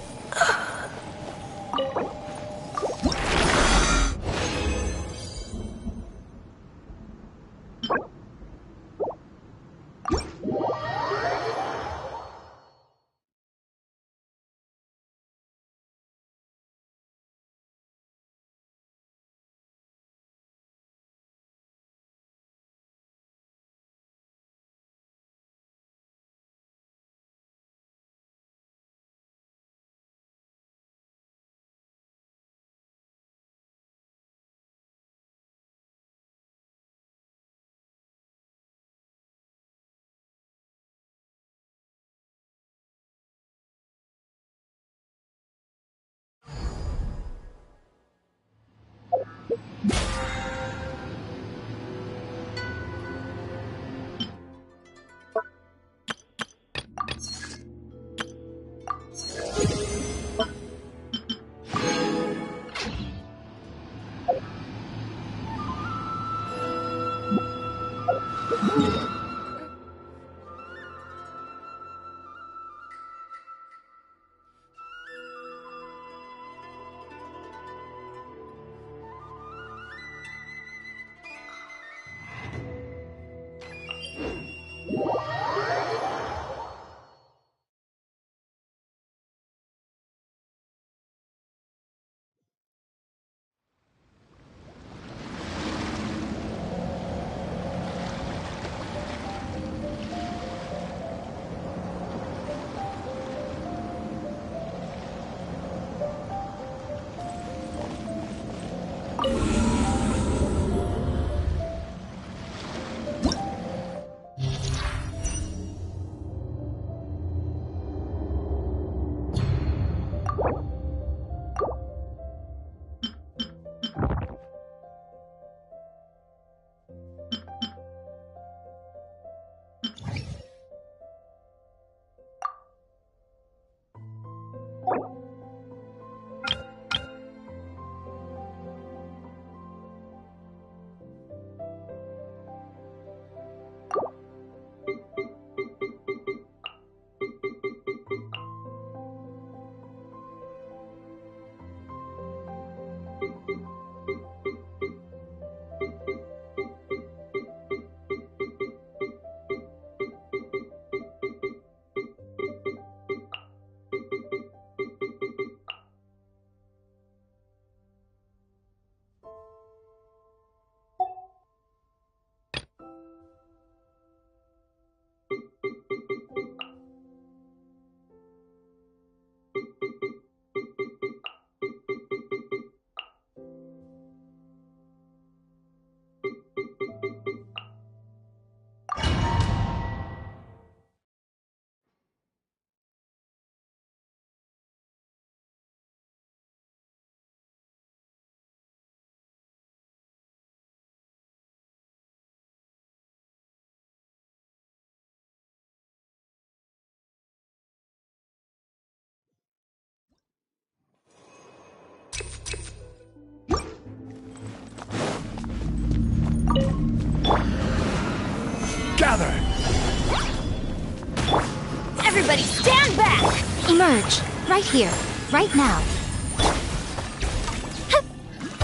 Everybody stand back! Emerge. Right here. Right now.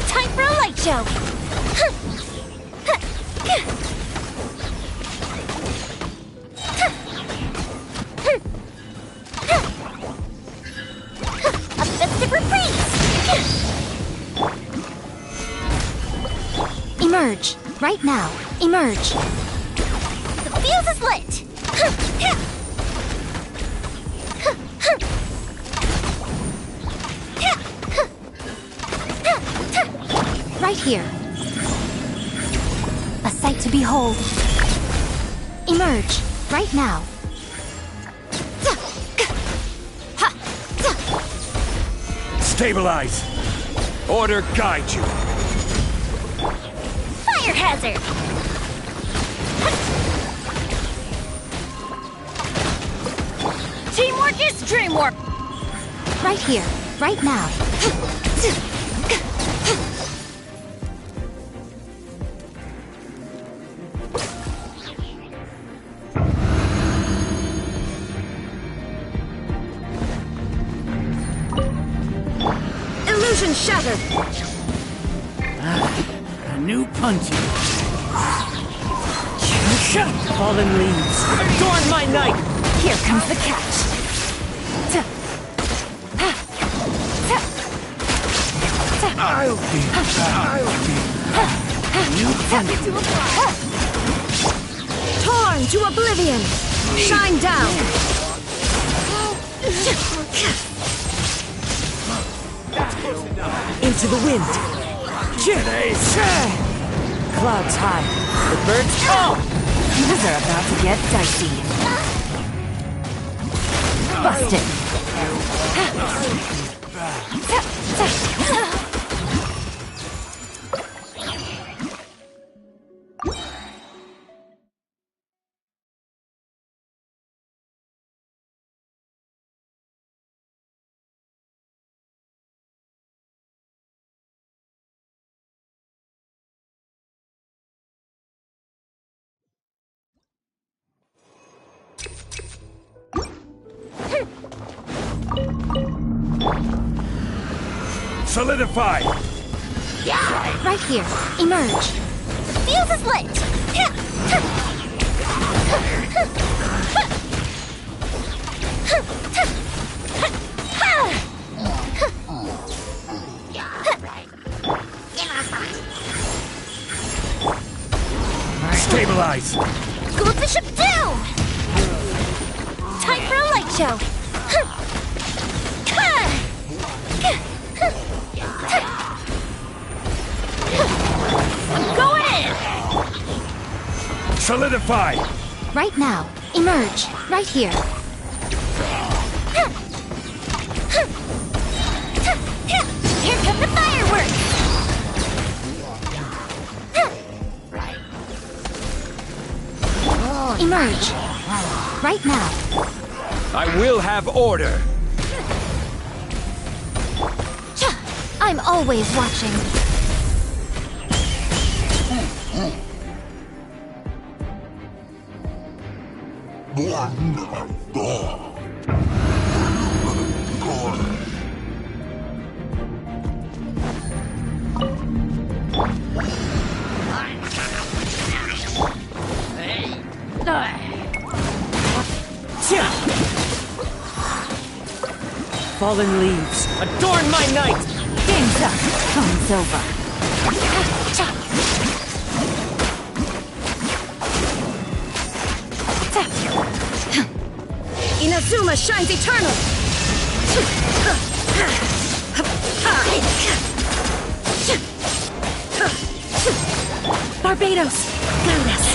Time for a light show! A festive reprise! Emerge. Right now. Emerge. The fuse is lit! Right here. A sight to behold. Emerge. Right now. Stabilize. Order guide you. Fire hazard! Teamwork is dreamwork! Right here. Right now. Illusion shattered! A new punching. Fallen leaves. Adorn my night! Here comes the catch. I'll be. New punching. Torn to oblivion! Shine down! Into the wind! Clouds high. The birds call! Things are about to get dicey. Busted. Solidify! Right here. Emerge. Fuse is lit! Stabilize! Goldfish up down! Time for a light show! Going in! Solidify! Right now. Emerge. Right here. Here come the fireworks! Emerge. Right now. I will have order! I'm always watching. Fallen leaves. Adorn my night! Game's up. Fun's over. Inazuma shines eternal! Barbados, guide us!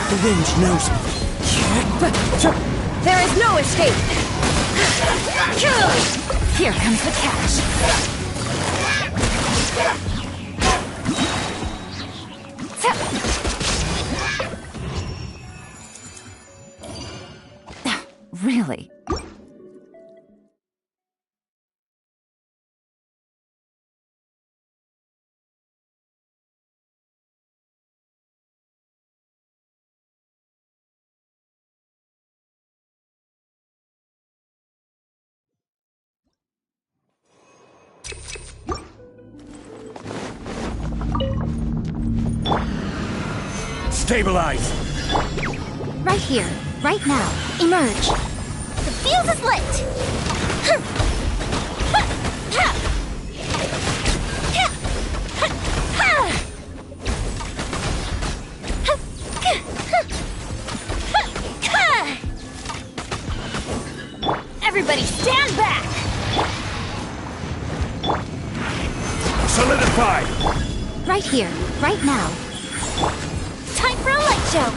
The wind knows me. There is no escape! Here comes the catch. Really? Stabilize! Right here, right now. Emerge. The fuse is lit! Everybody stand back! Solidify! Right here, right now. Time for a light show!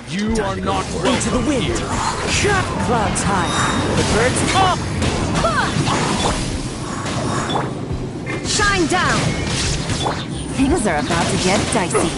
You are not Into the wind! Clouds high! The birds up! Shine down! Things are about to get dicey.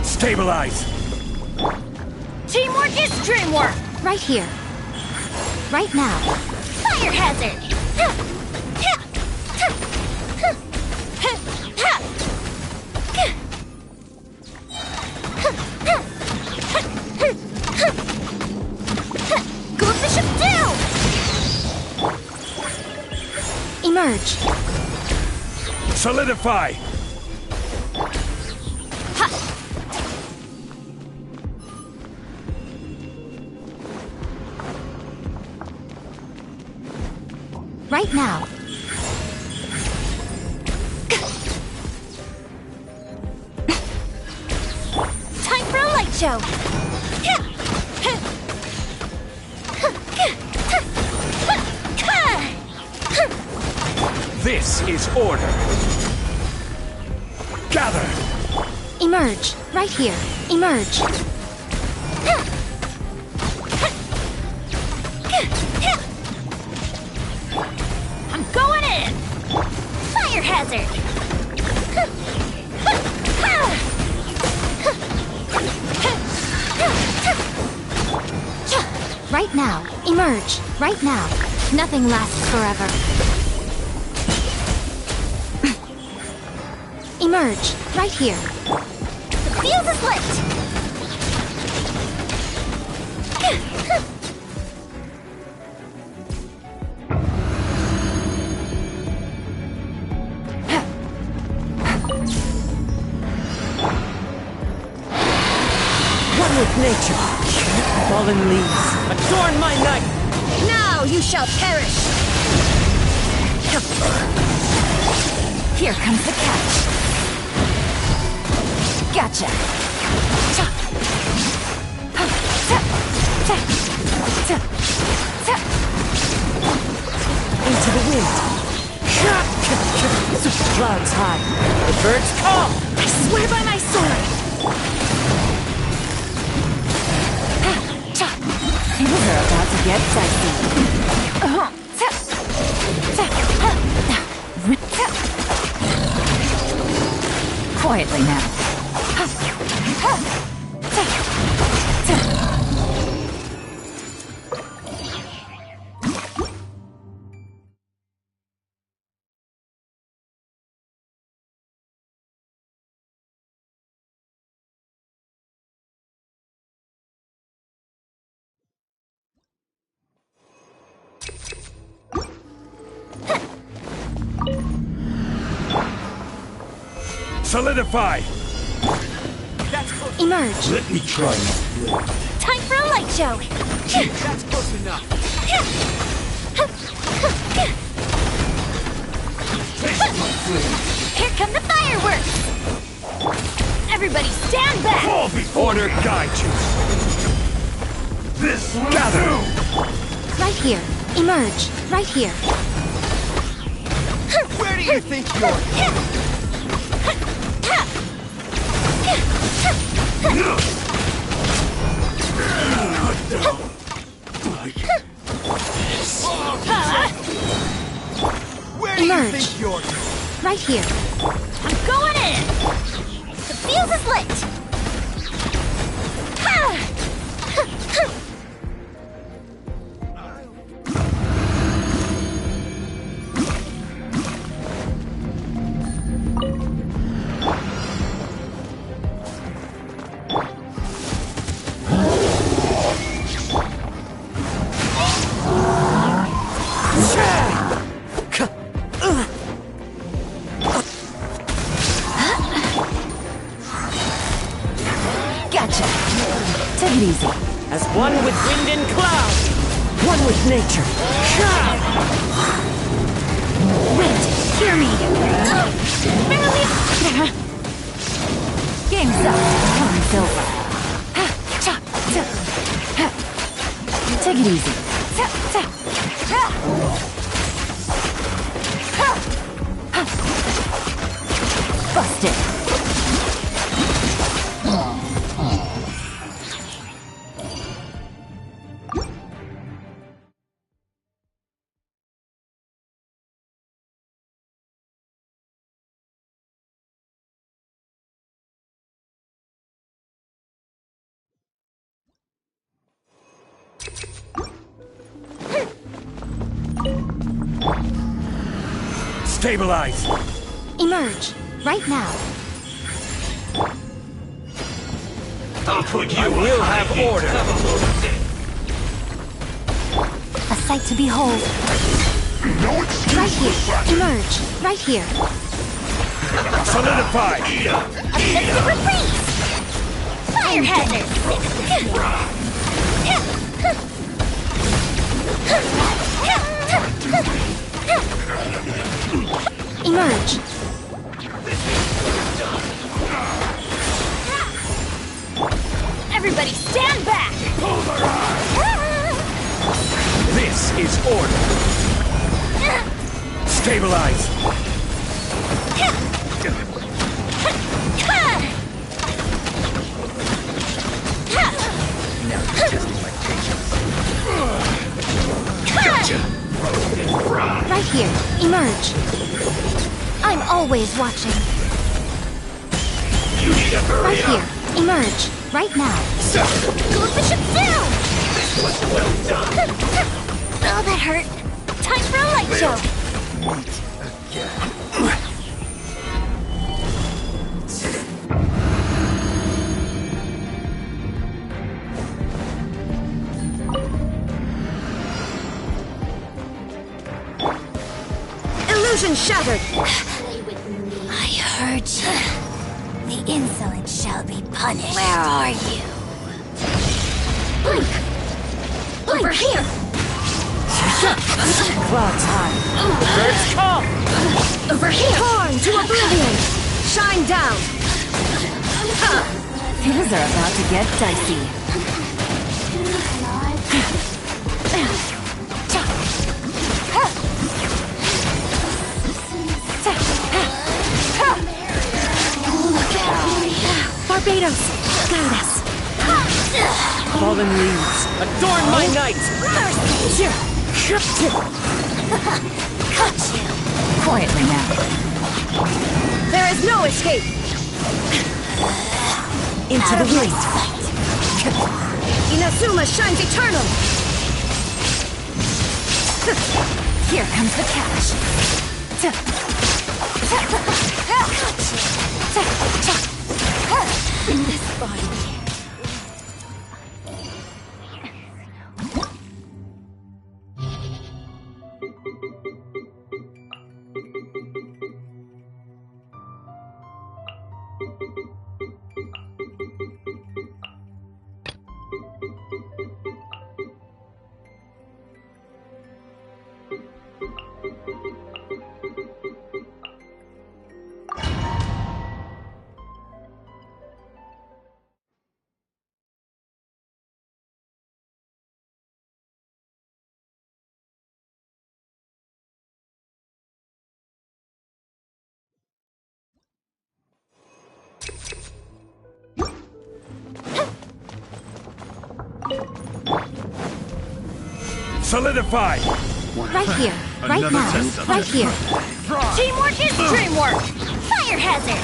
Stabilize! Teamwork is dreamwork! Right here. Right now. Fire hazard! Go Bishop down! Emerge. Solidify! Right now. Time for a light show! This is order! Gather! Emerge. Right here. Emerge. I'm going in! Fire hazard! Right now. Emerge. Right now. Nothing lasts forever. Emerge. Right here. The fuse is lit! One with nature! Fallen leaves, adorn my night! Now you shall perish! Here comes the catch. Gotcha. Into the wind! Clouds high, the birds come! I swear by my sword! Things are about to get dicey. Quietly now. Solidify! Emerge. Let me try my blade. Time for a light show. That's close enough. Here come the fireworks. Everybody stand back. Order guide you. This Gather! Right here. Emerge. Right here. Where do you think you're? Where do you Emerge. think you're? Right here. I'm going in. The fuse is lit. Gotcha. Take it easy. As one with wind and cloud. One with nature. Wind, hear me. Game's up. Time's over. Take it easy. Bust it. Stabilize! Emerge. Right now. I'll put you I will have order! A sight to behold. No excuse Right for here. fracture. Emerge. Right here. Solidify! Offensive reprise. Fire hazard. Emerge. Everybody stand back! This is order! Stabilize! Now you're testing my patience. Gotcha! Right here. Emerge. I'm always watching. You need to hurry Right up. here. Emerge. Right now. Coefficient down! This was well done. Oh, that hurt. Time for a light show. Illusion shattered. I heard you. The insolent shall be punished. Where are you? Blink! Over here! Cloud's high. Birds come. Over here! Torn to oblivion. Shine down. Things are about to get dicey. Barbados, guide us. Fallen leaves, adorn my night. Cut you! Quietly now. There is no escape. Into the wind. Inazuma shines eternal. Here comes the catch. In this body. Solidify! Right here. Right now. Right here. Teamwork is dreamwork! Fire hazard!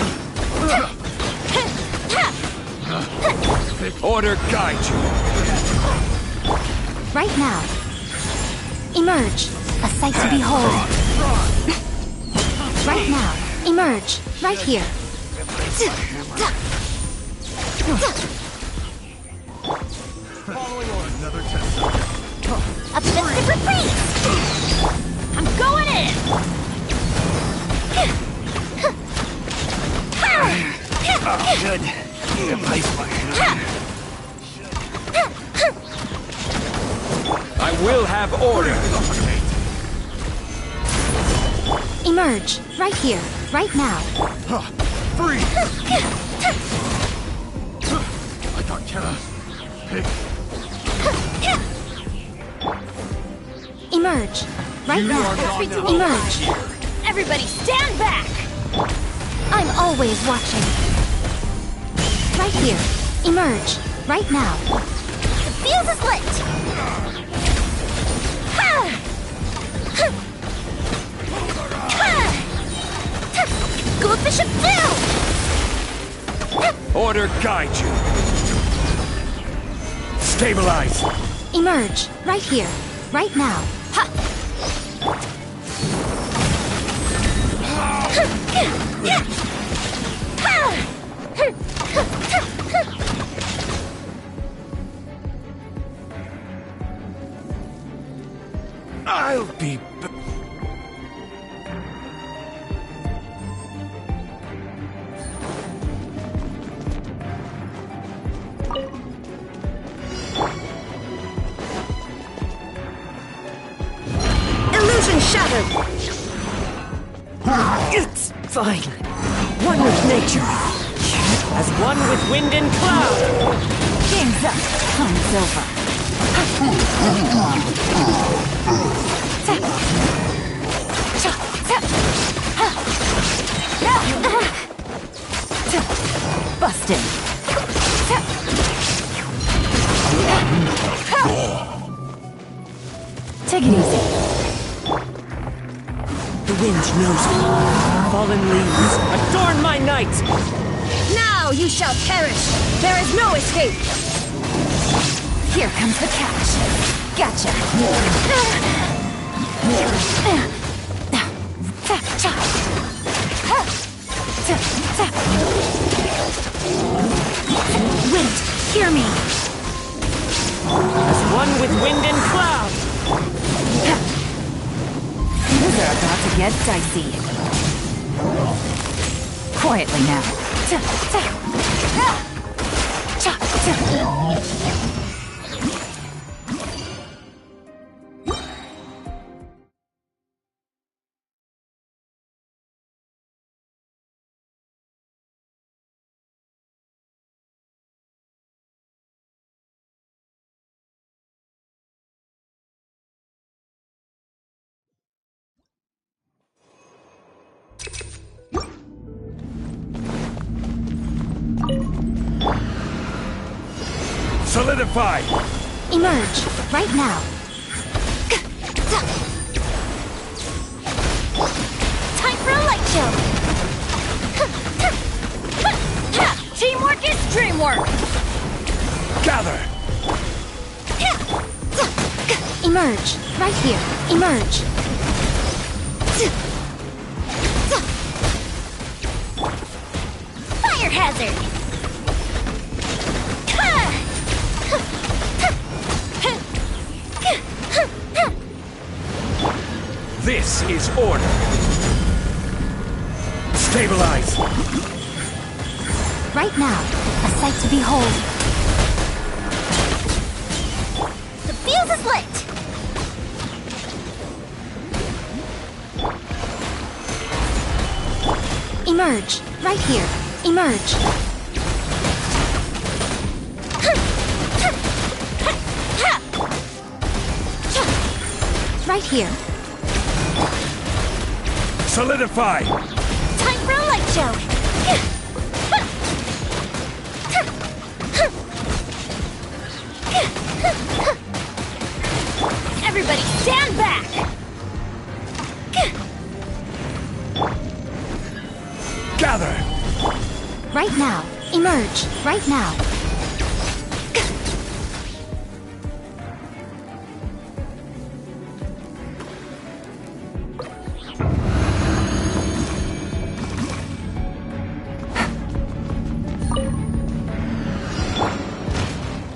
Order guide you. Right now. Emerge. A sight to behold. Right now. Emerge. Right here. Following order. Another test. Offensive retreat! I'm going in! Good. I will have order. Emerge. Right here. Right now. Free! I got Kara. Pick. Emerge. Right now. Emerge. Everybody stand back! I'm always watching. Right here. Emerge. Right now. The fuse is lit! Go Bishop down! Order guide you. Stabilize. Emerge. Right here. Right now. I'll be... Illusion shattered! It's fine. One with nature. As one with wind and cloud. Game's up. Time's over. Busted. Take it easy. The wind knows me. Fallen leaves, adorn my night! Now you shall perish! There is no escape! Here comes the catch. Gotcha. Wind, hear me. As one with wind and cloud. Things are about to get dicey. Quietly now. Solidify! Emerge. Right now. Time for a light show! Teamwork is dreamwork! Gather! Emerge. Right here. Emerge. Fire hazard! This is order. Stabilize. Right now. A sight to behold. The fuse is lit! Emerge. Right here. Emerge. Right here. Solidify! Time for a light show! Everybody stand back! Gather! Right now. Emerge. Right now.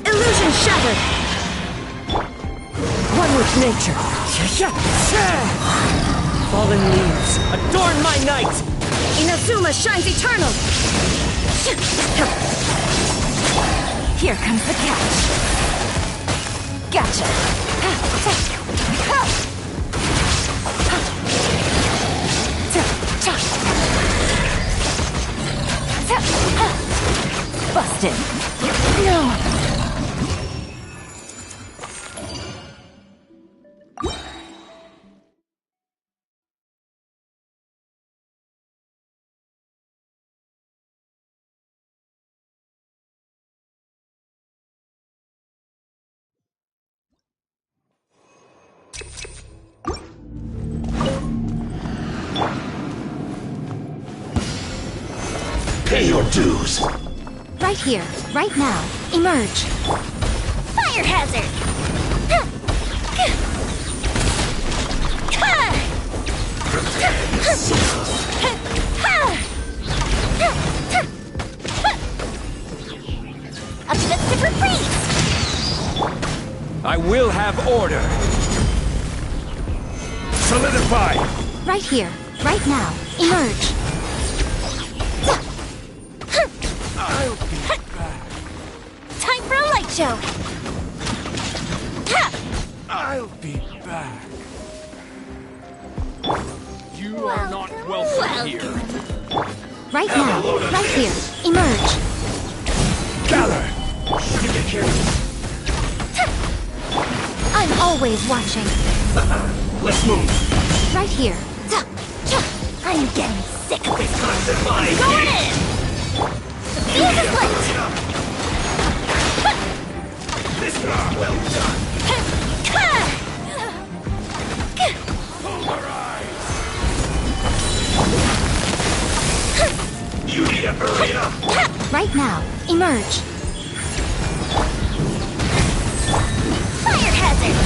Illusion shattered! One with nature. Fallen leaves, adorn my night! Inazuma shines eternal! Here comes the catch. Gotcha. Busted. No. Pay your dues. Right here. Right now. Emerge. Fire hazard! Up to the super freeze! I will have order. Solidify! Right here. Right now. Emerge. I'll be back. Time for a light show! I'll be back. You are not welcome here. Right now. Right here. Emerge. Gather! I'm always watching. Let's move. Right here. I'm getting sick of this. Constant mind. Going in! Fuse is lit! This is well done. Pulverize. You need to hurry up. Right now. Emerge. Fire hazard!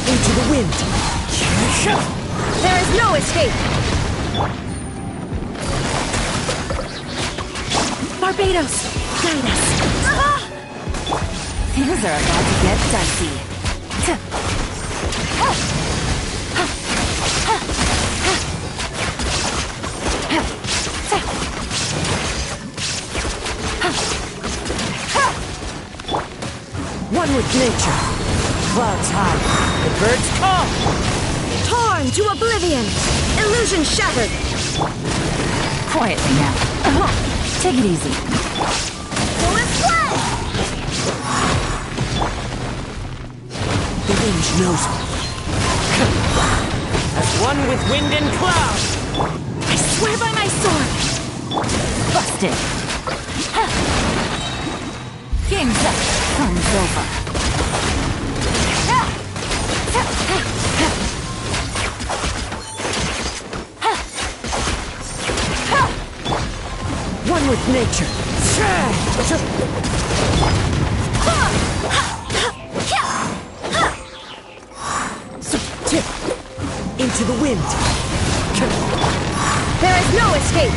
Into the wind! There is no escape! Barbados, guide us! Things are about to get dicey. One with nature. Clouds high. The birds call. Torn to oblivion. Illusion shattered. Quietly now. Take it easy. The range knows me. As one with wind and cloud. I swear by my sword. Busted. Game's up. Fun's over. One with nature. Into the wind. There is no escape.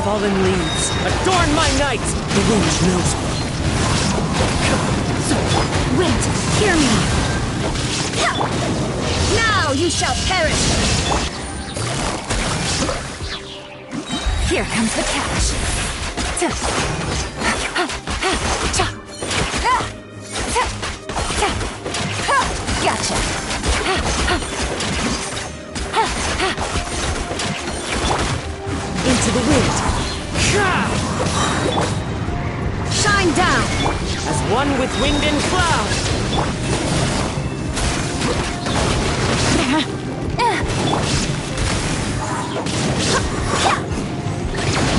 Fallen leaves, adorn my night! The wind knows me. Wind, hear me! Now you shall perish! Here comes the catch. Gotcha. Into the wind. Shine down! As one with wind and cloud!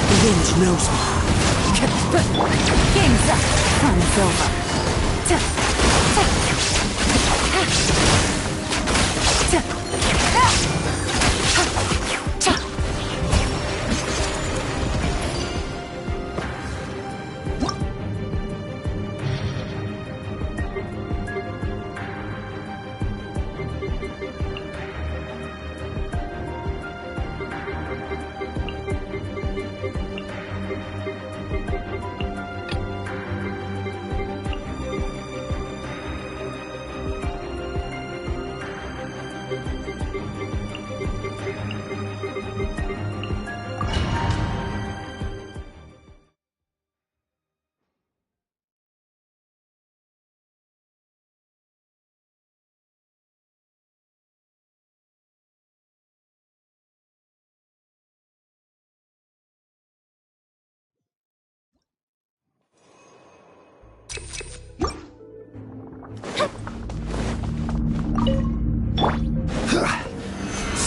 The wind knows me. Game's up. Fun's over.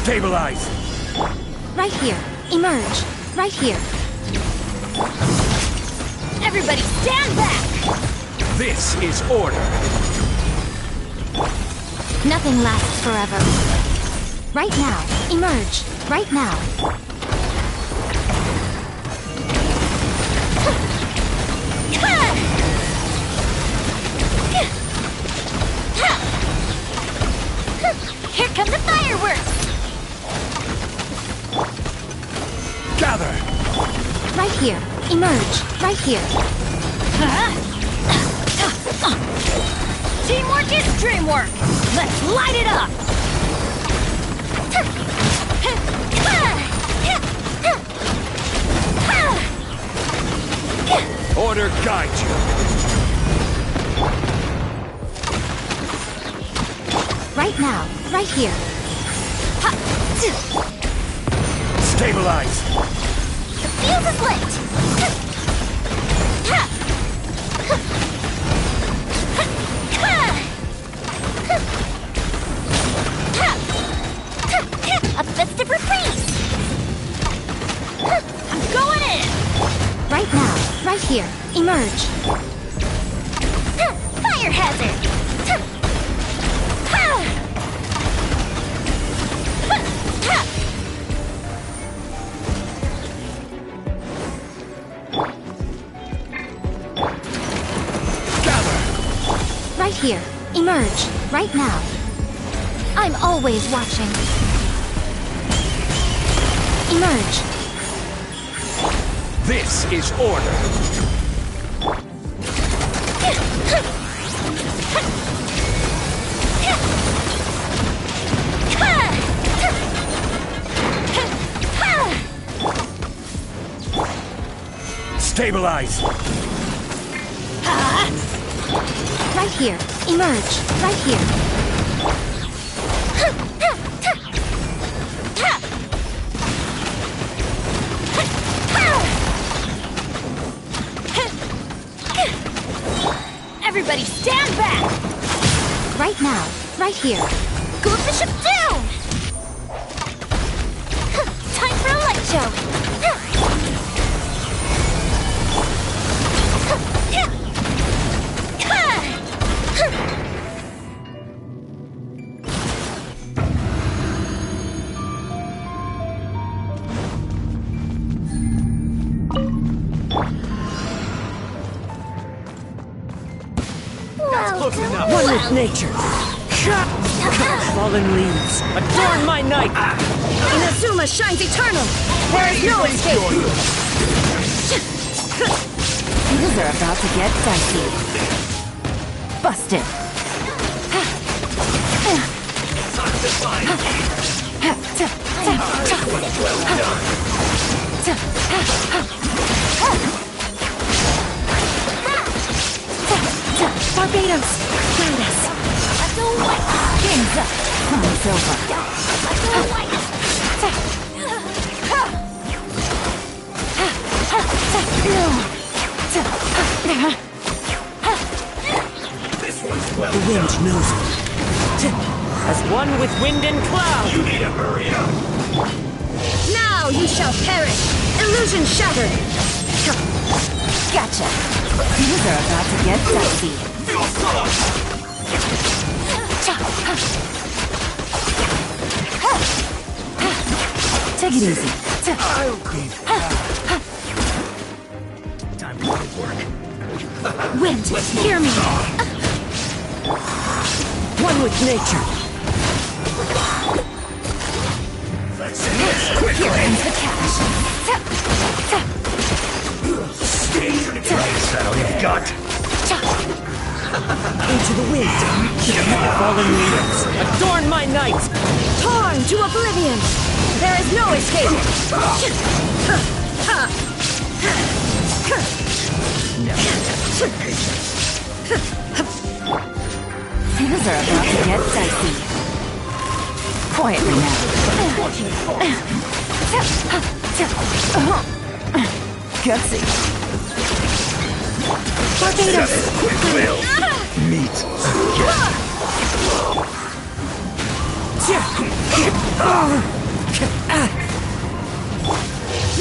Stabilize! Right here. Emerge. Right here. Everybody stand back! This is order! Nothing lasts forever. Right now. Emerge. Right now. Here come the fireworks! Gather! Right here. Emerge. Right here. Teamwork is dreamwork! Let's light it up! Order guide you! Right now. Right here. Stabilize! The fuse is lit! A festive reprise! I'm going in! Right now. Right here. Emerge. Fire hazard! Right here. Emerge. Right now. I'm always watching. Emerge. This is order! Stabilize! Right here. Emerge. Right here. Everybody stand back! Right now. Right here. Go bishop down! Time for a light show! One with nature. Fallen leaves, adorn my night! Inazuma shines eternal! There is no escape! Things are about to get dicey. Busted. Tornadoes! Guide us! Game's up! Time's over! The wind knows it. As one with wind and cloud! You need to hurry up! Now you shall perish! Illusion shattered! Gotcha! Things are about to get dicey. Take it easy. I'll be time to go to work. Wind, hear me! One with nature! Here comes the cash. Is that all you got? Into the wind! Fallen leaders! Adorn my night! Torn to oblivion! There is no escape! Things are about to get dicey. Quietly now. Gutsy. Barbados! Will meet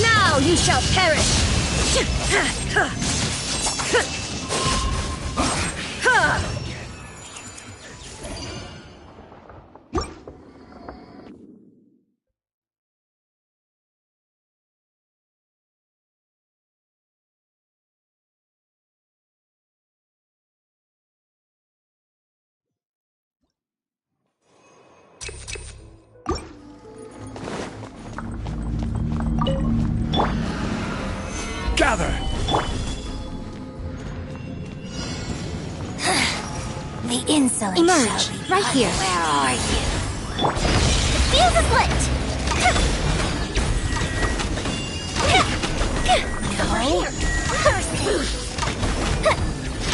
Now you shall perish! Gather! The insolence Emerge, right here. Where are you? The fuse is lit! Come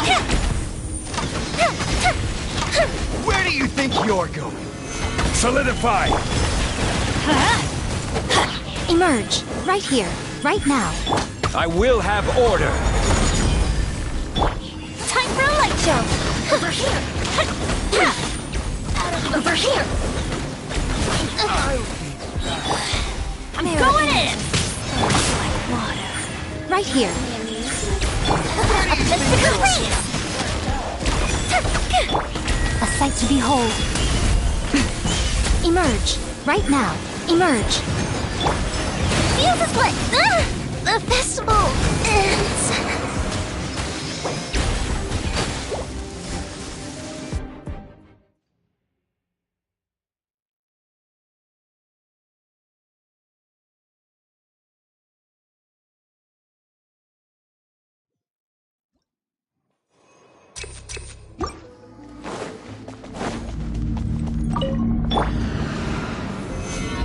here! Where do you think you're going? Solidify! Emerge, right here, right now. I will have order! Time for a light show! Over here! Over here! I'm going in! Like water. Right here. A mystical race! A sight to behold. Emerge, right now. Emerge. Fuse is lit! The festival ends!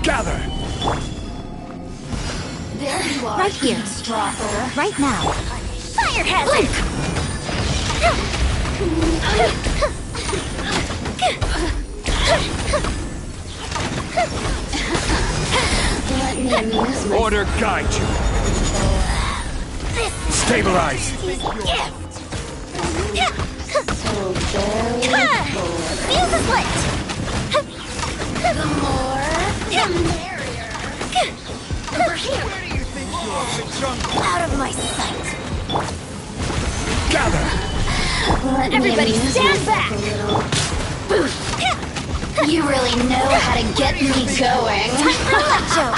Gather! Right here. Right now. Fire hazard! Order guide you! Stabilize! Fuse is lit! The more, the merrier! Over here! Where do you think you are? The jungle! Out of my sight! Gather! Everybody stand back! You really know how to get me going. Time for a light show!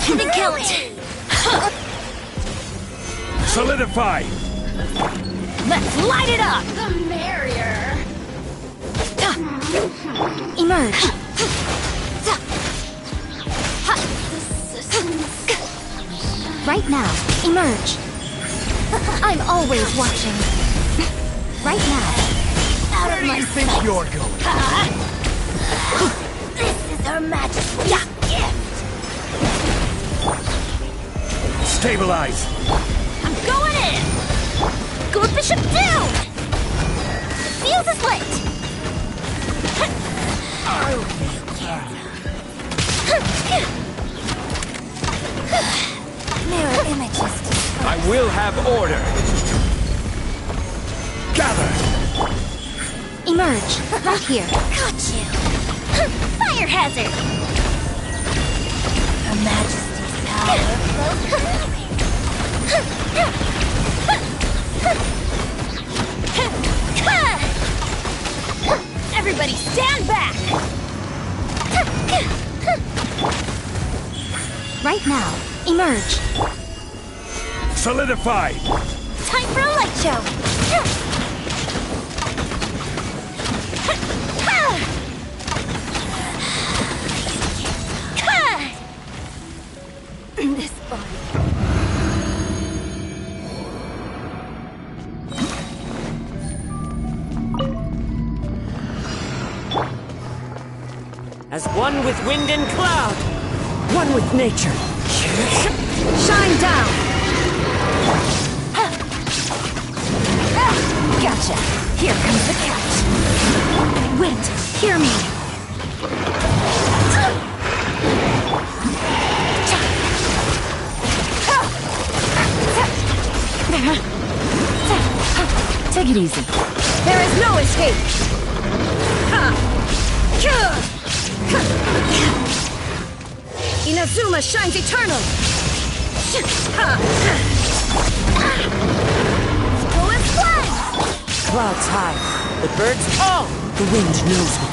Couldn't kill it! Solidify! Let's light it up! The merrier! Emerge. Right now. Emerge. I'm always watching. Right now. Out Where of do my you think sight! you're going? This is Her Majesty's gift! Stabilize! I'm going in! Gold Bishop down! Fuse is lit! Mirror images. I will have order! Gather! Emerge, right here. Got you! Fire hazard! Her Majesty's power flows. Everybody stand back! Right now, emerge. Solidify! Time for a light show! This body. As one with wind and cloud, one with nature. Shine down! Gotcha. Here comes the catch. Wind, hear me. Take it easy. There is no escape! Inazuma shines eternal! Go and fly! Clouds high, the birds call. The wind knows me.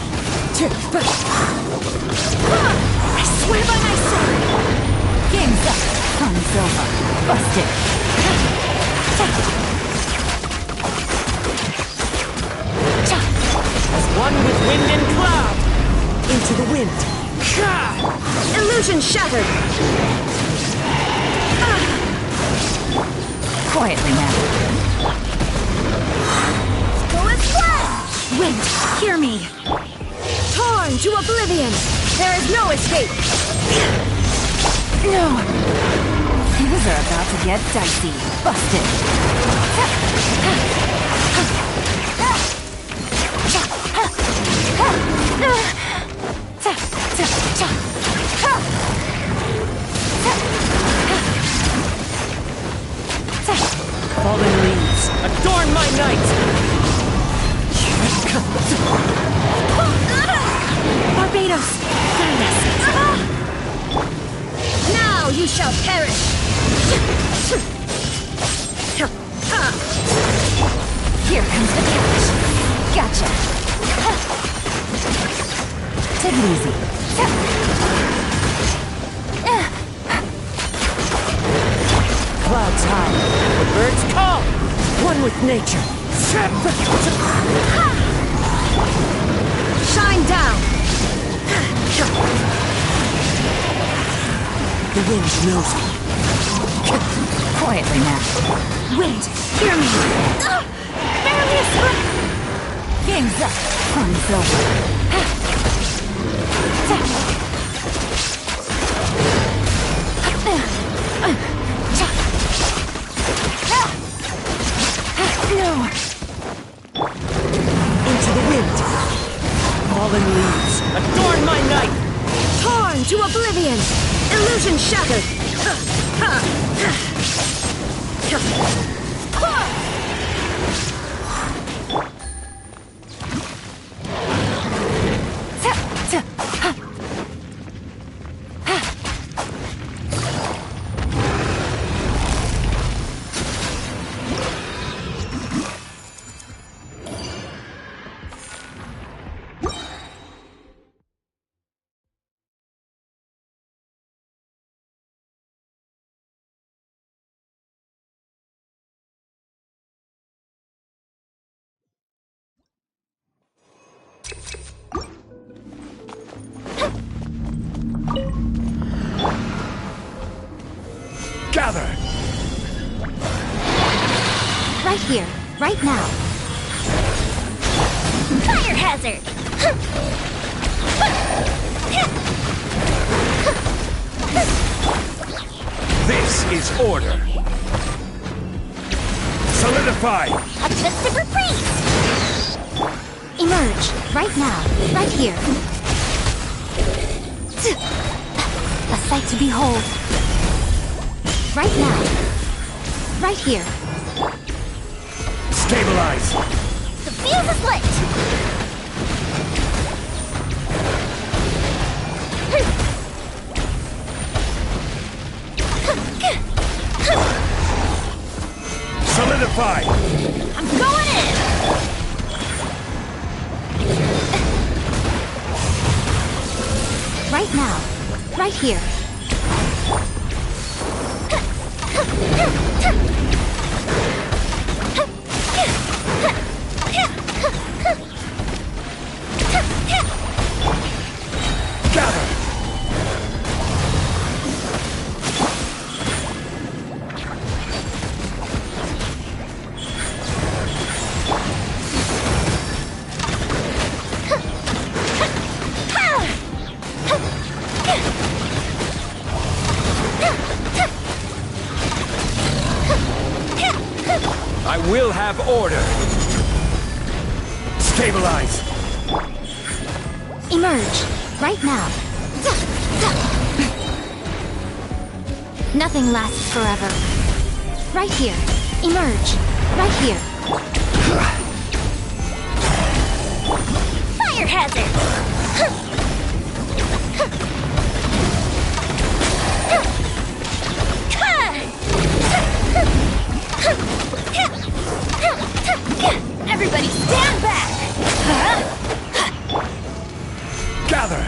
I swear by my sword. Game's up. Sun's over. Busted. As one with wind and cloud, into the wind. Illusion shattered! Quietly now. Go and fly! Wind, hear me. Torn to oblivion! There is no escape! No. Things are about to get dicey. Busted. Fallen leaves, adorn my night! Barbados, guide us. Now you shall perish! Here comes the catch. Gotcha. Take it easy. Clouds high, the birds call. One with nature. Shine down! The wind knows me. Quietly now. Wind, hear me. Barely escaped! Game's up. Fun's over. No! Into the wind. Fallen leaves, adorn my night! Torn to oblivion! Illusion shattered! Gather! Right here, right now. Fire hazard! This is order. Solidify! Attempted reprise! Emerge. Right now. Right here. A sight to behold. Right now. Right here. Stabilize! The fuse is lit! Solidify! I'm going in! Right now. Right here. Gather! I will have order. Stabilize. Emerge. Right now. Nothing lasts forever. Right here. Emerge. Right here. Fire hazard! Everybody stand back! Gather!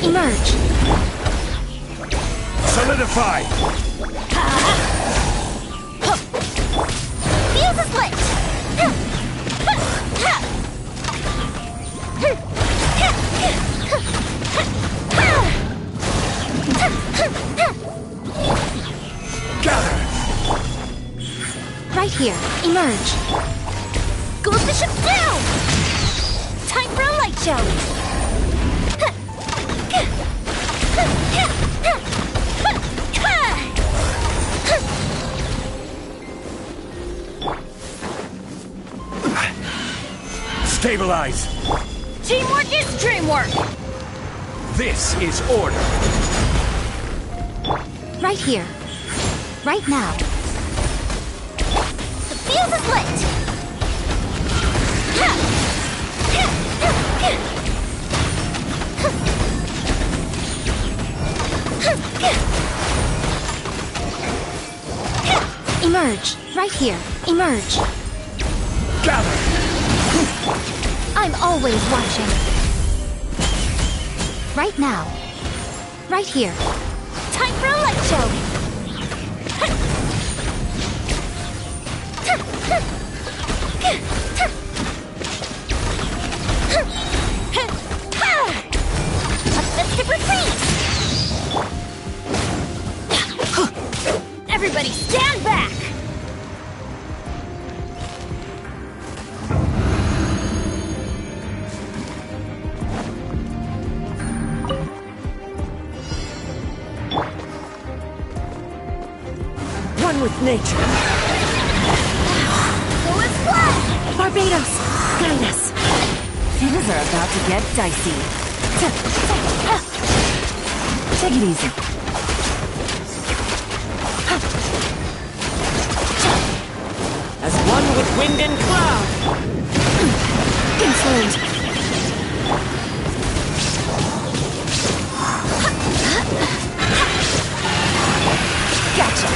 Emerge. Solidify! Fuse is lit! Gather! Right here. Emerge. Goes the ship down! Time for a light show! Stabilize! Teamwork is dreamwork! This is order. Right here. Right now. The fuse is lit! Emerge. Right here. Emerge. Gather! I'm always watching. Right now. Right here. Time for a light show! Offensive retreat! Everybody stand back! One with nature. Who is what? Barbados, guide us. Things are about to get dicey. Take it easy. As one with wind and cloud. Confirmed. Gotcha.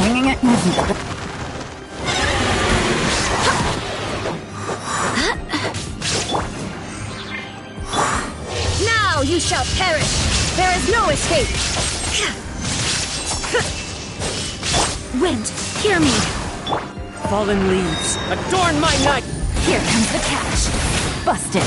Winging it. Now you shall perish! There is no escape! Wind, hear me. Fallen leaves, adorn my night! Here comes the catch. Busted.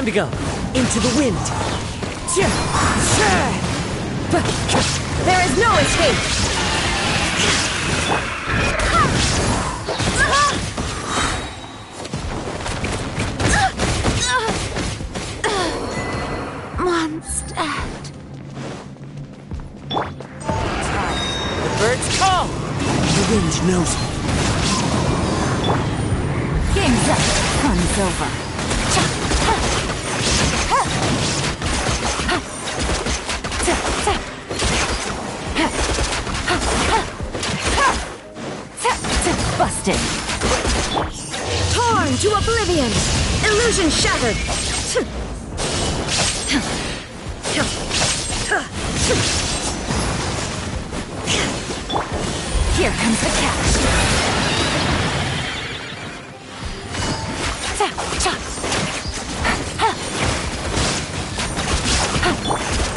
Time to go. Into the wind. There is no escape! Mondstadt. The birds call! The wind knows me. Game's up. Fun's over. Busted. Torn to oblivion! Illusion shattered! Here comes the catch.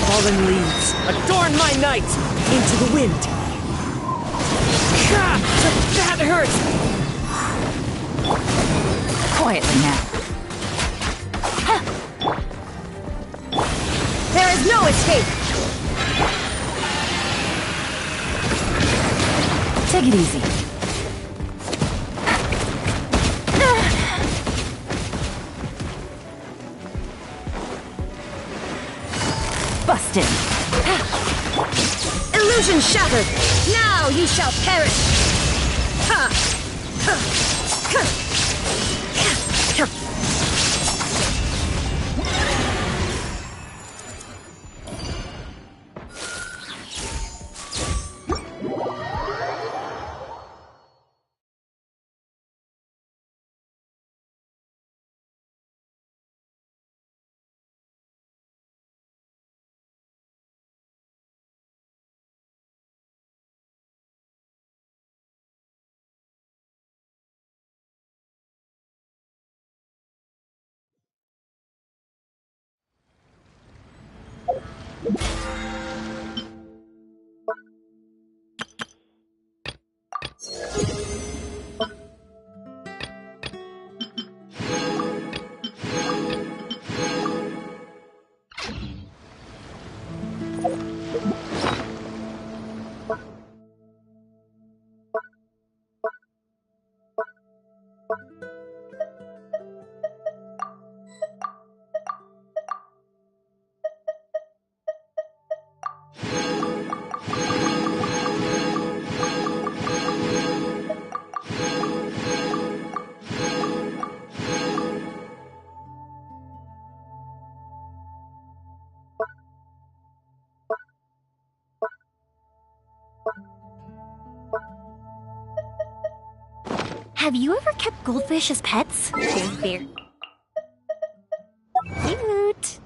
Fallen leaves, adorn my night! Into the wind. That hurts! Quietly now. There is no escape! Take it easy. Busted. Illusion shattered! Now you shall perish! Have you ever kept goldfish as pets? Fair. Cute.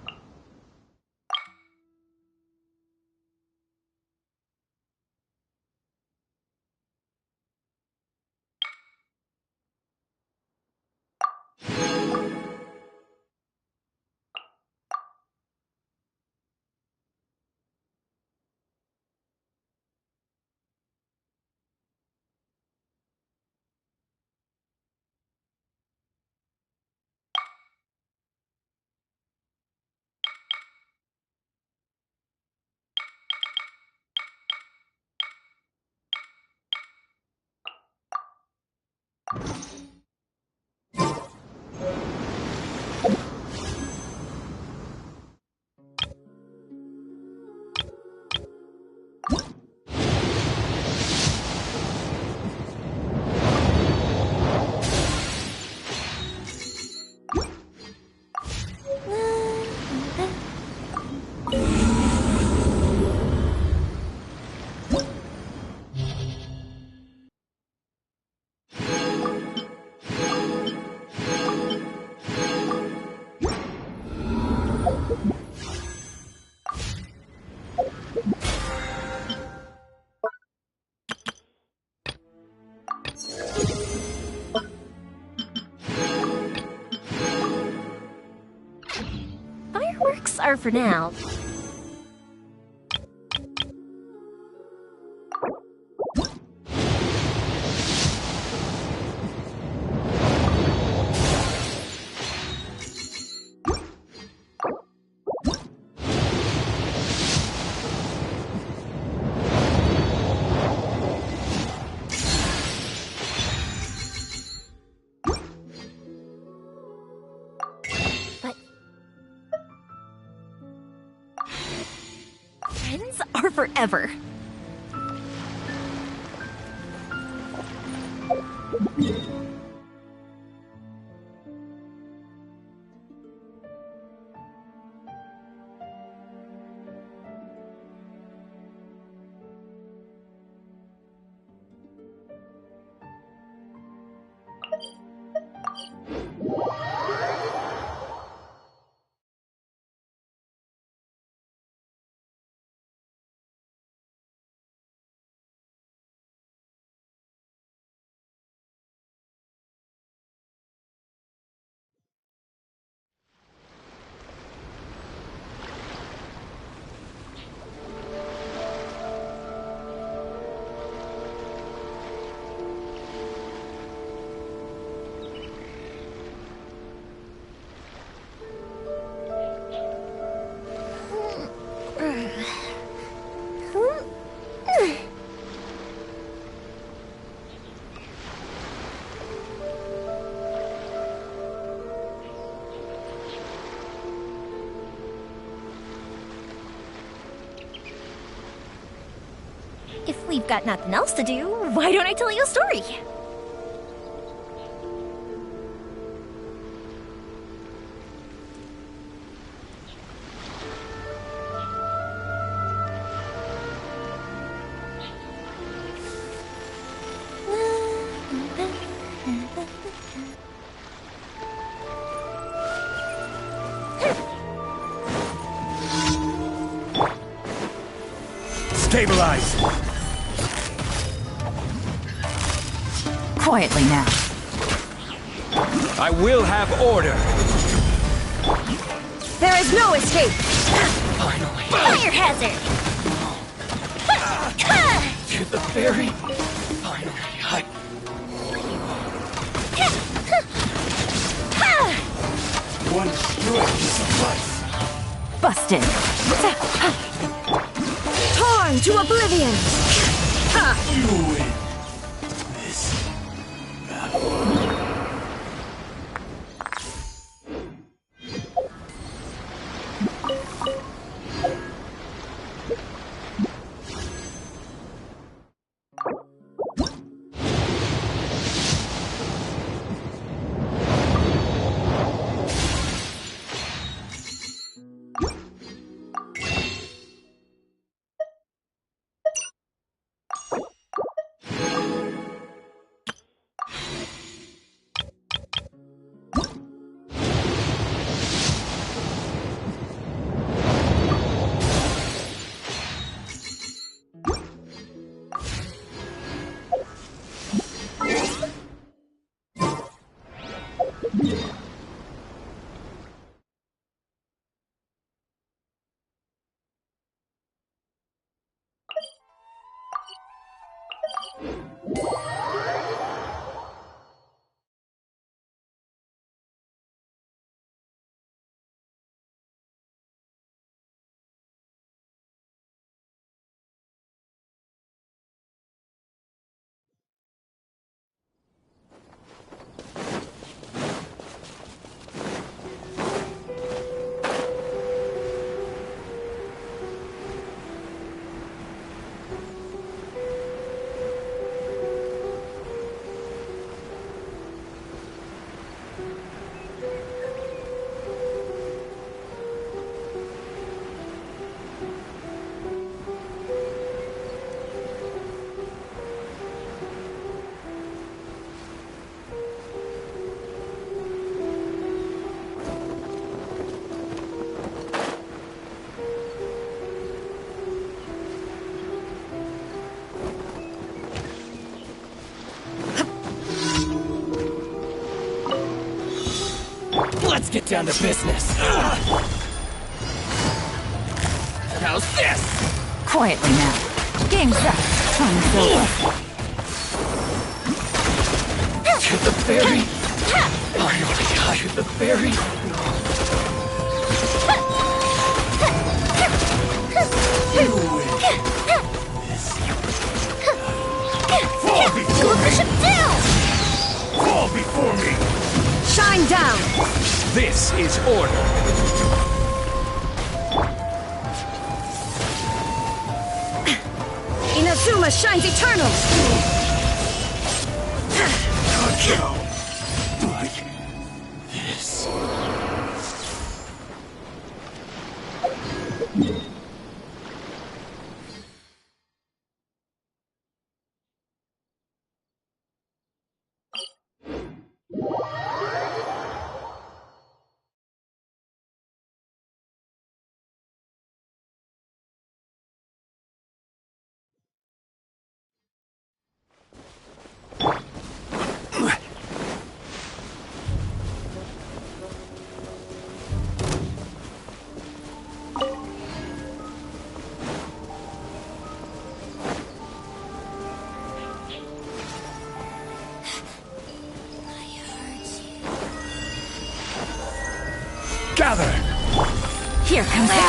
Fireworks are for now. forever. If we've got nothing else to do, why don't I tell you a story? Stabilize! Quietly now. I will have order! There is no escape! Finally! Fire hazard! To the ferry! Finally, one stroke to suffice! Busted. Torn to oblivion! You win this battle. Let's get down to business. How's this? Quietly now. Game's up. Time's over. To the ferry. Finally, to the ferry. You win. Fall before me! Fall before me! Shine down! This is order. Suma shines eternal! Kill like this. Gather! Here comes the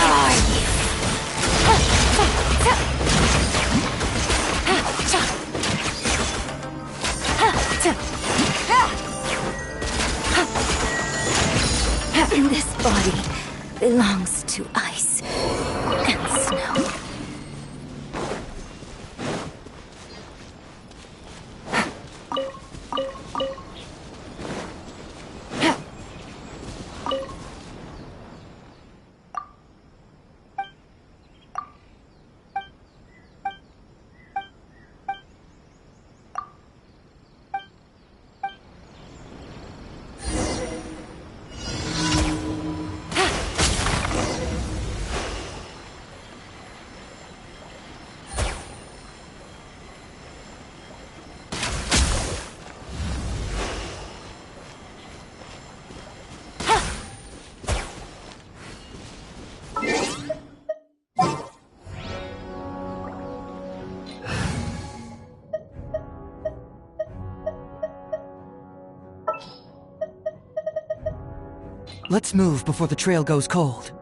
This body belongs to ice and snow. Let's move before the trail goes cold.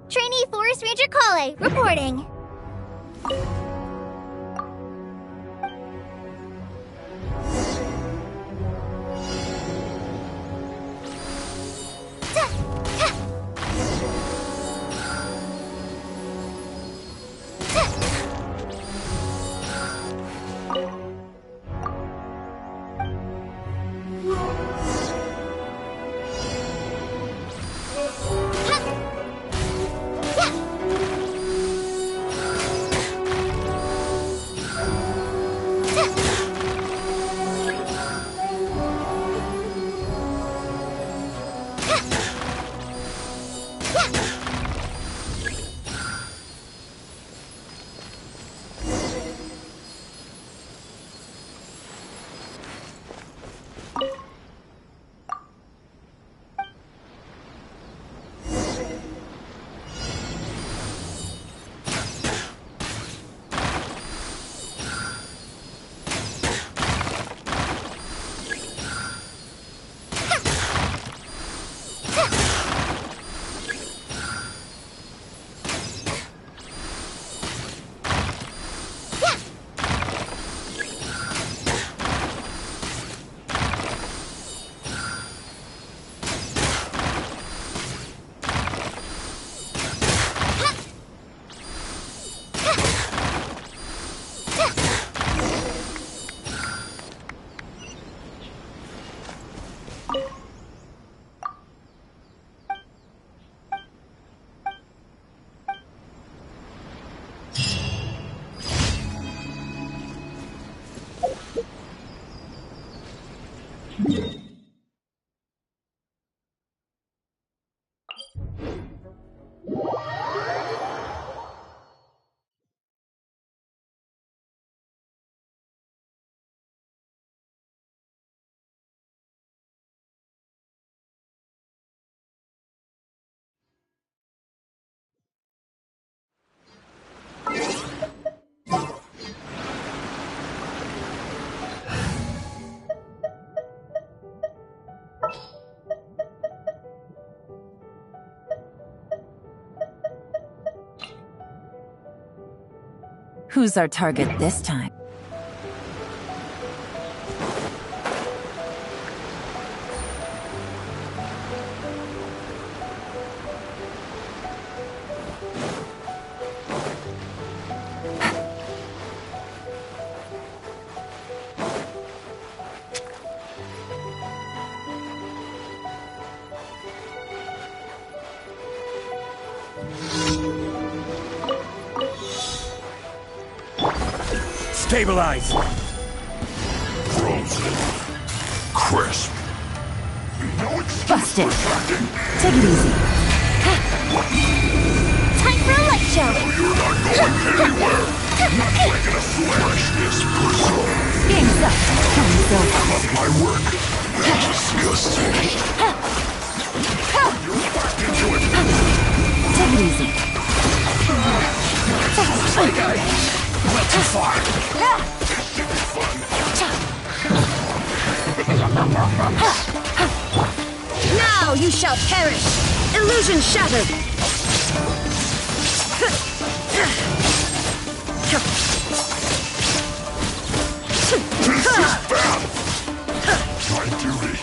Trainee Forest Ranger Kale, reporting. Who's our target this time? Stabilize! Frozen. Crisp. No excuse Busted. for acting. Take it easy. Time for a light show! You're not going anywhere. Not breaking a sweat. Freshness preserved. Game's up. Time's over. I love my work. Disgusting. You're back into it. Take it easy. My guy! Went too far. This should be fun. Now you shall perish! Illusion shattered! This is bad. My duty.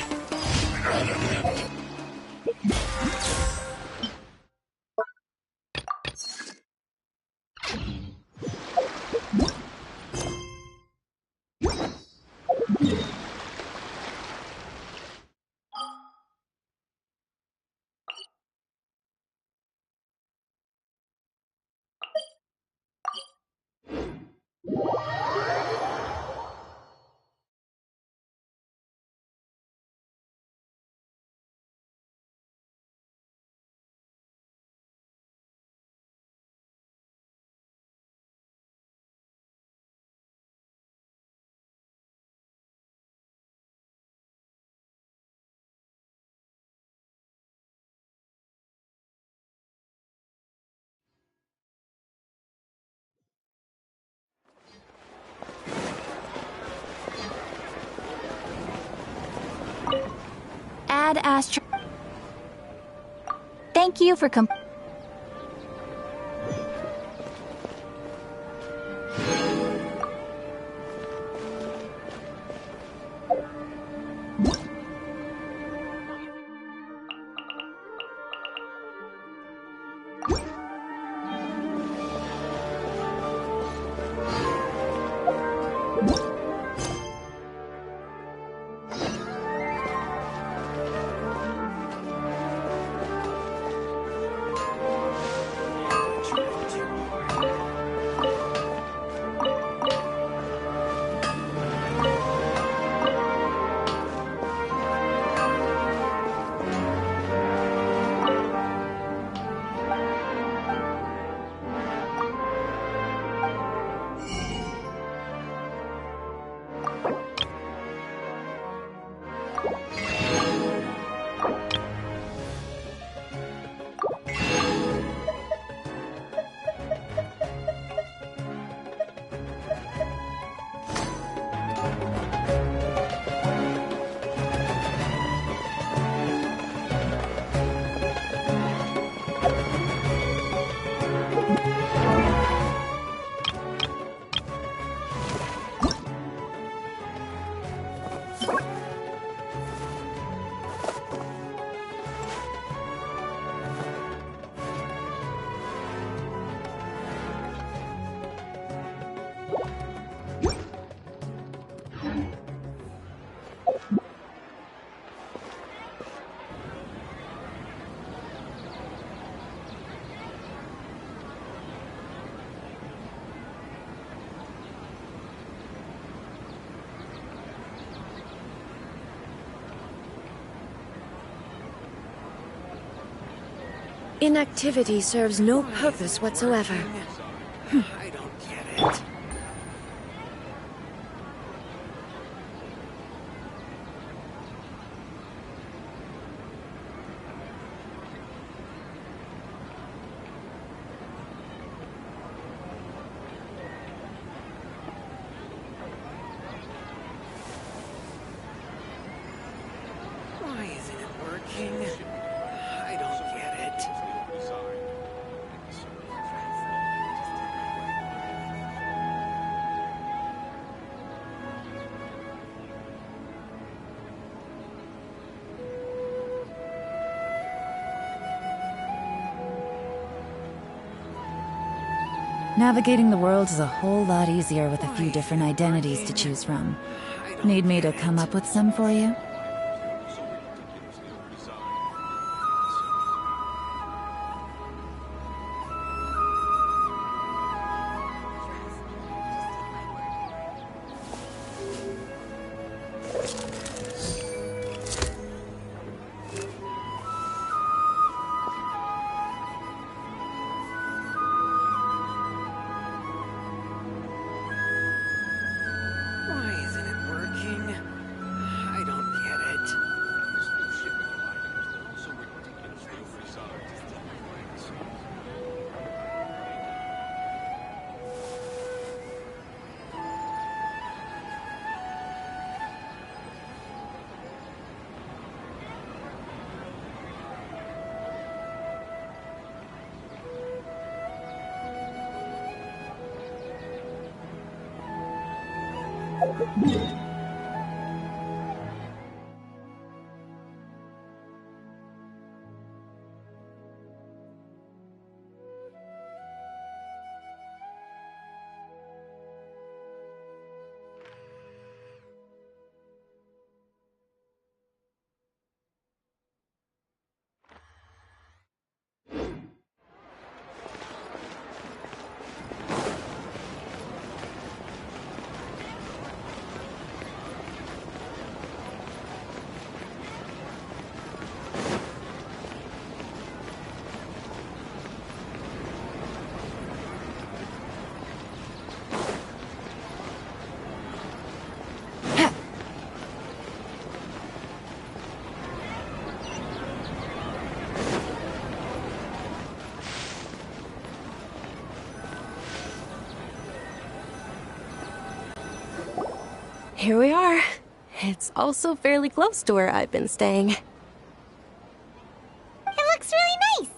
Ad Astra. Thank you for Inactivity serves no purpose whatsoever. I don't get it. Why isn't it working? I don't get it. Navigating the world is a whole lot easier with a few different identities to choose from. Need me to come up with some for you? Why isn't it working? I don't get it. This new shipping line, they're also ridiculously oversized. Here we are. It's also fairly close to where I've been staying. It looks really nice.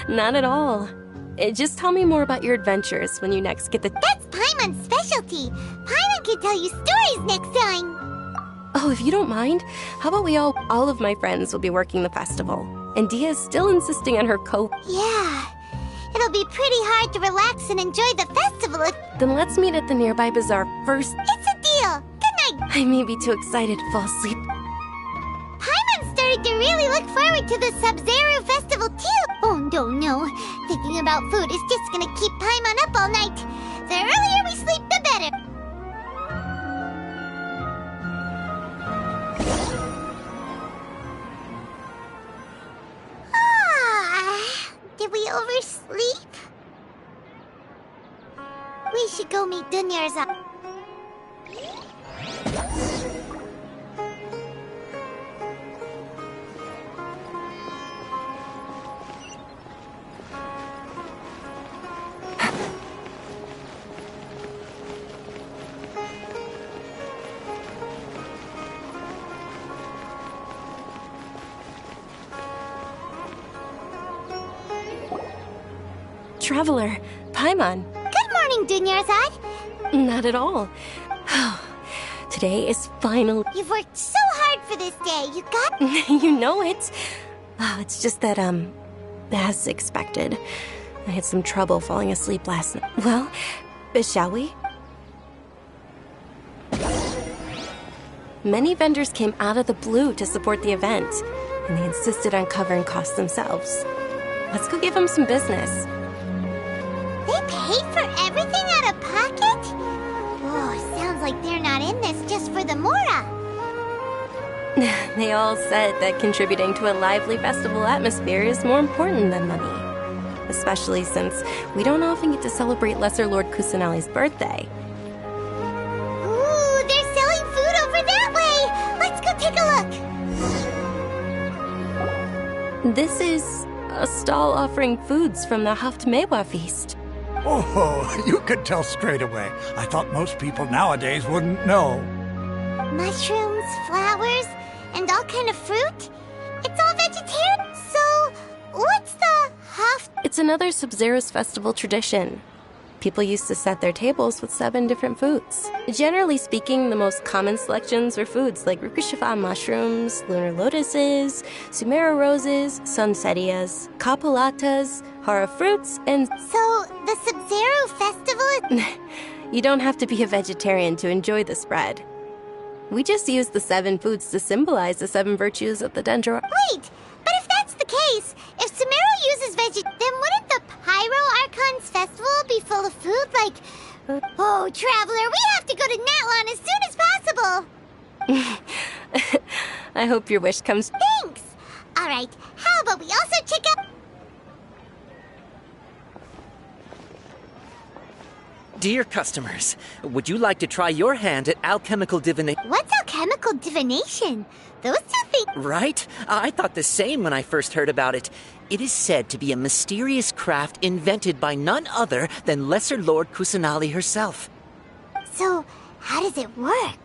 Not at all. Just tell me more about your adventures when you next get the... That's Paimon's specialty. Paimon can tell you stories next time. Oh, if you don't mind, how about we all of my friends will be working the festival. And Dia's still insisting on her Yeah. It'll be pretty hard to relax and enjoy the festival if... Then let's meet at the nearby bazaar first. It's a deal. Good night. I may be too excited to fall asleep. Paimon started to really look forward to the Sub-Zero festival too. Oh, no. Thinking about food is just gonna keep Paimon up all night. The earlier we sleep, the better. Did we oversleep? We should go meet Dunya's. Traveler, Paimon. Good morning, Dunyarzad. Not at all. Today is final. You've worked so hard for this day. You got... You know it. Oh, it's just that, as expected, I had some trouble falling asleep last night. Well, shall we? Many vendors came out of the blue to support the event, and they insisted on covering costs themselves. Let's go give them some business. They paid for everything out of pocket? Oh, sounds like they're not in this just for the Mora. They all said that contributing to a lively festival atmosphere is more important than money. Especially since we don't often get to celebrate Lesser Lord Kusanali's birthday. Ooh, they're selling food over that way! Let's go take a look! This is a stall offering foods from the Haftmewa feast. Oh, you could tell straight away. I thought most people nowadays wouldn't know. Mushrooms, flowers, and all kind of fruit? It's all vegetarian? So, what's the Haft... It's another Sub-Zero's festival tradition. People used to set their tables with 7 different foods. Generally speaking, the most common selections were foods like Rukashifa mushrooms, lunar lotuses, Sumeru roses, sunsetias, capulatas, hara fruits, and... So, the Sub-Zero Festival is... You don't have to be a vegetarian to enjoy the spread. We just use the 7 foods to symbolize the 7 virtues of the Dendro... Wait, but if that's the case, if Sumeru uses then wouldn't the Pyro Archon's festival be full of food like... Oh, Traveler, we have to go to Natlan as soon as possible! I hope your wish comes... Thanks! Alright, how about we also check out... Dear customers, would you like to try your hand at alchemical divination? What's alchemical divination? Those two things... Right? I thought the same when I first heard about it. It is said to be a mysterious craft invented by none other than Lesser Lord Kusanali herself. So, how does it work?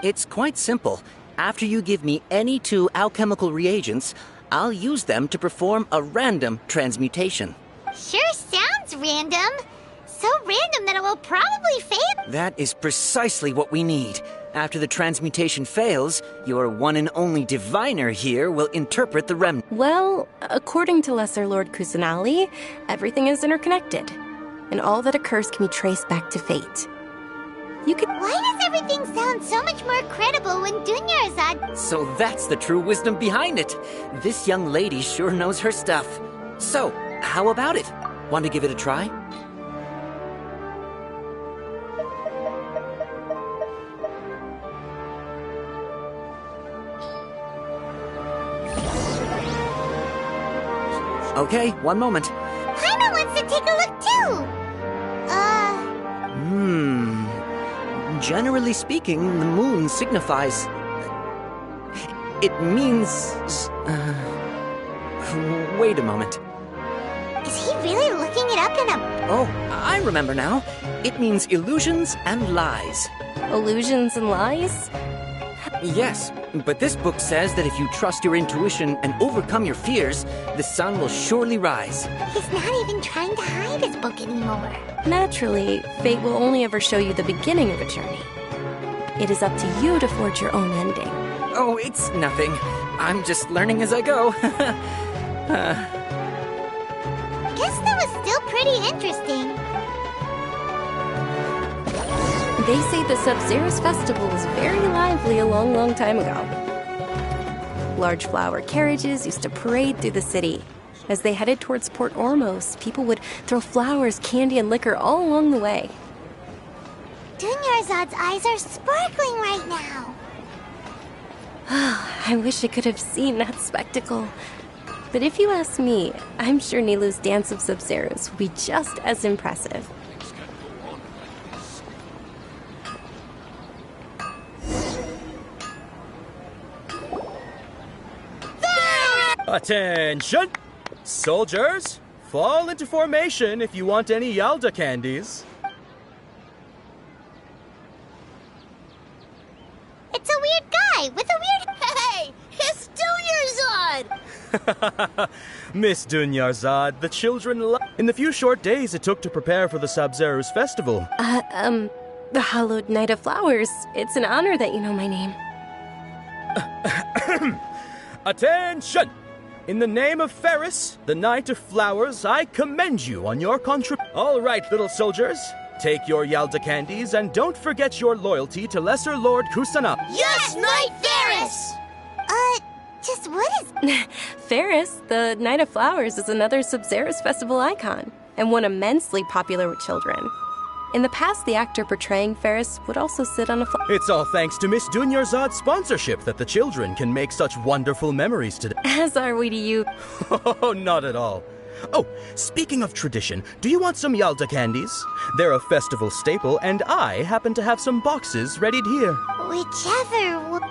It's quite simple. After you give me any 2 alchemical reagents, I'll use them to perform a random transmutation. Sure sounds random. So random that it will probably fail. That is precisely what we need. After the transmutation fails, your one and only diviner here will interpret the remnant. Well, according to Lesser Lord Kusanali, everything is interconnected, and all that occurs can be traced back to fate. You could... Why does everything sound so much more credible when Dunyarzad... So that's the true wisdom behind it. This young lady sure knows her stuff. So, how about it? Want to give it a try? Okay, one moment. Paimon wants to take a look too! Generally speaking, the moon signifies... It means... Wait a moment. Is he really looking it up in a... Oh, I remember now. It means illusions and lies. Illusions and lies? Yes, but this book says that if you trust your intuition and overcome your fears, the sun will surely rise. He's not even trying to hide his book anymore. Naturally, fate will only ever show you the beginning of a journey. It is up to you to forge your own ending. Oh, it's nothing. I'm just learning as I go. Guess that was still pretty interesting. They say the Sub-Zero's festival was very lively a long, long time ago. Large flower carriages used to parade through the city. As they headed towards Port Ormos, people would throw flowers, candy, and liquor all along the way. Dunyarzad's eyes are sparkling right now. I wish I could have seen that spectacle. But if you ask me, I'm sure Nilu's Dance of Sub-Zeros will be just as impressive. Attention! Soldiers, fall into formation if you want any Yalda candies. It's a weird guy with a weird... Hey! It's Dunyarzad! Miss Dunyarzad, the children in the few short days it took to prepare for the Sub-Zero's festival. The Hallowed Night of Flowers. It's an honor that you know my name. Attention! In the name of Ferris, the Knight of Flowers, I commend you on your contribution. All right, little soldiers, take your Yalda candies and don't forget your loyalty to Lesser Lord Kusanali. Yes, Knight Ferris! Just what is... Ferris, the Knight of Flowers, is another Sub-Zero's festival icon, and one immensely popular with children. In the past, the actor portraying Ferris would also sit on a It's all thanks to Miss Dunyarzad's sponsorship that the children can make such wonderful memories today. As are we to you. Oh, not at all. Oh, speaking of tradition, do you want some Yalda candies? They're a festival staple, and I happen to have some boxes readied here. Whichever...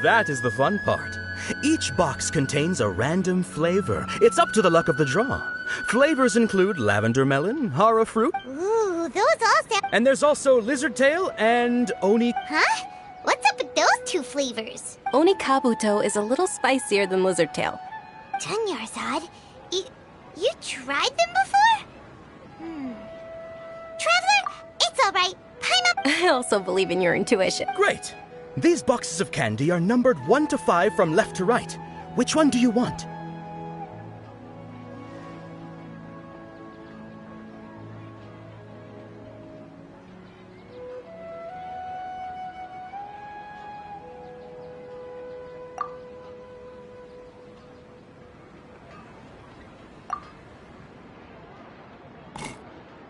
That is the fun part. Each box contains a random flavor. It's up to the luck of the draw. Flavors include lavender melon, hara fruit. Ooh, those all sound... And there's also lizard tail and oni... Huh? What's up with those two flavors? Oni kabuto is a little spicier than lizard tail. Dunyarzad, you tried them before? Traveler, it's all right. I also believe in your intuition. Great! These boxes of candy are numbered 1 to 5 from left to right. Which one do you want?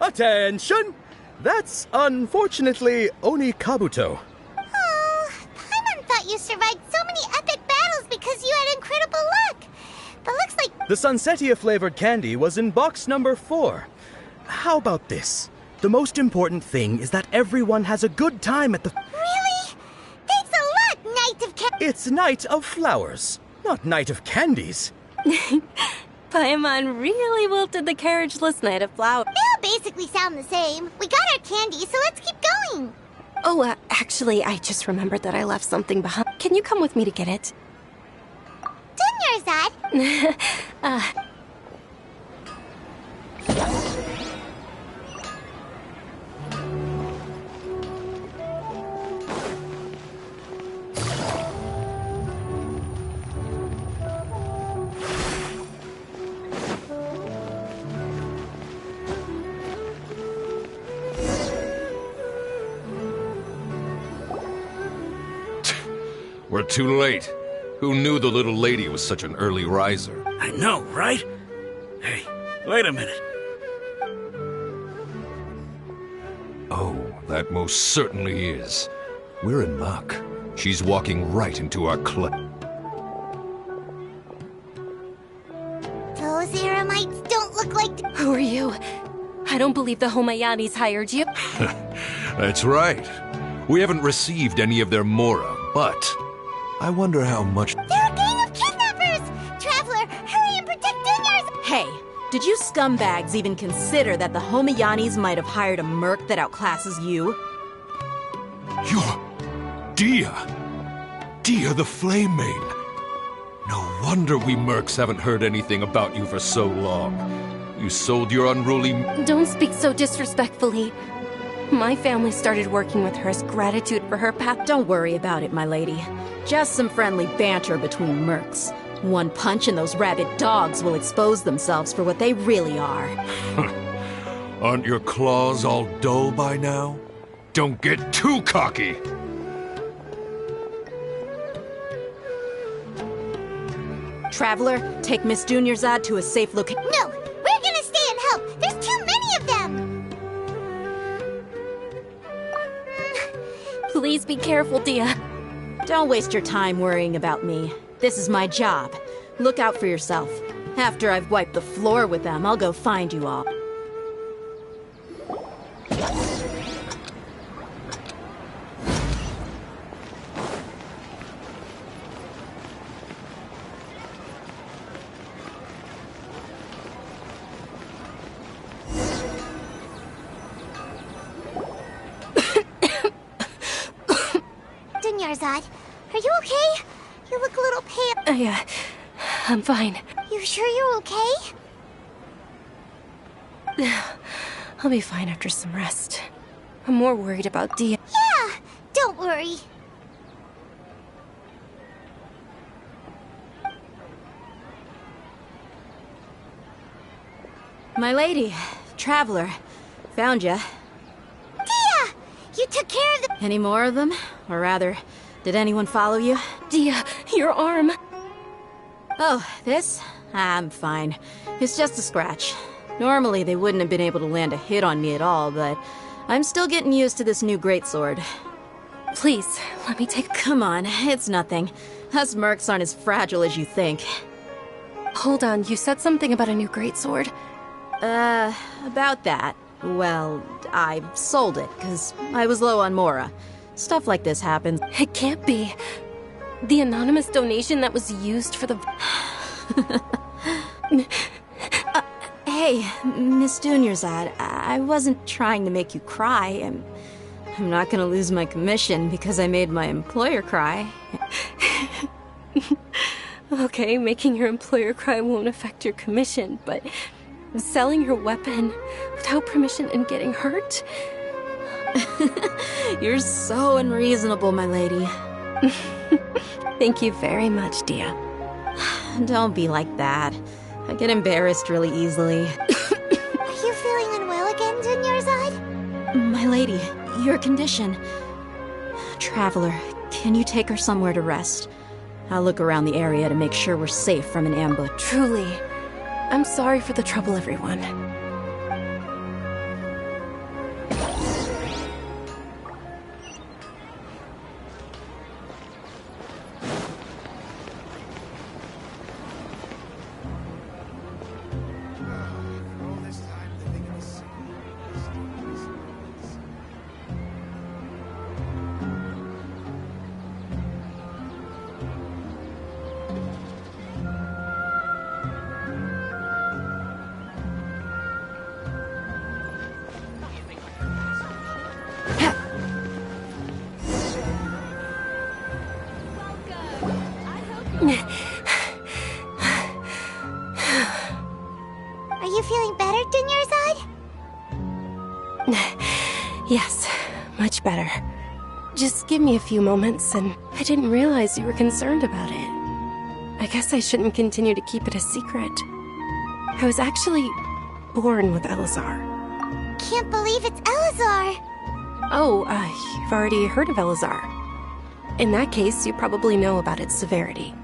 Attention! That's unfortunately only Kabuto. Oh, Paimon thought you survived so many epic battles because you had incredible luck. But looks like The Sunsetia-flavored candy was in box number 4. How about this? The most important thing is that everyone has a good time at the... Really? Thanks a lot, Knight of It's Night of Flowers, not Night of Candies. Paimon really wilted the carriageless Knight of Flowers. They all basically sound the same. We got our candy, so let's keep going. Oh, actually, I just remembered that I left something behind. Can you come with me to get it? Dunyarzad. We're too late. Who knew the little lady was such an early riser? I know, right? Hey, wait a minute. Oh, that most certainly is. We're in luck. She's walking right into our club. Those Eremites don't look like... Who are you? I don't believe the Homayanis hired you. That's right. We haven't received any of their mora, but I wonder how much... They're a gang of kidnappers! Traveler, hurry and protect Dunyarzad! Hey, did you scumbags even consider that the Homayanis might have hired a merc that outclasses you? You're... Dia! Dia the Flame Maid! No wonder we mercs haven't heard anything about you for so long. You sold your unruly... Don't speak so disrespectfully. My family started working with her as gratitude for her path. Don't worry about it, my lady. Just some friendly banter between mercs. One punch and those rabid dogs will expose themselves for what they really are. Aren't your claws all dull by now? Don't get too cocky! Traveler, take Miss Dunyarzad to a safe location. No! We're gonna stay and help! There's too many of them! Please be careful, Dia. Don't waste your time worrying about me. This is my job. Look out for yourself. After I've wiped the floor with them, I'll go find you all. Dunyarzad, are you okay? You look a little pale. I'm fine. You sure you're okay? I'll be fine after some rest. I'm more worried about Dia. Yeah, don't worry. My lady, Traveler, found ya. Dia! You took care of the... Any more of them? Or rather, did anyone follow you? Dia, your arm. Oh, this? I'm fine. It's just a scratch. Normally, they wouldn't have been able to land a hit on me at all, but I'm still getting used to this new greatsword. Please, let me take... Come on, it's nothing. Us mercs aren't as fragile as you think. Hold on, you said something about a new greatsword. About that. Well, I sold it, because I was low on mora. Stuff like this happens. It can't be. The anonymous donation that was used for the... Hey, Miss Dunyarzad, I wasn't trying to make you cry. I'm not gonna lose my commission because I made my employer cry. Okay, making your employer cry won't affect your commission, but Selling your weapon without permission and getting hurt? You're so unreasonable, my lady. Thank you very much, Dia. Don't be like that. I get embarrassed really easily. Are you feeling unwell again, Dunyarzad? My lady, your condition. Traveler, can you take her somewhere to rest? I'll look around the area to make sure we're safe from an ambush. Truly. I'm sorry for the trouble, everyone. Are you feeling better, Dunyarzad? Yes, much better. Just give me a few moments, and I didn't realize you were concerned about it. I guess I shouldn't continue to keep it a secret. I was actually born with Elazar. Can't believe it's Elazar! Oh, you've already heard of Elazar. In that case, you probably know about its severity.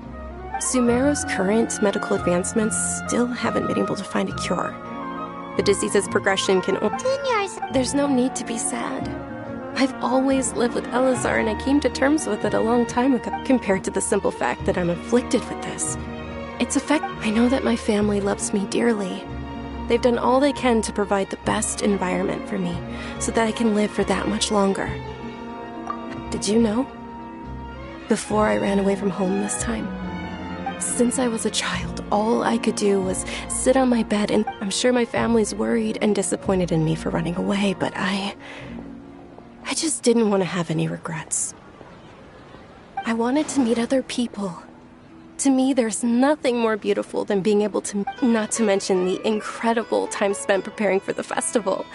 Sumeru's current medical advancements still haven't been able to find a cure. The disease's progression can There's no need to be sad. I've always lived with Elazar, and I came to terms with it a long time ago, compared to the simple fact that I'm afflicted with this. Its effect, I know that my family loves me dearly. They've done all they can to provide the best environment for me, so that I can live for that much longer. Did you know? Before I ran away from home this time, since I was a child, all I could do was sit on my bed, and I'm sure my family's worried and disappointed in me for running away, but I just didn't want to have any regrets. I wanted to meet other people. To me, there's nothing more beautiful than being able to, not to mention the incredible time spent preparing for the festival.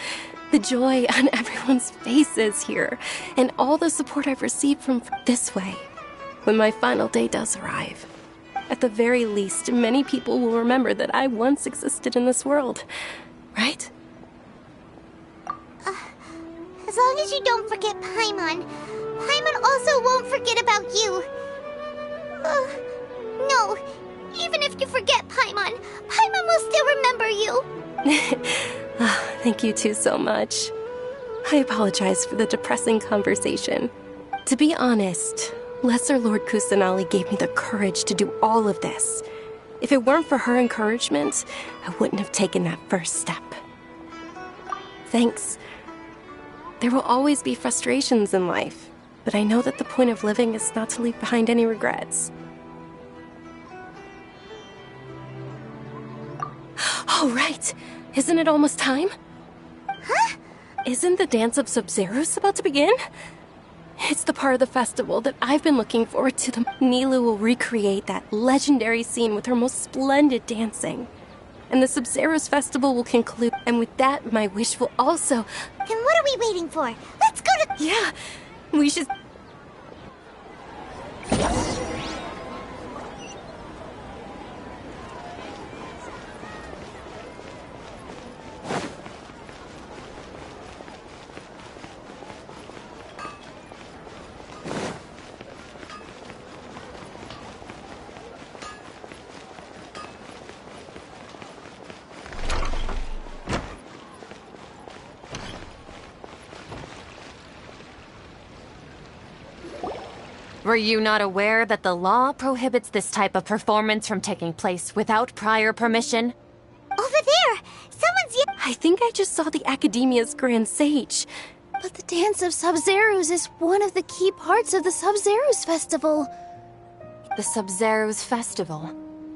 The joy on everyone's faces here, and all the support I've received from this way. When my final day does arrive, at the very least, many people will remember that I once existed in this world, right? As long as you don't forget Paimon. Paimon also won't forget about you. No, even if you forget Paimon, Paimon will still remember you. Thank you two so much. I apologize for the depressing conversation. To be honest, Lesser Lord Kusanali gave me the courage to do all of this. If it weren't for her encouragement, I wouldn't have taken that first step. Thanks. There will always be frustrations in life, but I know that the point of living is not to leave behind any regrets. Oh, right. Isn't it almost time? Huh? Isn't the Dance of Sub-Zeros about to begin? It's the part of the festival that I've been looking forward to. Nilu will recreate that legendary scene with her most splendid dancing. And the Sub-Zeros festival will conclude. And with that, my wish will also... Then what are we waiting for? Let's go to... Yeah, we should... Were you not aware that the law prohibits this type of performance from taking place without prior permission? Over there! Someone's... I think I just saw the Academia's Grand Sage. But the Dance of Sub-Zeros is one of the key parts of the Sub-Zeros Festival. The Sub-Zeros Festival.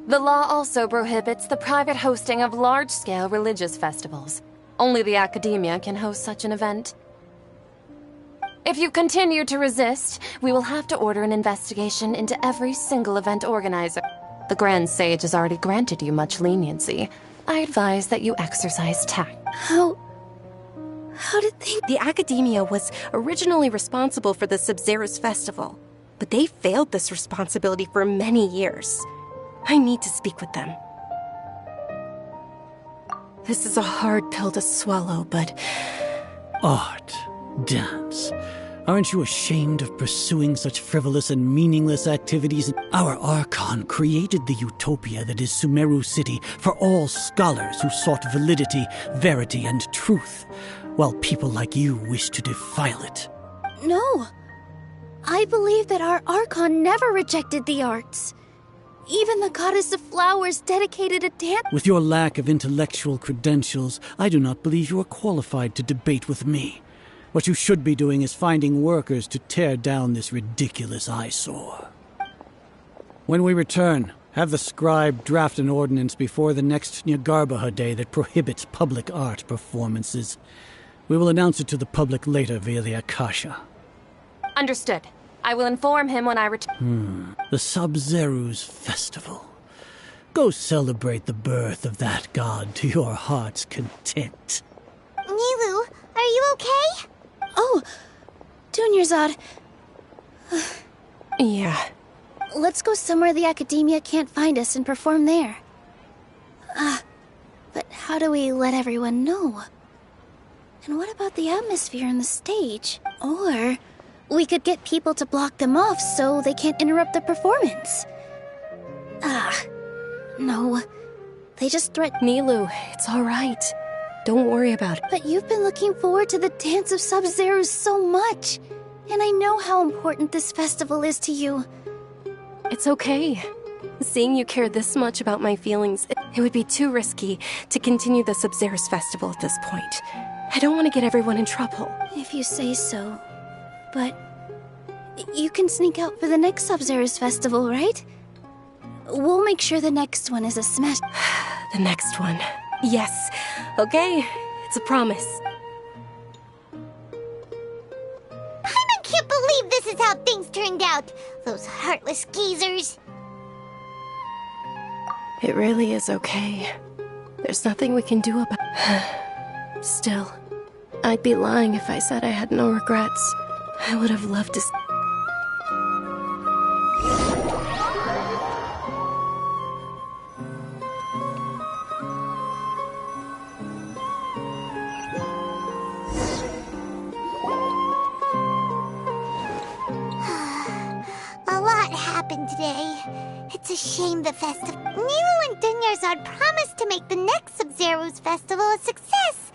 The law also prohibits the private hosting of large-scale religious festivals. Only the Academia can host such an event. If you continue to resist, we will have to order an investigation into every single event organizer. The Grand Sage has already granted you much leniency. I advise that you exercise tact. How did they... The Academia was originally responsible for the Sub-Zero's festival, but they failed this responsibility for many years. I need to speak with them. This is a hard pill to swallow, but... Art, dance. Aren't you ashamed of pursuing such frivolous and meaningless activities? Our Archon created the utopia that is Sumeru City for all scholars who sought validity, verity, and truth, while people like you wish to defile it. No. I believe that our Archon never rejected the arts. Even the goddess of flowers dedicated a dance. With your lack of intellectual credentials, I do not believe you are qualified to debate with me. What you should be doing is finding workers to tear down this ridiculous eyesore. When we return, have the scribe draft an ordinance before the next Nyargarbaha Day that prohibits public art performances. We will announce it to the public later via the Akasha. Understood. I will inform him when I return. The Sub-Zeru's festival. Go celebrate the birth of that god to your heart's content. Nilou, are you okay? Oh, Dunyarzad. Yeah. Let's go somewhere the Academia can't find us and perform there. But how do we let everyone know? And what about the atmosphere on the stage? Or we could get people to block them off so they can't interrupt the performance. No. They just threaten. Nilou, it's all right. Don't worry about it. But you've been looking forward to the Dance of Sub-Zero so much. And I know how important this festival is to you. It's okay. Seeing you care this much about my feelings, it would be too risky to continue the Sub-Zero's festival at this point. I don't want to get everyone in trouble. If you say so. But you can sneak out for the next Sub-Zero's festival, right? We'll make sure the next one is a smash. The next one. Yes. Okay. It's a promise. I can't believe this is how things turned out. Those heartless geezers. It really is okay. There's nothing we can do about... Still, I'd be lying if I said I had no regrets. I would have loved to... It's a shame the festival... Nilou and Dunyarzad promised to make the next Sub-Zero's festival a success.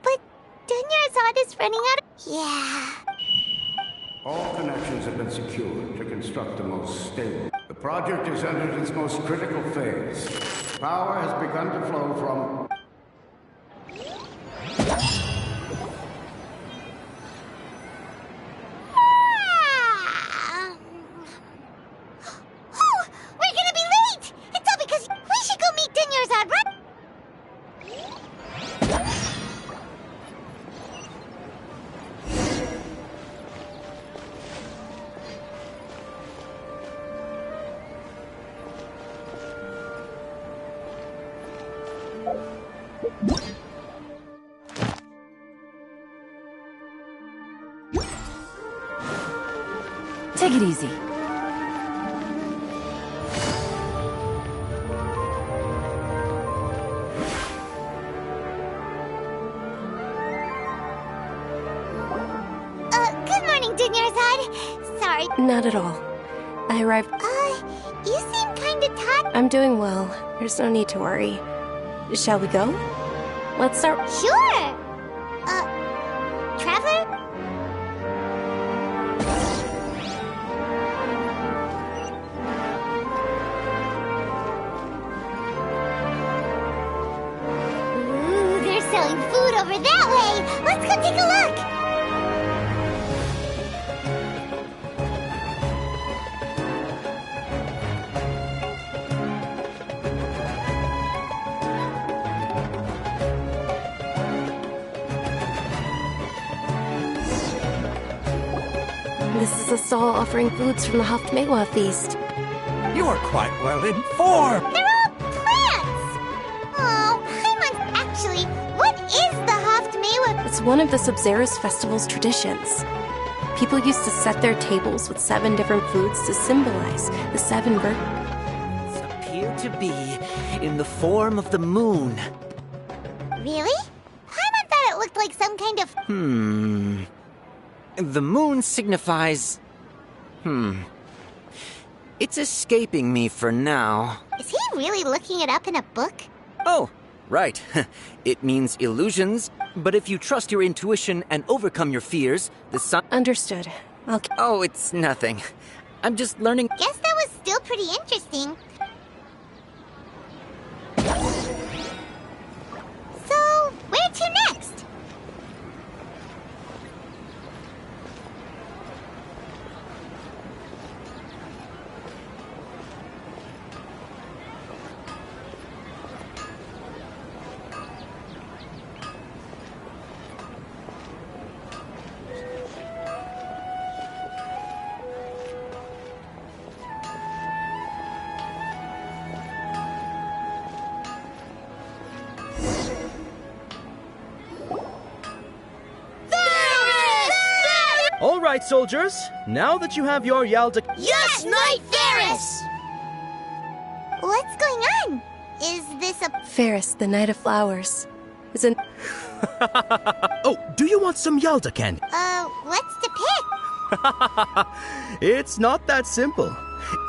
But Dunyarzad is running out of... Yeah. All connections have been secured to construct the most stable. The project has entered its most critical phase. Power has begun to flow from... Take it easy. Good morning, Dunyarzad. Sorry. Not at all. I arrived... You seem kinda tired. I'm doing well. There's no need to worry. Shall we go? Let's start... Sure! Traveler? Ooh, they're selling food over that way! Let's go take a look! This is a stall offering foods from the Haftmewa feast. You are quite well informed. They're all plants! Oh, one of the Sub-Zerus festival's traditions. People used to set their tables with 7 different foods to symbolize the 7 virtues. Appear to be in the form of the moon. Really? Paimon thought it looked like some kind of... The moon signifies... It's escaping me for now. Is he really looking it up in a book? Oh, right. It means illusions, but if you trust your intuition and overcome your fears, the sun... Understood. Oh, it's nothing. I'm just learning... Guess that was still pretty interesting. So, where to next? All right, soldiers. Now that you have your Yalda... Yes, Knight Ferris! What's going on? Is this a... Ferris, the Knight of Flowers, is an... Oh, do you want some Yalda candy? What's to pick? It's not that simple.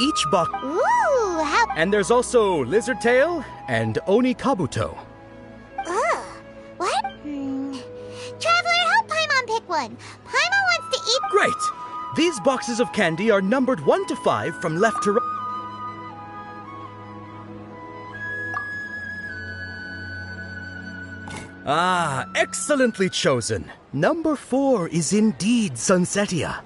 Each box... Ooh, how... And there's also Lizard Tail and Oni Kabuto. Ugh, what? Traveler, help Paimon pick one. Paimon wants to eat... Great! These boxes of candy are numbered 1 to 5 from left to right. Ah, excellently chosen. Number 4 is indeed Sunsetia.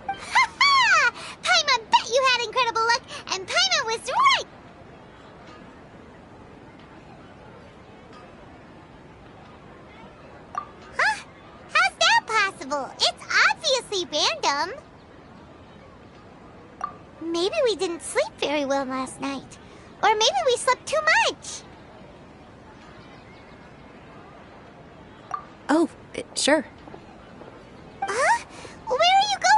Ha-ha! Paimon bet you had incredible luck, and Paimon was right! Huh? How's that possible? It's obviously random. Maybe we didn't sleep very well last night. Or maybe we slept too much. Oh, sure. Huh? Where are you going?